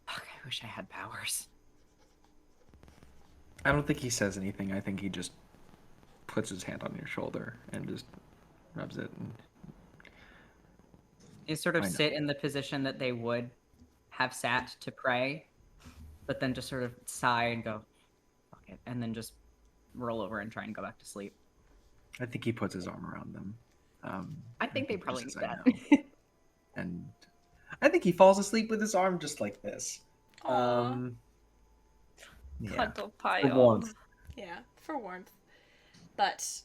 fuck, I wish I had powers. I don't think he says anything. I think he just puts his hand on your shoulder and just rubs it. And... You sort of sit in the position that they would have sat to pray, but then just sort of sigh and go, fuck it, and then just roll over and try and go back to sleep. I think he puts his arm around them. I think they probably just need as I that. know. And I think he falls asleep with his arm just like this. Aw. Yeah. Cuddle For pile. warmth. yeah, for warmth. But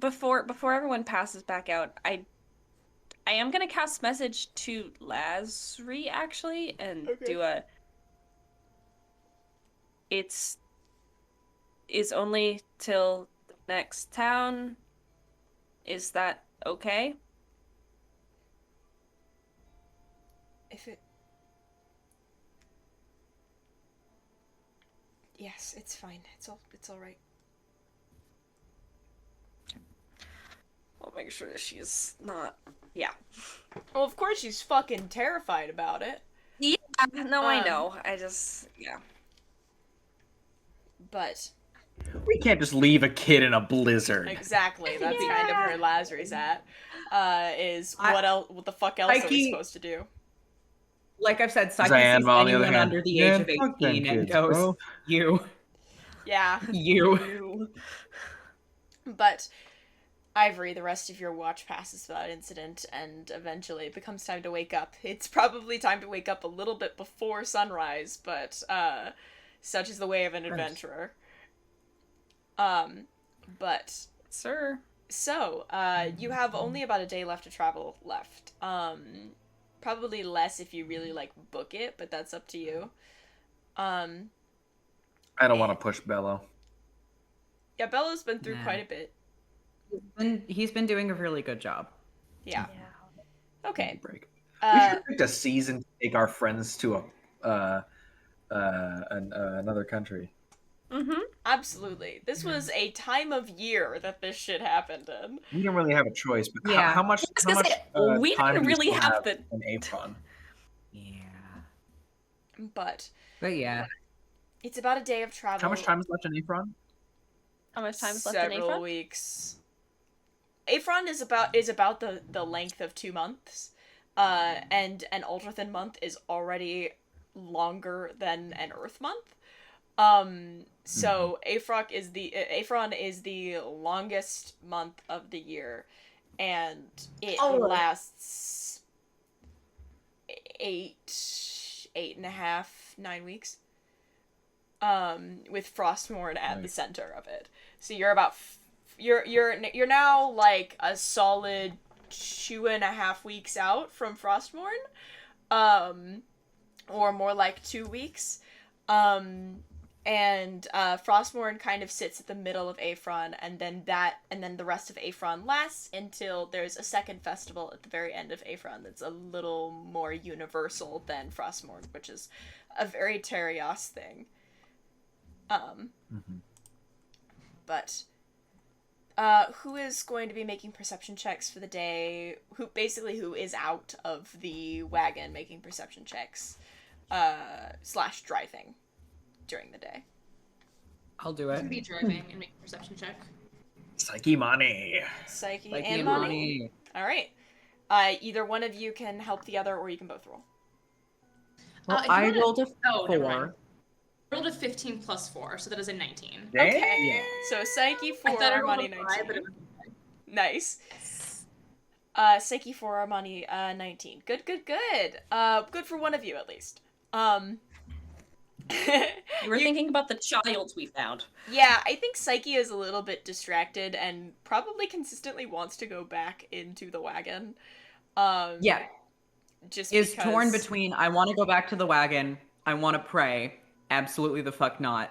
Before everyone passes back out, I am gonna cast message to Lazri actually and do a. It's is only till the next town. Is that okay? if it... Yes, it's fine. It's all right. I'll make sure that she's not. Yeah. Well, of course she's fucking terrified about it. Yeah. No, I know. I just But We can't just leave a kid in a blizzard. exactly, that's kind of where Lazarus at. What the fuck else are we supposed to do? Like I've said, Psyche Diane, sees on the other anyone hand, under the "Yeah, age of fuck them 18 and kids, goes, bro." you. Yeah. You. But Ivory, the rest of your watch passes without incident, and eventually it becomes time to wake up. It's probably time to wake up a little bit before sunrise, but such is the way of an adventurer. But sir. so, you have only about a day left to travel left. Probably less if you really book it, but that's up to you. I don't want to push Bello. Yeah, Bella's been through Nah. quite a bit. He's been doing a really good job. Yeah. Okay. Break. We should Uh, have picked a season to take our friends to another country. absolutely. This was a time of year that this shit happened in. We didn't really have a choice, but Yeah. how much, I was how gonna much say, we time didn't do we really still have have the- in Apron? Yeah. But But yeah. it's about a day of travel. How much time is left in Apron? How much time is left in Several April? weeks. Apron is about the length of 2 months. And an Aldrithe month is already longer than an Earth month. So Afron is the longest month of the year, and it lasts 8.5, 9 weeks. With Frostmourne at the center of it. So you're about you're now like a solid 2.5 weeks out from Frostmourne, or more like 2 weeks. And Frostmourne kind of sits at the middle of Afron, and then the rest of Afron lasts until there's a second festival at the very end of Afron that's a little more universal than Frostmourne, which is a very Terios thing. But who is going to be making perception checks for the day? Who is out of the wagon making perception checks / driving during the day? I'll do I it. can be driving and make a perception check. Psyche money. Psyche Like and money. All right. Either one of you can help the other, or you can both roll. Well, if you I wanna- rolled a never mind. 4. I rolled a 15 plus 4, so that is a 19. Okay. Yeah. So Psyche 4, I thought I rolled Armani a 19. 5, but it was Nice. Psyche 4, Armani 19. Good. Good for one of you at least. You were thinking about the child we found. Yeah, I think Psyche is a little bit distracted and probably consistently wants to go back into the wagon. Yeah. Just Is because... torn between I want to go back to the wagon, I want to pray, absolutely the fuck not.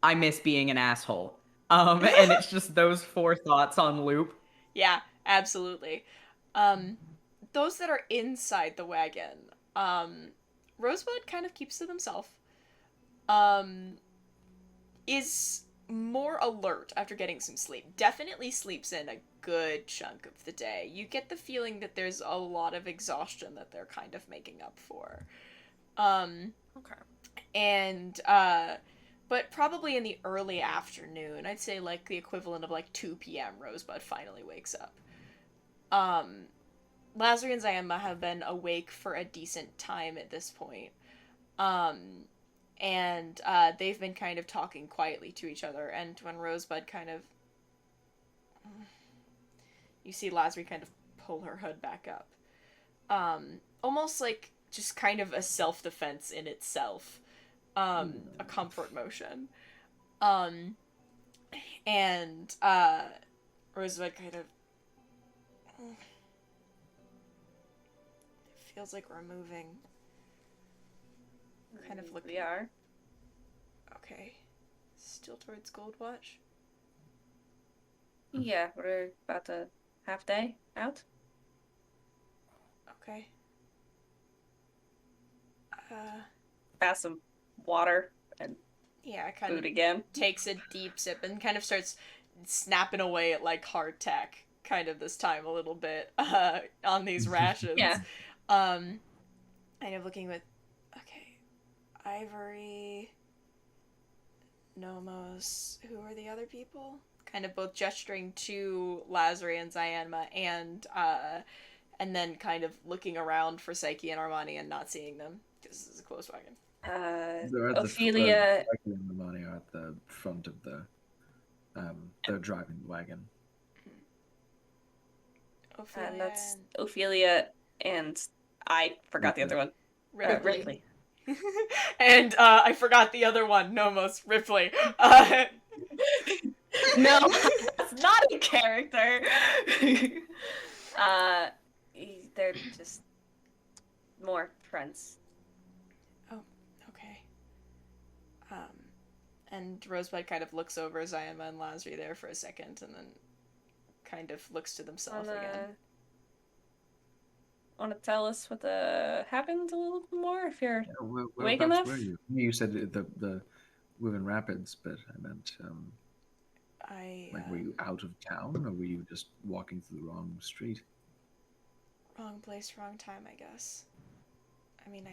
I miss being an asshole. And it's just those 4 thoughts on loop. Yeah, absolutely. Those that are inside the wagon, Rosebud kind of keeps to themselves. Is more alert after getting some sleep. Definitely sleeps in a good chunk of the day. You get the feeling that there's a lot of exhaustion that they're kind of making up for. Okay. And, but probably in the early afternoon, I'd say like the equivalent of like 2 p.m., Rosebud finally wakes up. Lazary and Zayama have been awake for a decent time at this point. And they've been kind of talking quietly to each other, and when Rosebud kind of... You see Lazary kind of pull her hood back up. Almost like just kind of a self-defense in itself. A comfort motion. And Rosebud kind of... It feels like we're moving. Kind of looking. We are. Okay. Still towards Goldwatch? Yeah, we're about a half day out. Okay. Pass some water and Yeah, it kind food of again. takes a deep sip and kind of starts snapping away at like hardtack kind of this time a little bit on these rations. Yeah. Kind of looking with Ivory, Nomos, who are the other people? Kind of both gesturing to Lazary and Zyanma, and then kind of looking around for Psyche and Armani and not seeing them. This is a close wagon. Ophelia. Psyche and Armani are at the front of the. They're driving the wagon. Ophelia And that's Ophelia and I forgot the other one. Ripley. Ripley. And I forgot the other one, Nomos, Ripley. No, that's not a character. They're just more friends. Oh, okay. And Rosebud kind of looks over Zayama and Lasri there for a second, and then kind of looks to themselves again. Want to tell us what happened a little bit more if you're awake Whereabouts enough? were you? You said the Woven Rapids, but I meant like, were you out of town, or were you just walking through the wrong street? Wrong place, wrong time, I guess. I mean,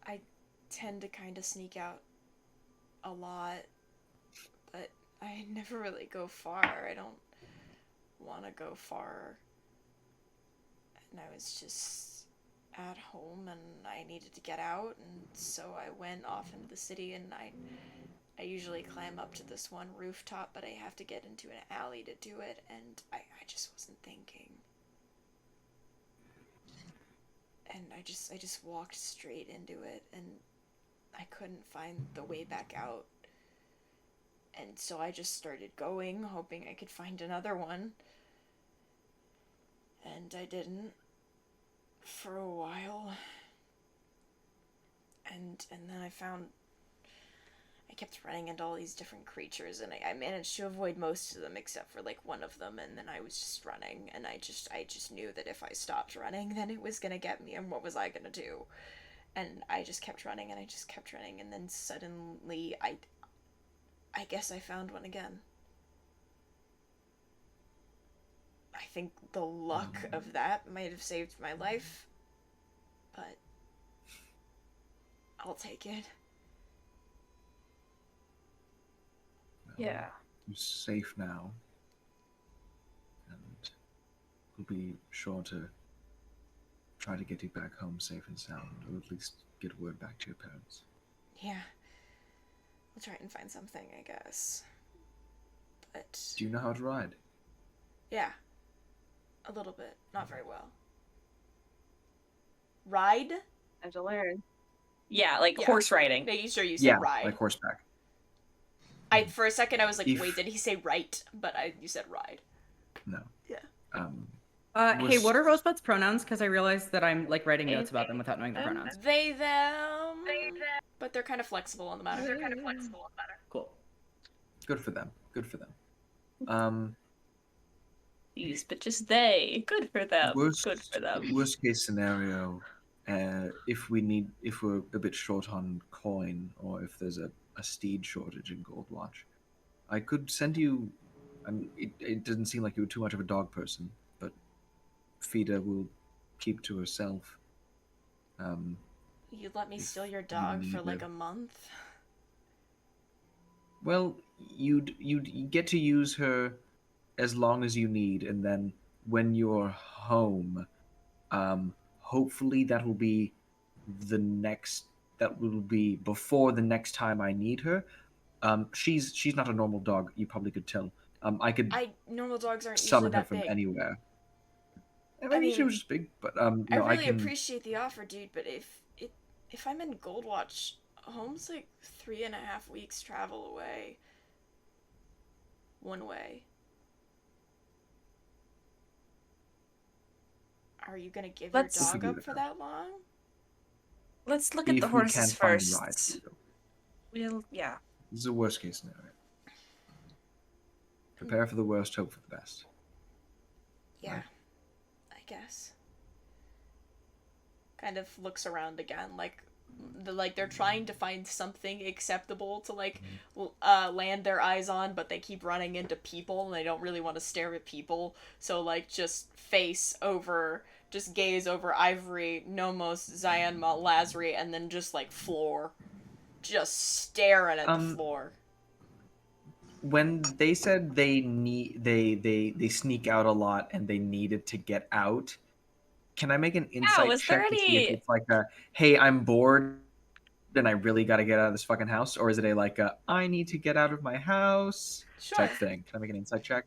I tend to kind of sneak out a lot, but I never really go far. I don't want to go far. And I was just at home, and I needed to get out, and so I went off into the city, and I usually climb up to this one rooftop, but I have to get into an alley to do it, and I just wasn't thinking. And I just walked straight into it, and I couldn't find the way back out. And so I just started going, hoping I could find another one. And I didn't for a while. And then I kept running into all these different creatures, and I managed to avoid most of them except for like one of them, and then I was just running, and I just knew that if I stopped running, then it was gonna get me, and what was I gonna do? And I just kept running, and I just kept running, and then suddenly I guess I found one again. I think the luck of that might have saved my life, but I'll take it. Yeah. You're safe now, and we'll be sure to try to get you back home safe and sound, or at least get word back to your parents. Yeah. We'll try and find something, I guess. But... Do you know how to ride? Yeah. A little bit. Not very well. Ride? I have to learn. Yeah, like horse riding. Making sure you said ride. Like horseback. For a second I was like, wait, did he say right? But you said ride. No. Yeah. Hey, what are Rosebud's pronouns? Because I realized that I'm like writing notes about them without knowing the pronouns. They, them. But they're kind of flexible on the matter. Cool. Good for them. Good for them. These bitches, they. Good for them. Worst case scenario, if we're a bit short on coin, or if there's a steed shortage in Goldwatch, I could send you. It doesn't seem like you were too much of a dog person, but Fida will keep to herself. You'd let me steal your dog for like a month? Well, you'd get to use her as long as you need, and then when you're home, hopefully that will be before the next time I need her. She's not a normal dog, you probably could tell. Normal dogs aren't usually summon her that from big. Anywhere. I mean, she was just big, but I really appreciate the offer, dude, but if I'm in Goldwatch, home's like 3.5 weeks travel away. One way. Are you gonna give your dog up for that long? Let's look at the horses first. Yeah. This is a worst case scenario. Prepare for the worst, hope for the best. Yeah, right. I guess. Kind of looks around again, like they're trying to find something acceptable to land their eyes on, but they keep running into people and they don't really want to stare at people. So just gaze over Ivory, Nomos, Zyanma, Lasri, and then just floor. Just staring at the floor. When they said they sneak out a lot and they needed to get out, can I make an insight check to see if it's like hey, I'm bored and I really got to get out of this fucking house, or is it I need to get out of my house type thing? Can I make an insight check?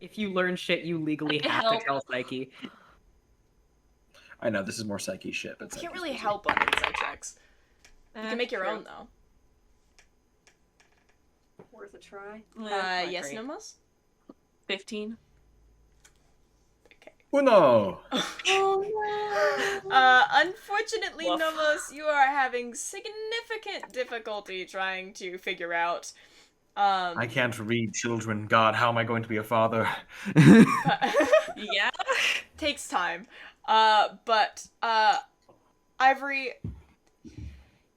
If you learn shit, you legally have to tell Psyche. I know, this is more Psyche shit, but you can't really help on insight checks. You can make your own, though. Worth a try. Yes, Nomos? 15. Okay. Uno! Unfortunately, Woof. Nomos, you are having significant difficulty trying to figure out. I can't read children. God, how am I going to be a father? Yeah. Takes time. But Ivory,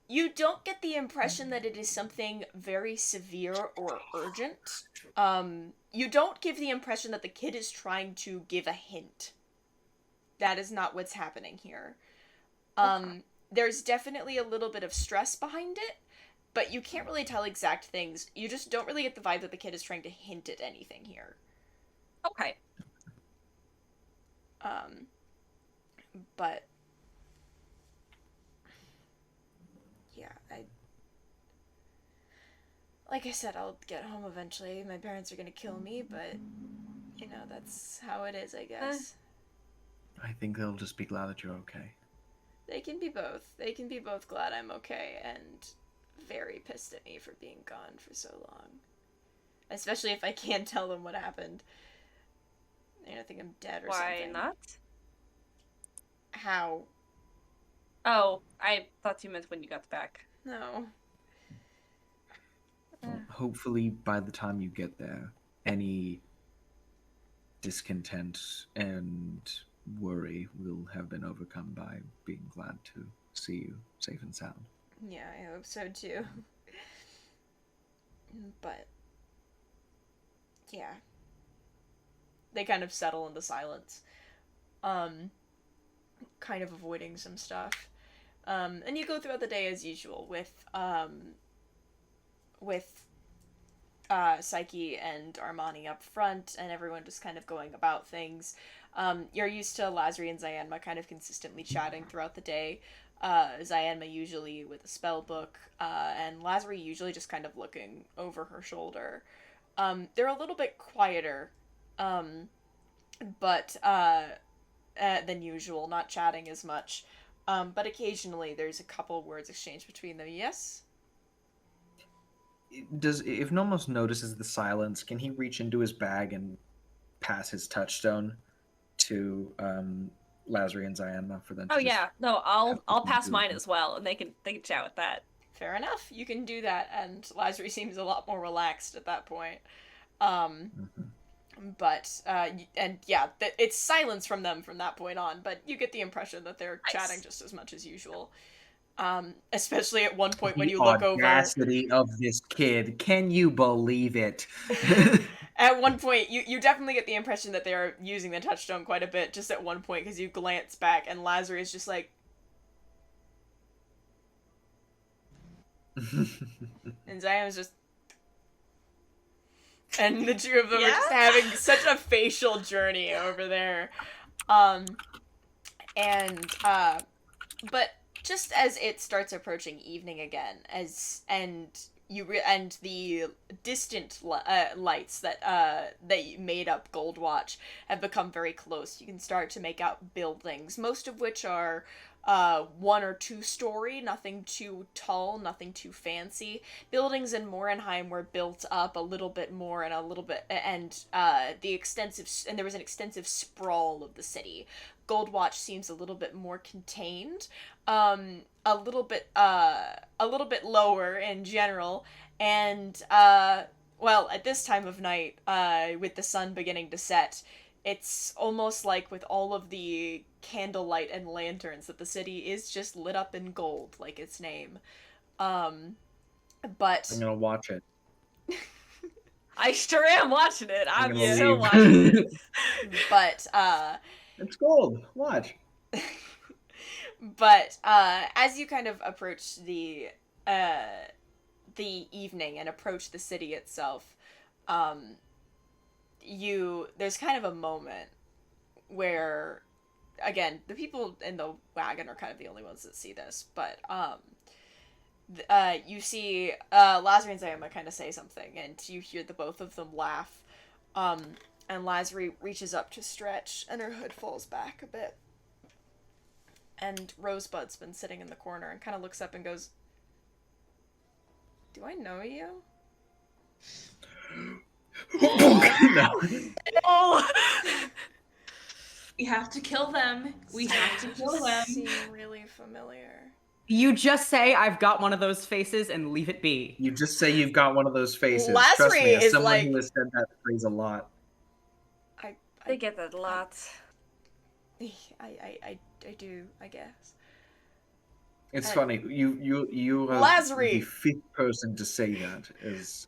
you don't get the impression that it is something very severe or urgent. You don't give the impression that the kid is trying to give a hint. That is not what's happening here. There's definitely a little bit of stress behind it, but you can't really tell exact things. You just don't really get the vibe that the kid is trying to hint at anything here. Okay. But yeah, like I said, I'll get home eventually. My parents are gonna kill me, but you know, that's how it is, I guess. I think they'll just be glad that you're okay. They can be both. They can be both glad I'm okay and very pissed at me for being gone for so long. Especially if I can't tell them what happened. They're gonna think I'm dead or something. Why not? How? Oh, I thought you meant when you got back. No. Hopefully, by the time you get there, any discontent and worry will have been overcome by being glad to see you safe and sound. Yeah, I hope so too. But yeah. They kind of settle into silence. Kind of avoiding some stuff. And you go throughout the day as usual with Psyche and Armani up front, and everyone just kind of going about things. You're used to Lazri and Zyanma kind of consistently chatting throughout the day. Zyanma usually with a spell book, and Lazri usually just kind of looking over her shoulder. They're a little bit quieter, but than usual, not chatting as much. But occasionally there's a couple words exchanged between them. Yes? If Nomos notices the silence, can he reach into his bag and pass his touchstone to Lazri and Zyanma for them? Oh yeah, no, I'll pass mine it. as well, and they can chat with that. Fair enough. You can do that, and Lazri seems a lot more relaxed at that point. But and yeah, it's silence from them from that point on. But you get the impression that they're chatting just as much as usual. Especially at one point when you look over. The audacity of this kid! Can you believe it? At one point, you definitely get the impression that they're using the touchstone quite a bit. Just at one point, because you glance back and Lazarus is just like. And Zion's just. And the two of them are just having such a facial journey over there. But just as it starts approaching evening again, and the distant lights that made up Goldwatch have become very close, you can start to make out buildings, most of which are 1 or 2 story, nothing too tall, nothing too fancy. Buildings in Morenheim were built up a little bit more and there was an extensive sprawl of the city. Goldwatch seems a little bit more contained, a little bit lower in general, and well, at this time of night, with the sun beginning to set, it's almost like with all of the candlelight and lanterns that the city is just lit up in gold, like its name. But I'm gonna watch it. I sure am watching it. I'm so watching it. But it's gold. Watch. But as you kind of approach the evening and approach the city itself, there's kind of a moment where, again, the people in the wagon are kind of the only ones that see this, but you see Lazarus and Zayama kind of say something, and you hear the both of them laugh, and Lazarus reaches up to stretch, and her hood falls back a bit, and Rosebud's been sitting in the corner and kind of looks up and goes, "Do I know you?" No. Oh. We have to kill them. We have to kill them. Seem really familiar. You just say I've got one of those faces and leave it be. You just say you've got one of those faces. Trust Lazary me, as is someone like- who has said that phrase a lot. I get that a lot. I do, I guess. It's funny. You are Lazary! the fifth person to say that is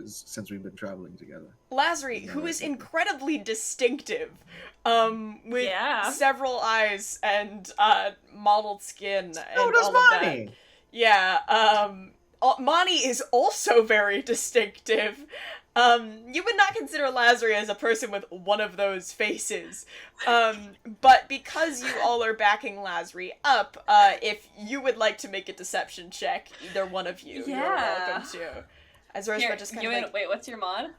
since we've been traveling together. Lazary, who is incredibly distinctive, with Yeah. several eyes and mottled skin and So does all of that. Mhairi. Yeah, Mani is also very distinctive. You would not consider Lazary as a person with one of those faces. But because you all are backing Lazary up, if you would like to make a deception check, either one of you, you're welcome to. As Rosebud just kind of like... Wait, what's your mod?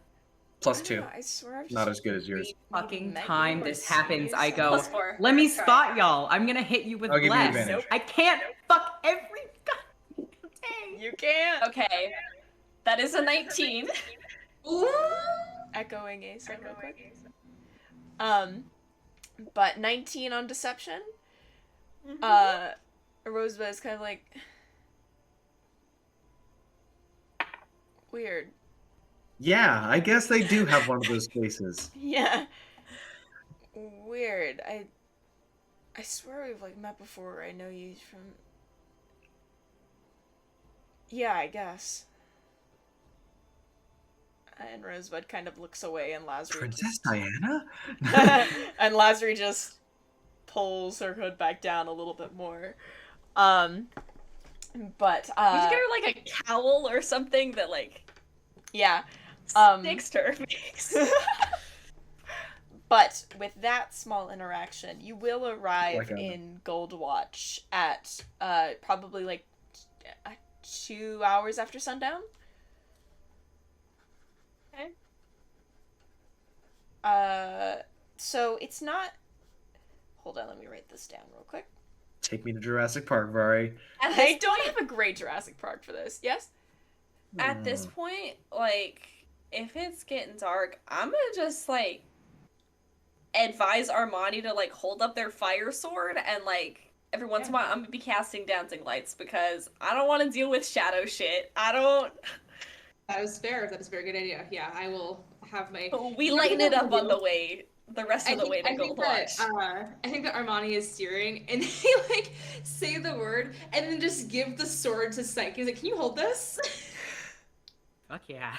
+2. I swear I've Not just... as good as yours. Fucking Maybe time or this happens, I go, +4. let me Sorry. spot y'all. I'm gonna hit you with I'll give you bless. advantage. I can't fuck every goddamn day. You can't! Okay. That is a 19. Ooh. Echoing Asa real quick. But 19 on deception. Rosebud is kind of like... Weird. Yeah, I guess they do have one of those faces. Yeah. Weird. I swear we've like met before. I know you from... Yeah, I guess. And Rosebud kind of looks away and Lazary Princess Diana? and Lazary just pulls her hood back down a little bit more. But We should get her like a cowl or something that like yeah. sticks to her face. But with that small interaction, you will arrive Like in Goldwatch at probably like 2 hours after sundown. Okay. So it's not... Hold on, let me write this down real quick. Take me to Jurassic Park, Mhairi. I don't have a great Jurassic Park for this. Yes? At this point, like, if it's getting dark, I'm gonna just like advise Armani to like hold up their fire sword and like every once in a while I'm gonna be casting dancing lights because I don't want to deal with shadow shit. I don't. That is fair. That is a very good idea. Yeah, I will have my... We lighten it up on the way. The rest of the way to Goldwatch. I think that Armani is steering, and they like say the word, and then just give the sword to Psyche. He's like, "Can you hold this?" Fuck yeah.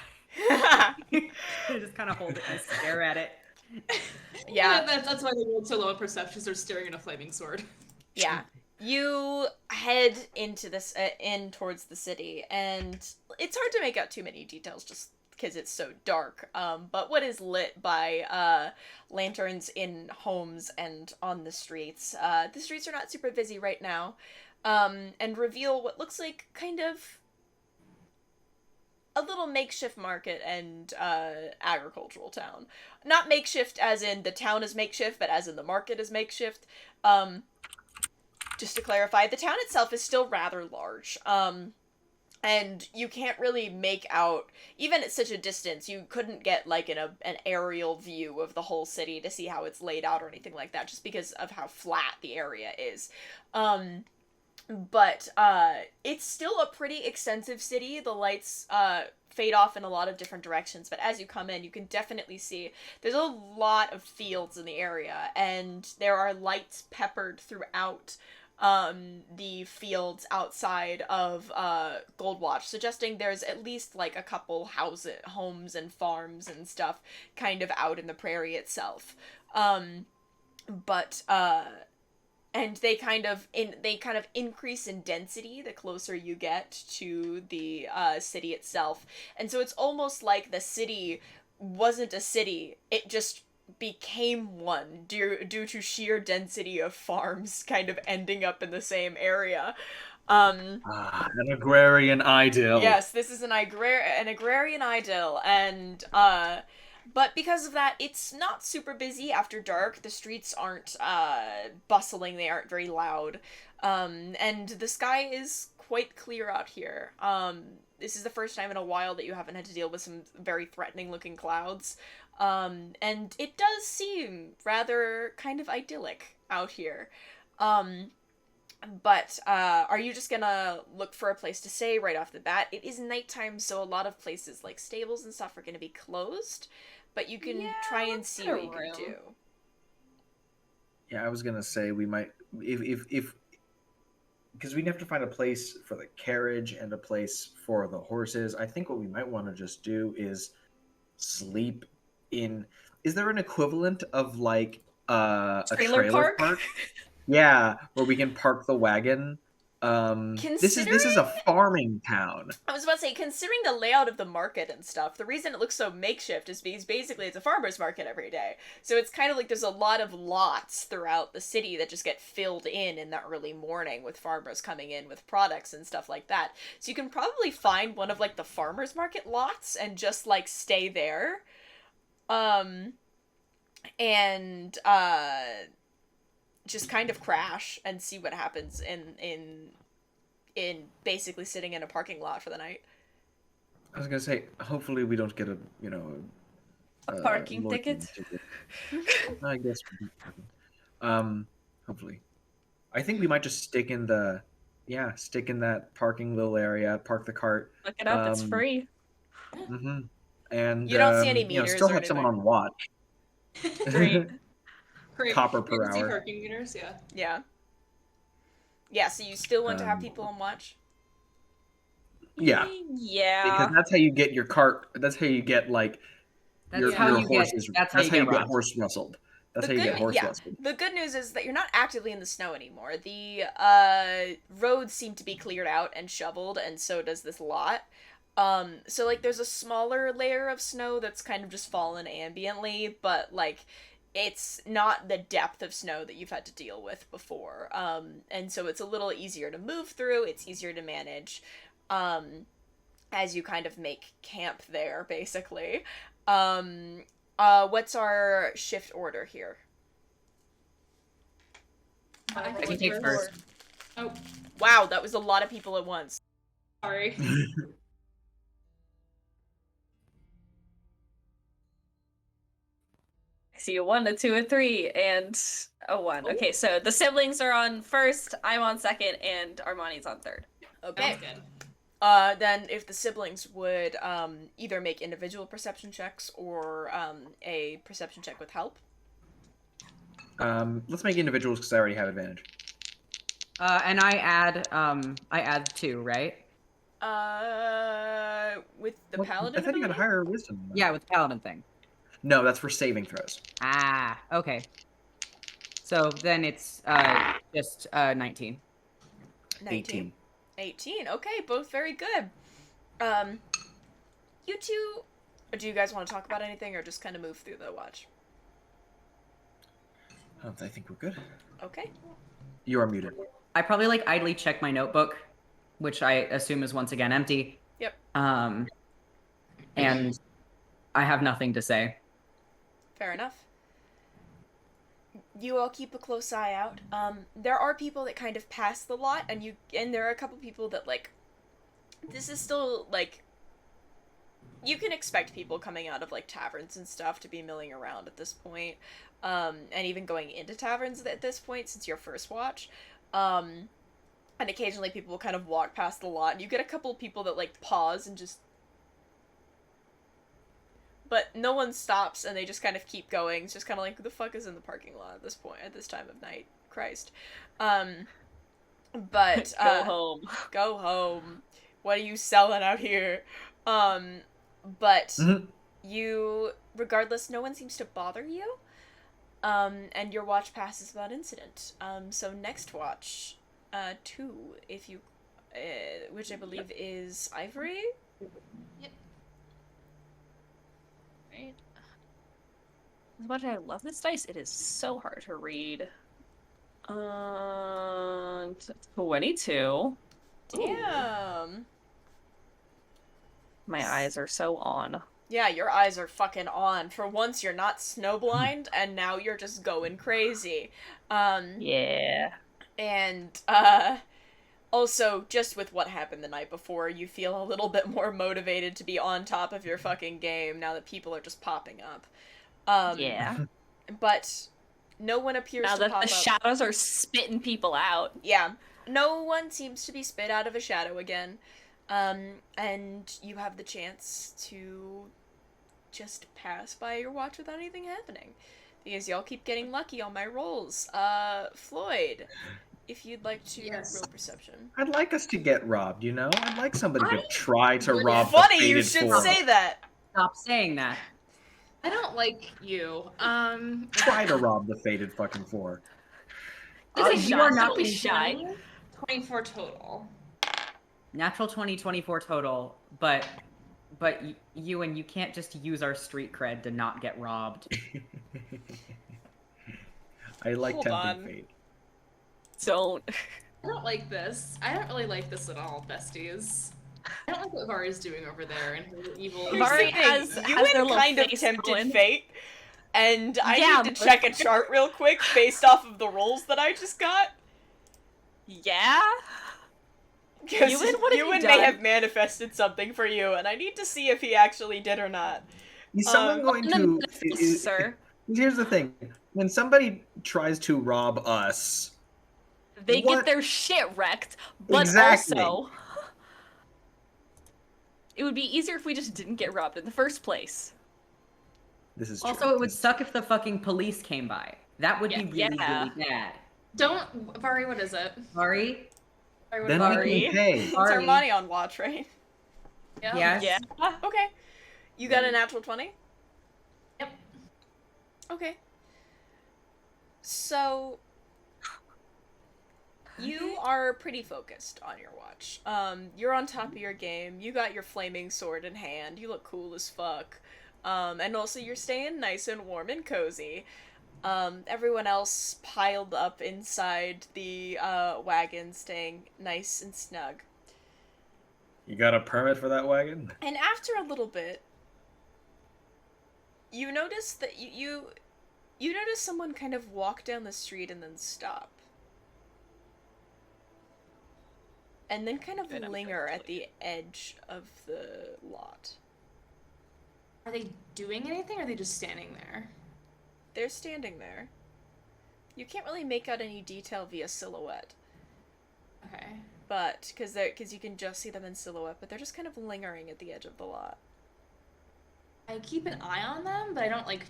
I just kind of hold it and stare at it. Yeah. That's why they rolled so low in perceptions. They're staring at a flaming sword. Yeah. You head into this, in towards the city, and it's hard to make out too many details just because it's so dark. But what is lit by lanterns in homes and on the streets are not super busy right now, and reveal what looks like kind of a little makeshift market and agricultural town. Not makeshift as in the town is makeshift, but as in the market is makeshift. Just to clarify, the town itself is still rather large. And you can't really make out, even at such a distance, you couldn't get like an aerial view of the whole city to see how it's laid out or anything like that, just because of how flat the area is. But it's still a pretty extensive city. The lights fade off in a lot of different directions, but as you come in, you can definitely see there's a lot of fields in the area, and there are lights peppered throughout the fields outside of Goldwatch, suggesting there's at least like a couple homes and farms and stuff kind of out in the prairie itself. And they kind of increase in density the closer you get to the city itself. And so it's almost like the city wasn't a city, it just became one due to sheer density of farms kind of ending up in the same area. An agrarian idyll. Yes, this is an agrarian idyll, and but because of that, it's not super busy after dark. The streets aren't bustling, they aren't very loud, and the sky is quite clear out here. This is the first time in a while that you haven't had to deal with some very threatening looking clouds. And it does seem rather kind of idyllic out here. But are you just gonna look for a place to stay right off the bat? It is nighttime, so a lot of places like stables and stuff are gonna be closed, but you can try and see what you can do. Yeah, I was gonna say we might, if because we'd have to find a place for the carriage and a place for the horses. I think what we might want to just do is sleep in. Is there an equivalent of like a trailer park? Yeah, where we can park the wagon. This is a farming town. I was about to say, considering the layout of the market and stuff, the reason it looks so makeshift is because basically it's a farmer's market every day. So it's kind of like there's a lot of lots throughout the city that just get filled in the early morning with farmers coming in with products and stuff like that. So you can probably find one of like the farmer's market lots and just like stay there. Just kind of crash and see what happens in basically sitting in a parking lot for the night. I was gonna say, hopefully we don't get a parking ticket. I guess. Hopefully, I think we might just stick in that parking little area, park the cart. Look it up, it's free. Mm-hmm. And you don't see any meters. Still have someone on watch. Great. Copper per hour. Parking meters, yeah. Yeah. Yeah, so you still want to have people on watch? Yeah. Yeah. Because that's how you get your cart. That's how you get like That's how you get horse rustled. That's how you get horse rustled. The good news is that you're not actively in the snow anymore. The roads seem to be cleared out and shoveled, and so does this lot. So like there's a smaller layer of snow that's kind of just fallen ambiently, but like it's not the depth of snow that you've had to deal with before. And so it's a little easier to move through, it's easier to manage, as you kind of make camp there, basically. What's our shift order here? I can take first. Oh, wow, that was a lot of people at once. sorry. I see a 1, a 2, a 3, and a 1. Okay, so the siblings are on first, I'm on second, and Armani's on third. Okay. Sounds good. Then if the siblings would either make individual perception checks or a perception check with help. Let's make individuals because I already have advantage. And I add 2, right? With the paladin. I thought you had higher wisdom. Yeah, with the paladin thing. No, that's for saving throws. Ah, okay. So then it's just 19. 19. 18. Okay, both very good. You two, do you guys want to talk about anything or just kind of move through the watch? I think we're good. Okay. You are muted. I probably like idly check my notebook, which I assume is once again empty. Yep. And I have nothing to say. Fair enough. You all keep a close eye out. There are people that kind of pass the lot, and there are a couple people that, like, this is still, like, you can expect people coming out of, like, taverns and stuff to be milling around at this point, and even going into taverns at this point, since your first watch. And occasionally people will kind of walk past the lot, and you get a couple of people that, like, pause and just... But no one stops, and they just kind of keep going. It's just kind of like, who the fuck is in the parking lot at this point, at this time of night? Christ. But, go home. Go home. What are you selling out here? But you, regardless, no one seems to bother you. And your watch passes without incident. So next watch, 2, if you, which I believe is Ivory? Yep. Right. As much as I love this dice, it is so hard to read. 22. Damn. My eyes are so on. Yeah, your eyes are fucking on. For once, you're not snowblind, and now you're just going crazy. Yeah. And, Also, just with what happened the night before, you feel a little bit more motivated to be on top of your fucking game now that people are just popping up. Yeah. But no one appears Now to that pop the up. shadows are spitting people out. Yeah. No one seems to be spit out of a shadow again. And you have the chance to just pass by your watch without anything happening. Because y'all keep getting lucky on my rolls. Floyd, if you'd like to roll perception. I'd like us to get robbed, you know? I'd like somebody to try to really rob Funny the you Fated should Four. say that. Stop saying that. I don't like you. Try to rob the Fated fucking Four. You are not being shy. 24 total. Natural 20, 24 total, but Ewan, you can't just use our street cred to not get robbed. I like Hold tempting on. fate. Don't. I don't like this. I don't really like this at all, besties. I don't like what Mhairi's doing over there and her evil. Mhairi Here's the has thing, their Ewan little kind of face tempted going. fate, and I Yeah, need to but- check a chart real quick based off of the rolls that I just got. Yeah? Because Ewan, what have you Ewan done? may have manifested something for you, and I need to see if he actually did or not. Is someone going to... Sir. Here's the thing. When somebody tries to rob us... They What? get their shit wrecked, but Exactly. also... It would be easier if we just didn't get robbed in the first place. This is true. Also, it would suck if the fucking police came by. That would be really, Yeah. really bad. Don't, Mhairi, what is it? Mhairi? Mhairi, what Then is we it? can pay. It's Sorry. Armani on watch, right? Yeah. Yes? Yeah. Okay. You got a natural 20? Yep. Okay. So... You are pretty focused on your watch. You're on top of your game. You got your flaming sword in hand. You look cool as fuck. And also you're staying nice and warm and cozy. Everyone else piled up inside the wagon, staying nice and snug. You got a permit for that wagon? And after a little bit, you notice that you notice someone kind of walk down the street and then stop. And then kind of Good, I'm linger good. at the edge of the lot. Are they doing anything or are they just standing there? They're standing there. You can't really make out any detail via silhouette, Okay. but because you can just see them in silhouette, but they're just kind of lingering at the edge of the lot. I keep an eye on them, but I don't, like,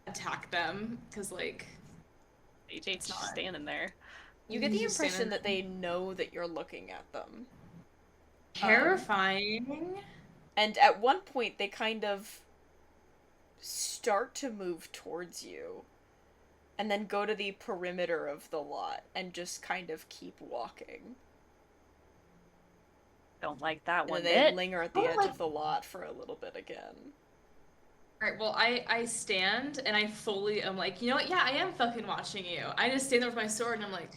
attack them, because, like... AJ's just standing there. You get the Just impression standing- that they know that you're looking at them. Terrifying. And at one point, they kind of start to move towards you, and then go to the perimeter of the lot, and just kind of keep walking. Don't like that And one then they bit. linger at the Oh, edge like- of the lot for a little bit again. Alright, well, I stand, and I fully am like, you know what, yeah, I am fucking watching you. I just stand there with my sword, and I'm like,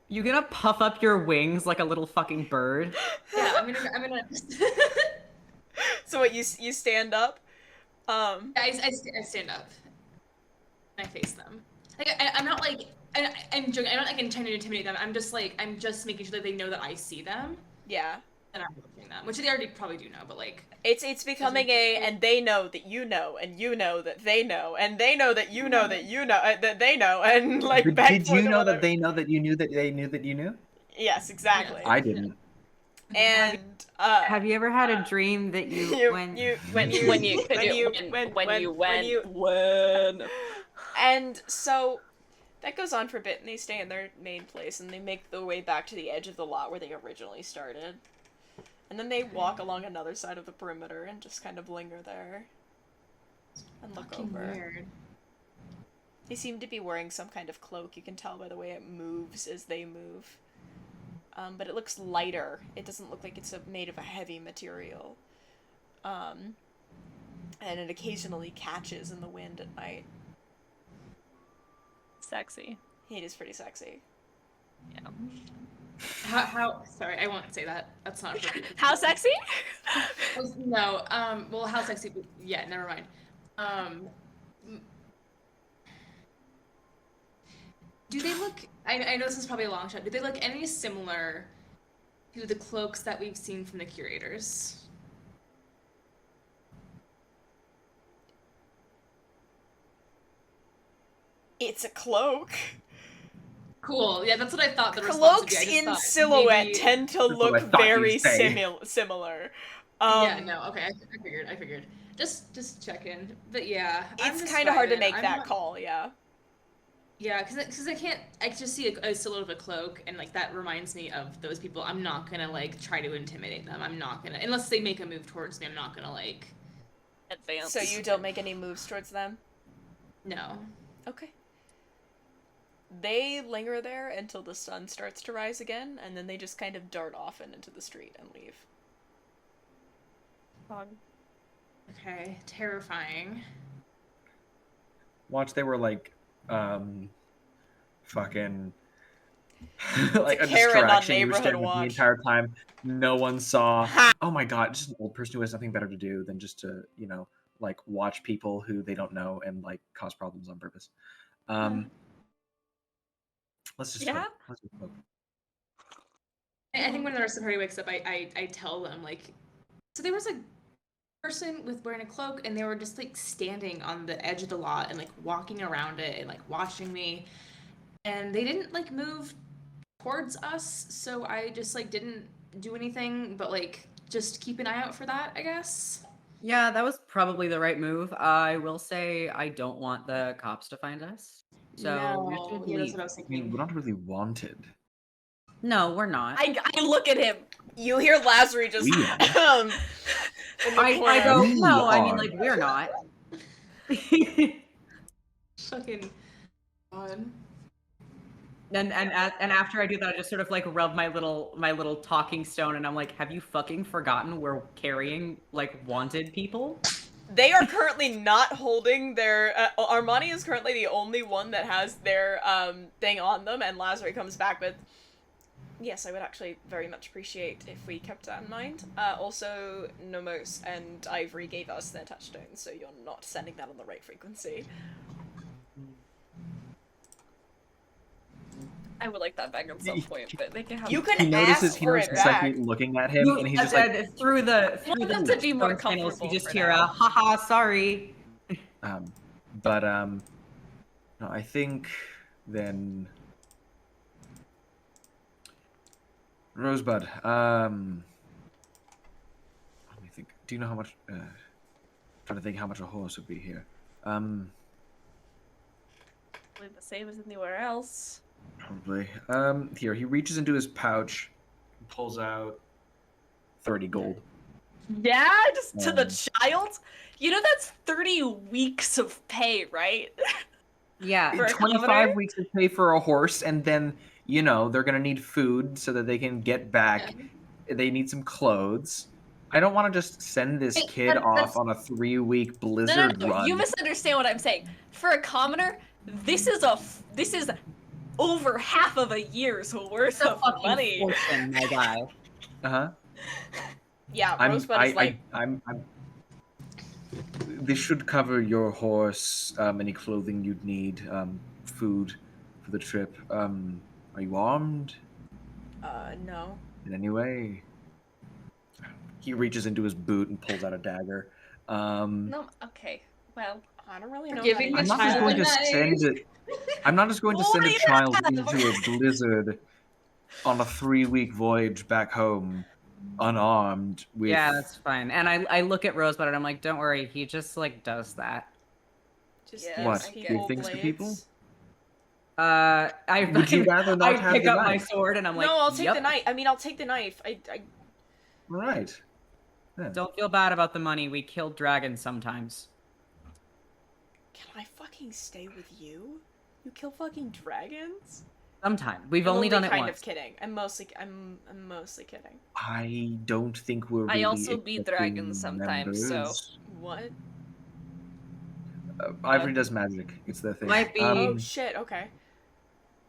You gonna puff up your wings like a little fucking bird? yeah, I'm gonna... So what, you stand up? I stand up. And I face them. Like, I'm not like... I'm joking, I'm not like trying to intimidate them, I'm just making sure that they know that I see them, Yeah. and I'm watching them. Which they already probably do know, but like... It's becoming and they know that you know, and you know that they know, and they know that you know that you know, that they know, and like Did, back did forth you and know whatever. that they know that you knew that they knew that you knew? Yes, exactly. I didn't. And Have you ever had a dream that you when And so that goes on for a bit, and they stay in their main place, and they make their way back to the edge of the lot where they originally started. And then they walk along another side of the perimeter and just kind of linger there and look Fucking over. weird. They seem to be wearing some kind of cloak. You can tell by the way it moves as they move. But it looks lighter. It doesn't look like it's made of a heavy material. And it occasionally catches in the wind at night. sexy. It is pretty sexy. Yeah. How sorry, I won't say that. That's not appropriate. How sexy? No, well, how sexy, yeah, never mind. Do they look, I know this is probably a long shot, do they look any similar to the cloaks that we've seen from the curators. It's a cloak. Cool. Yeah, that's what I thought the response would be. Cloaks I just in thought silhouette maybe... tend to That's what look I thought you'd very say. similar. Yeah, no, okay, I figured. Just check in. But yeah, It's kind of hard to make that call, yeah. Yeah, because I just see a silhouette of a cloak, and like that reminds me of those people. I'm not gonna like try to intimidate them. I'm not gonna, unless they make a move towards me. I'm not gonna like advance. So you don't make any moves towards them? No. Okay. They linger there until the sun starts to rise again, and then they just kind of dart off and into the street and leave. Okay, terrifying. Watch, they were like, fucking, like a Karen on distraction. You were Neighborhood staring at Watch. the entire time. No one saw. Oh my god, just an old person who has nothing better to do than just to, you know, like watch people who they don't know and like cause problems on purpose. Let's just Yeah. Let's just hope. I think when the rest of the party wakes up, I tell them like, so there was a person with wearing a cloak, and they were just like standing on the edge of the lot and like walking around it and like watching me, and they didn't like move towards us, so I just like didn't do anything but like just keep an eye out for that, I guess. Yeah, that was probably the right move. I will say I don't want the cops to find us. So we should yeah, that's leave. what I was I mean, thinking. we're not really wanted. No, we're not. I look at him. You hear Lazary just We are. in the I corner. go, We no, I mean are. like we're not. Fucking God. And after I do that, I just sort of like rub my little talking stone, and I'm like, have you fucking forgotten we're carrying like wanted people? They are currently not holding their. Armani is currently the only one that has their thing on them, and Lazary comes back with, "Yes, I would actually very much appreciate if we kept that in mind. Also, Nomos and Ivory gave us their touchstones, so you're not sending that on the right frequency." I would like that back at some point, but they can have. You can He notices ask for it Psyche back. looking at him, and he's just like, through the Want them to be more stone channels, you comfortable just for hear now. a haha, sorry. no, I think then Rosebud. Let me think. Do you know how much? Trying to think how much a horse would be here. Probably the same as anywhere else. Probably. Here he reaches into his pouch, and pulls out 30 gold. Yeah, just to the Um, child. You know that's 30 weeks of pay, right? Yeah. For a 25 commoner? weeks to pay for a horse, and then you know they're gonna need food so that they can get back. They need some clothes. I don't want to just send this Hey, kid that's- off on a 3-week No, blizzard run. you misunderstand what I'm saying. For a commoner, this is over half of a year's worth of Fucking money. fortune, my guy. Uh-huh. Yeah, I'm, Rosebud is like, I'm. This should cover your horse, any clothing you'd need, food for the trip. Are you armed no. in any way? He reaches into his boot and pulls out a dagger. No, okay. Well, I don't really know. Giving I'm the not just child going a to knife. send it. I'm not just going to What send do a you child have? into a blizzard on a 3-week voyage back home, unarmed. With Yeah, that's fine. And I look at Rosebud and I'm like, don't worry, he just like does that. Just Yeah, What? gives I people Give things to people? blades. I Would you rather not have pick the up my knife? sword and I'm like, No, I'll take "Yup." the knife. I mean, I'll take the knife. I Right. Yeah. Don't feel bad about the money. We kill dragons sometimes. Can I fucking stay with you? You kill fucking dragons? Sometimes. We've I'm only done it kind once. of kidding. I'm mostly kidding. I don't think we're I really also beat accepting dragons sometimes, so- members. What? Ivory does magic. It's their thing. Might be- Oh shit. Okay.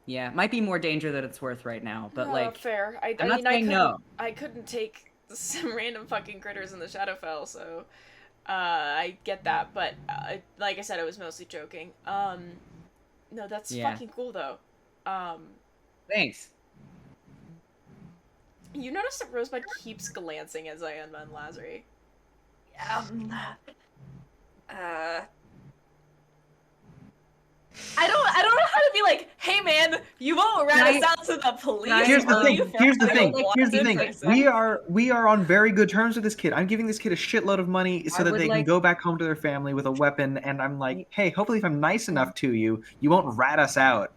Yeah, might be more danger than it's worth right now, but like, fair. I I'm not mean, I saying couldn't. no. I couldn't take some random fucking critters in the Shadowfell, so I get that. But like I said, I was mostly joking. No, that's Yeah. fucking cool though. Thanks. You notice that Rosebud keeps glancing at Zayanma and Lazari. I don't know how to be like, hey man, you won't rat us out to the police. Here's the thing. Here's the thing. We are on very good terms with this kid. I'm giving this kid a shitload of money so that they can go back home to their family with a weapon. And I'm like, hey, hopefully, if I'm nice enough to you, you won't rat us out.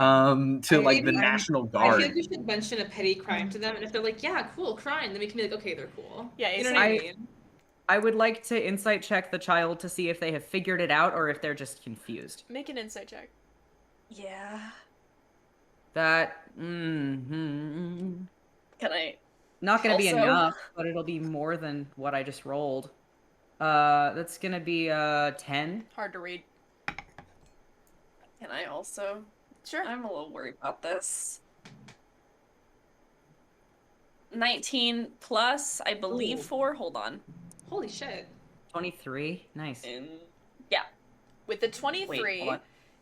To like the National Guard. I feel like we should mention a petty crime to them, and if they're like, yeah, cool, crime, then we can be like, okay, they're cool. Yeah, you know what I mean? I would like to insight check the child to see if they have figured it out or if they're just confused. Make an insight check. Yeah. That, Can I? Not gonna be Also- enough, but it'll be more than what I just rolled. That's gonna be 10. Hard to read. Can I also? Sure. I'm a little worried about this. 19 plus, I believe, Ooh. 4. Hold on. Holy shit. 23. Nice. Yeah. With the 23, Wait, hold on.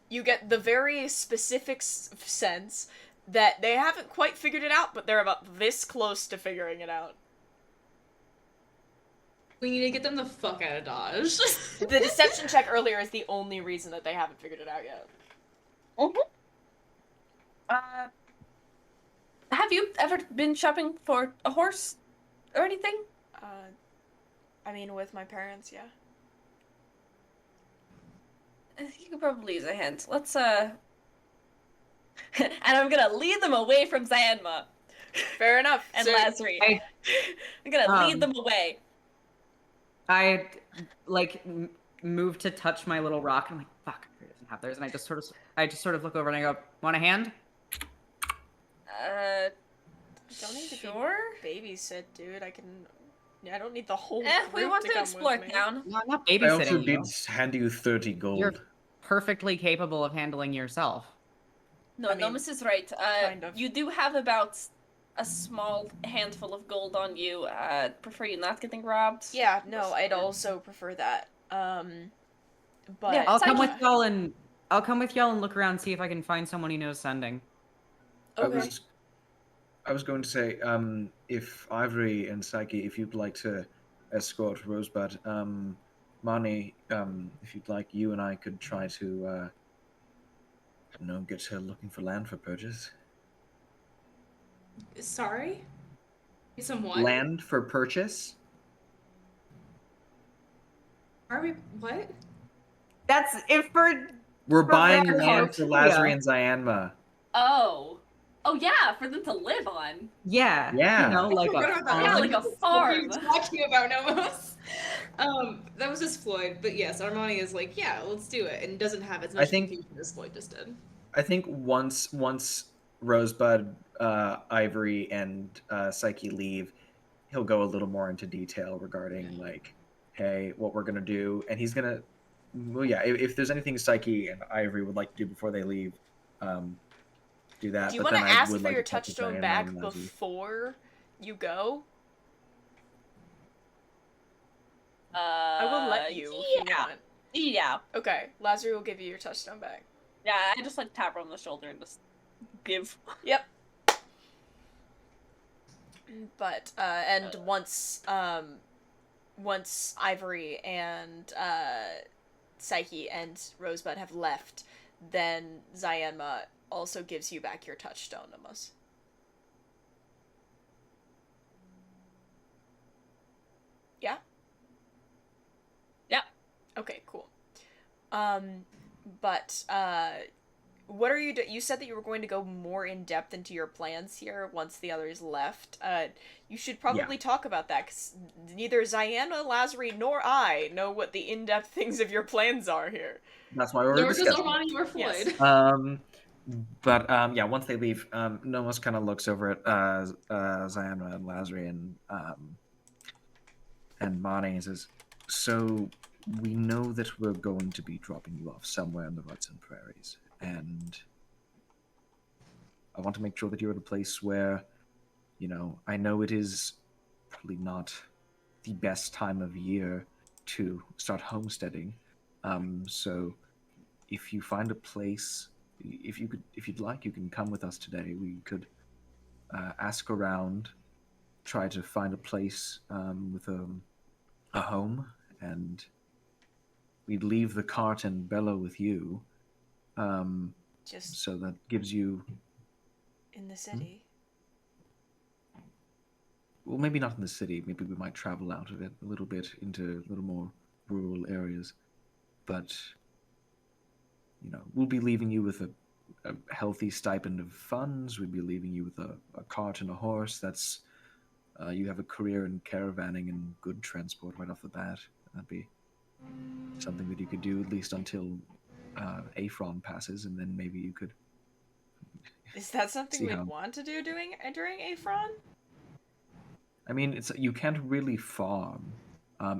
you get the very specific sense that they haven't quite figured it out, but they're about this close to figuring it out. We need to get them the fuck out of Dodge. The deception check earlier is the only reason that they haven't figured it out yet. Have you ever been shopping for a horse or anything? I mean, with my parents, yeah. You could probably use a hint. Let's, and I'm gonna lead them away from Zayanma. Fair enough. And So- Lazari. I'm gonna lead them away. I, like, move to touch my little rock, and I'm like, fuck, he doesn't have theirs, and I just sort of look over and I go, want a hand? Don't need to Sure. be babysit, dude. I don't need the whole We group want to to come explore with me. town. No, I'm not I also babysitting you. did hand you 30 gold. You're perfectly capable of handling yourself. No, I mean, Nomos is right. kind of. You do have about a small handful of gold on you. Prefer you not getting robbed? Yeah, no, I'd also prefer that. But Yeah, I'll come Psyche. with y'all and look around and see if I can find someone who knows sending. okay. I was going to say, if Ivory and Psyche, if you'd like to escort Rosebud, Mani, if you'd like, you and I could try to, I don't know, get her looking for land for purchase. Sorry? Some what? Land for purchase? Are we, what? That's it for... We're buying land, land for yeah. Lazari and Zayanma. Oh. Oh yeah, for them to live on. Yeah. Yeah. You know, like forgot a about that. Yeah, farm. like a What farm. were you talking about, Nomos? That was just Floyd, but yes, Armani is like, yeah, let's do it, and doesn't have as much confusion as Floyd just did. I think once Rosebud, Ivory, and Psyche leave, he'll go a little more into detail regarding like, hey, what we're gonna do, and he's gonna, well, yeah, if there's anything Psyche and Ivory would like to do before they leave, do that. Do you but want to then I ask would for like your to talk to touchstone Diana back and Lazzy. before you go? I will let you if you Yeah. want. Yeah. Okay, Lazarus will give you your touchstone back. Yeah, I just like tap her on the shoulder and just give. Yep. But and once Ivory and Psyche and Rosebud have left, then Zayanma also gives you back your touchstone, Nomos. Yeah? Yeah. Okay, cool. But what are you you said that you were going to go more in depth into your plans here once the others left. You should probably talk about that, because neither Zayanna, Lazari, nor I know what the in-depth things of your plans are here. That's why we're Nor does discussing. Armani or Floyd. Yes. But yeah, once they leave, Nomos kind of looks over at Zayanna and Lazari and Mani and says, "So we know that we're going to be dropping you off somewhere in the woods and prairies, and I want to make sure that you're at a place where, you know, I know it is probably not the best time of year to start homesteading. So if you find a place, if you'd like, you can come with us today. We could ask around, try to find a place with a home, and we'd leave the cart and Bella with you. Just So that gives you... in the city. Well, maybe not in the city. Maybe we might travel out of it a little bit into a little more rural areas. But, we'll be leaving you with a healthy stipend of funds. We'd be leaving you with a cart and a horse. That's... you have a career in caravanning and good transport right off the bat. That'd be something that you could do at least until Afron passes, and then maybe you could... Is that something we'd want to do during Afron? I mean, you can't really farm.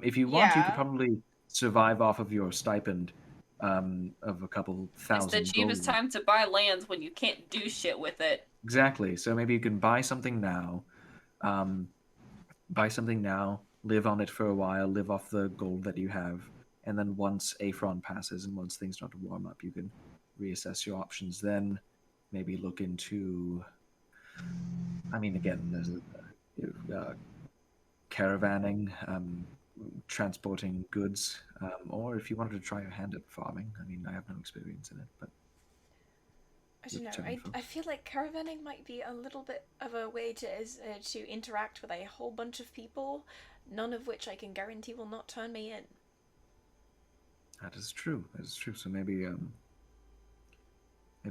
If you want, you could probably survive off of your stipend of a couple thousand gold. It's the cheapest time to buy land when you can't do shit with it. Exactly. So maybe you can buy something now. Live on it for a while, live off the gold that you have, and then once Afron passes and once things start to warm up, you can reassess your options then. Maybe look into... I mean, again, there's caravanning, transporting goods, or if you wanted to try your hand at farming. I mean, I have no experience in it, but... I don't know. I feel like caravanning might be a little bit of a way to interact with a whole bunch of people, none of which I can guarantee will not turn me in. That is true. So maybe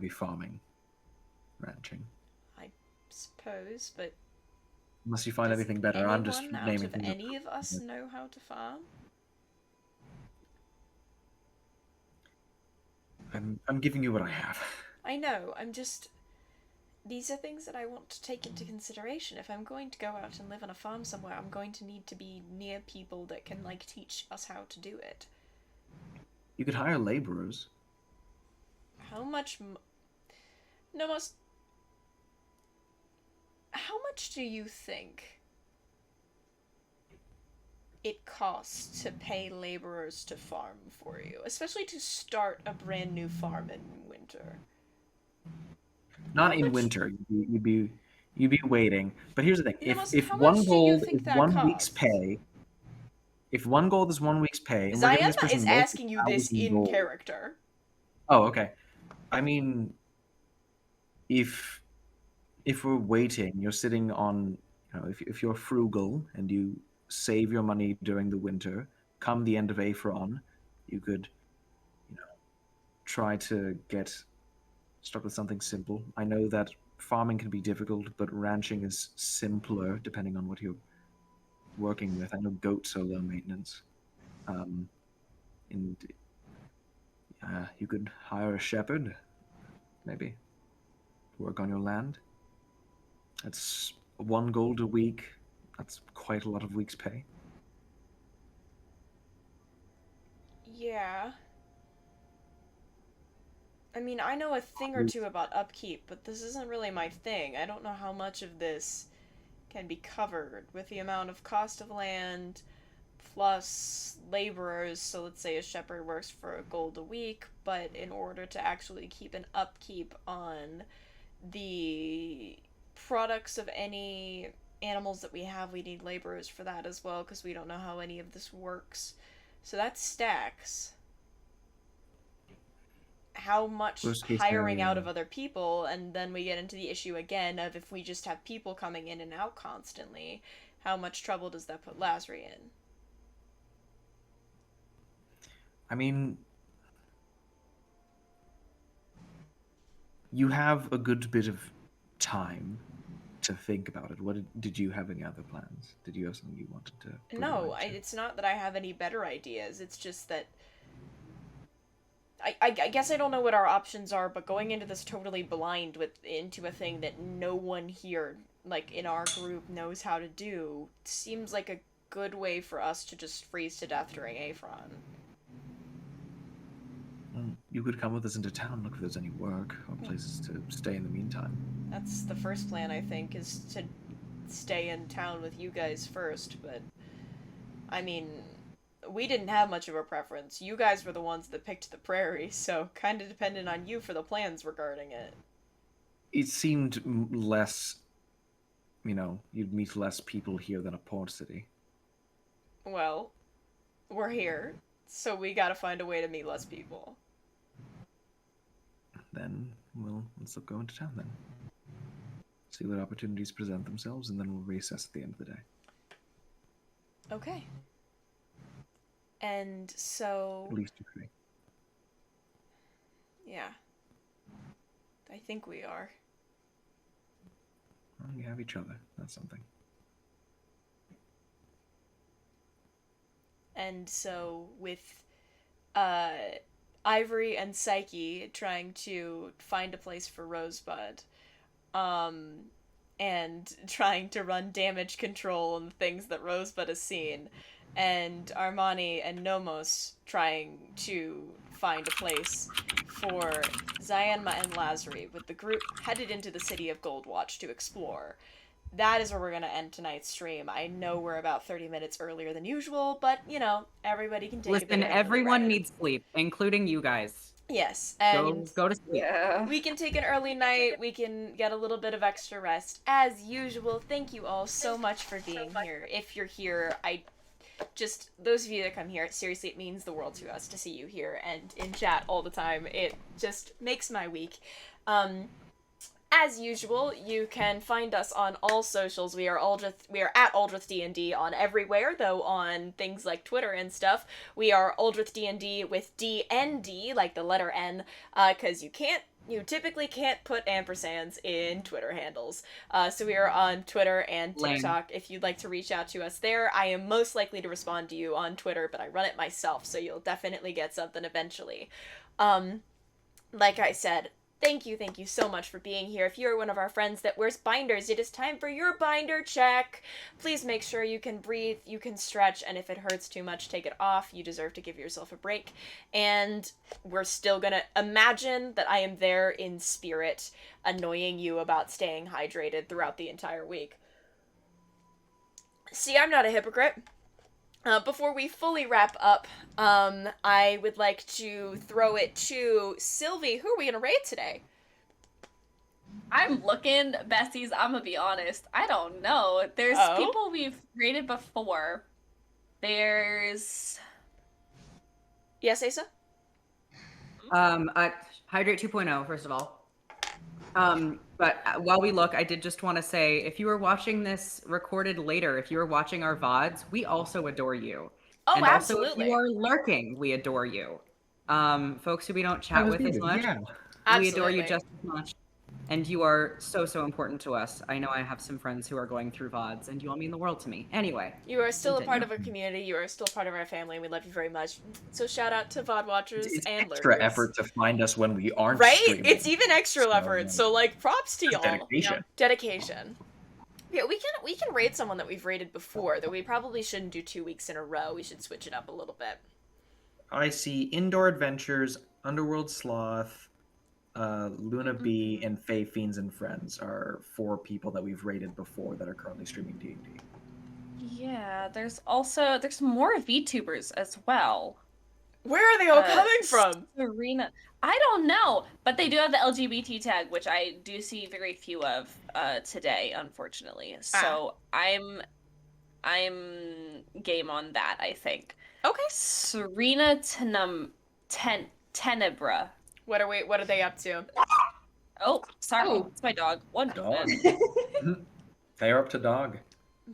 farming, ranching. I suppose, but unless you find anything better, I'm just naming things. Does any of us know how to farm? I'm giving you what I have. I know, these are things that I want to take into consideration. If I'm going to go out and live on a farm somewhere, I'm going to need to be near people that can, teach us how to do it. You could hire laborers. How much... Nomos... How much do you think it costs to pay laborers to farm for you? Especially to start a brand new farm in winter. Not in winter. You'd be waiting. But here's the thing: if one gold is 1 week's pay, if one gold is 1 week's pay, and Zayama is asking you this in character. Oh, okay. I mean, if we're waiting, you're sitting on, if you're frugal and you save your money during the winter, come the end of Afron, you could, try to get stuck with something simple. I know that farming can be difficult, but ranching is simpler depending on what you're working with. I know goats are low maintenance. And you could hire a shepherd, maybe, to work on your land. That's 1 gold a week. That's quite a lot of weeks' pay. Yeah. I mean, I know a thing or two about upkeep, but this isn't really my thing. I don't know how much of this can be covered with the amount of cost of land plus laborers. So let's say a shepherd works for a gold a week, but in order to actually keep an upkeep on the products of any animals that we have, we need laborers for that as well, because we don't know how any of this works. So that stacks. How much hiring out of other people, and then we get into the issue again of if we just have people coming in and out constantly, how much trouble does that put Lasri in? I mean, you have a good bit of time to think about it. Did you have any other plans? Did you have something you wanted to... No, it's not that I have any better ideas. It's just that I guess I don't know what our options are, but going into this totally blind into a thing that no one here, in our group, knows how to do, seems like a good way for us to just freeze to death during Afron. You could come with us into town, look if there's any work or places to stay in the meantime. That's the first plan, I think, is to stay in town with you guys first, but I mean, we didn't have much of a preference. You guys were the ones that picked the prairie, so kind of dependent on you for the plans regarding it. It seemed less you'd meet less people here than a port city. Well, we're here, so we gotta find a way to meet less people. Then let's go into town then. See what opportunities present themselves, and then we'll reassess at the end of the day. Okay. And so... At least you three. Yeah. I think we are. Well, you have each other. That's something. And so with Ivory and Psyche trying to find a place for Rosebud, and trying to run damage control on the things that Rosebud has seen, and Armani and Nomos trying to find a place for Zyanma and Lazari, with the group headed into the city of Goldwatch to explore. That is where we're going to end tonight's stream. I know we're about 30 minutes earlier than usual, but, everybody can take a bit Listen, of everyone needs sleep, including you guys. Yes, and go to sleep. Yeah. we can take an early night, we can get a little bit of extra rest. As usual, thank you all so much for being here. If you're here, those of you that come here, seriously, it means the world to us to see you here and in chat all the time. It just makes my week. As usual, you can find us on all socials. We are at Aldrithe D&D on everywhere, though on things like Twitter and stuff. We are Aldrithe D&D with DND, like the letter N, because you typically can't put ampersands in Twitter handles. So we are on Twitter and TikTok. If you'd like to reach out to us there, I am most likely to respond to you on Twitter, but I run it myself, so you'll definitely get something eventually. Like I said, thank you so much for being here. If you're one of our friends that wears binders, it is time for your binder check. Please make sure you can breathe, you can stretch, and if it hurts too much, take it off. You deserve to give yourself a break. And we're still gonna imagine that I am there in spirit, annoying you about staying hydrated throughout the entire week. See, I'm not a hypocrite. Before we fully wrap up, I would like to throw it to Silvi. Who are we gonna raid today? I'm looking, besties, I'm gonna be honest. I don't know. There's people we've rated before. There's... Yes, Asa? Hydrate 2.0, first of all. But while we look, I did just want to say, if you are watching this recorded later, if you are watching our VODs, we also adore you. Oh, and absolutely. Also, if you are lurking, we adore you. Folks who we don't chat with as much, we adore you just as much. And you are so important to us. I know I have some friends who are going through VODs, and you all mean the world to me. Anyway. You are still a part of our community. You are still part of our family, and we love you very much. So shout out to VOD watchers and lurkers. Extra effort to find us when we aren't streaming. It's even extra effort. So props to y'all. Dedication. Dedication. Yeah, we can raid someone that we've raided before, though we probably shouldn't do 2 weeks in a row. We should switch it up a little bit. I see Indoor Adventures, Underworld Sloth, Luna B, and Fae Fiends and Friends are 4 people that we've rated before that are currently streaming D&D. Yeah, there's more VTubers as well. Where are they all coming from? Serena, I don't know, but they do have the LGBT tag, which I do see very few of today, unfortunately. So I'm game on that, I think. Okay. Serena Tenebra. What are they up to? Oh, sorry. It's my dog. One dog. They are up to dog.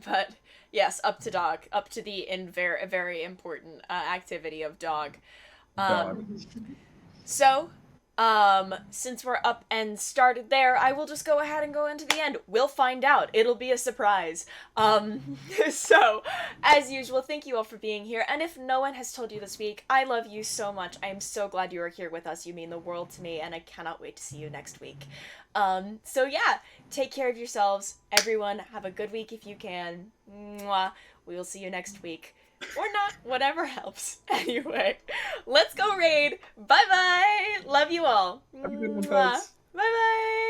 But yes, up to dog. Up to the very, very important activity of dog. So, since we're up and started there, I will just go ahead and go into the end. We'll find out. It'll be a surprise. So, as usual, thank you all for being here. And if no one has told you this week, I love you so much. I am so glad you are here with us. You mean the world to me, and I cannot wait to see you next week. So yeah, take care of yourselves. Everyone, have a good week if you can. Mwah. We will see you next week. Or not, whatever helps. Anyway, let's go raid. Bye-bye. Love you all. Have a good one, Mwah. folks. Bye-bye.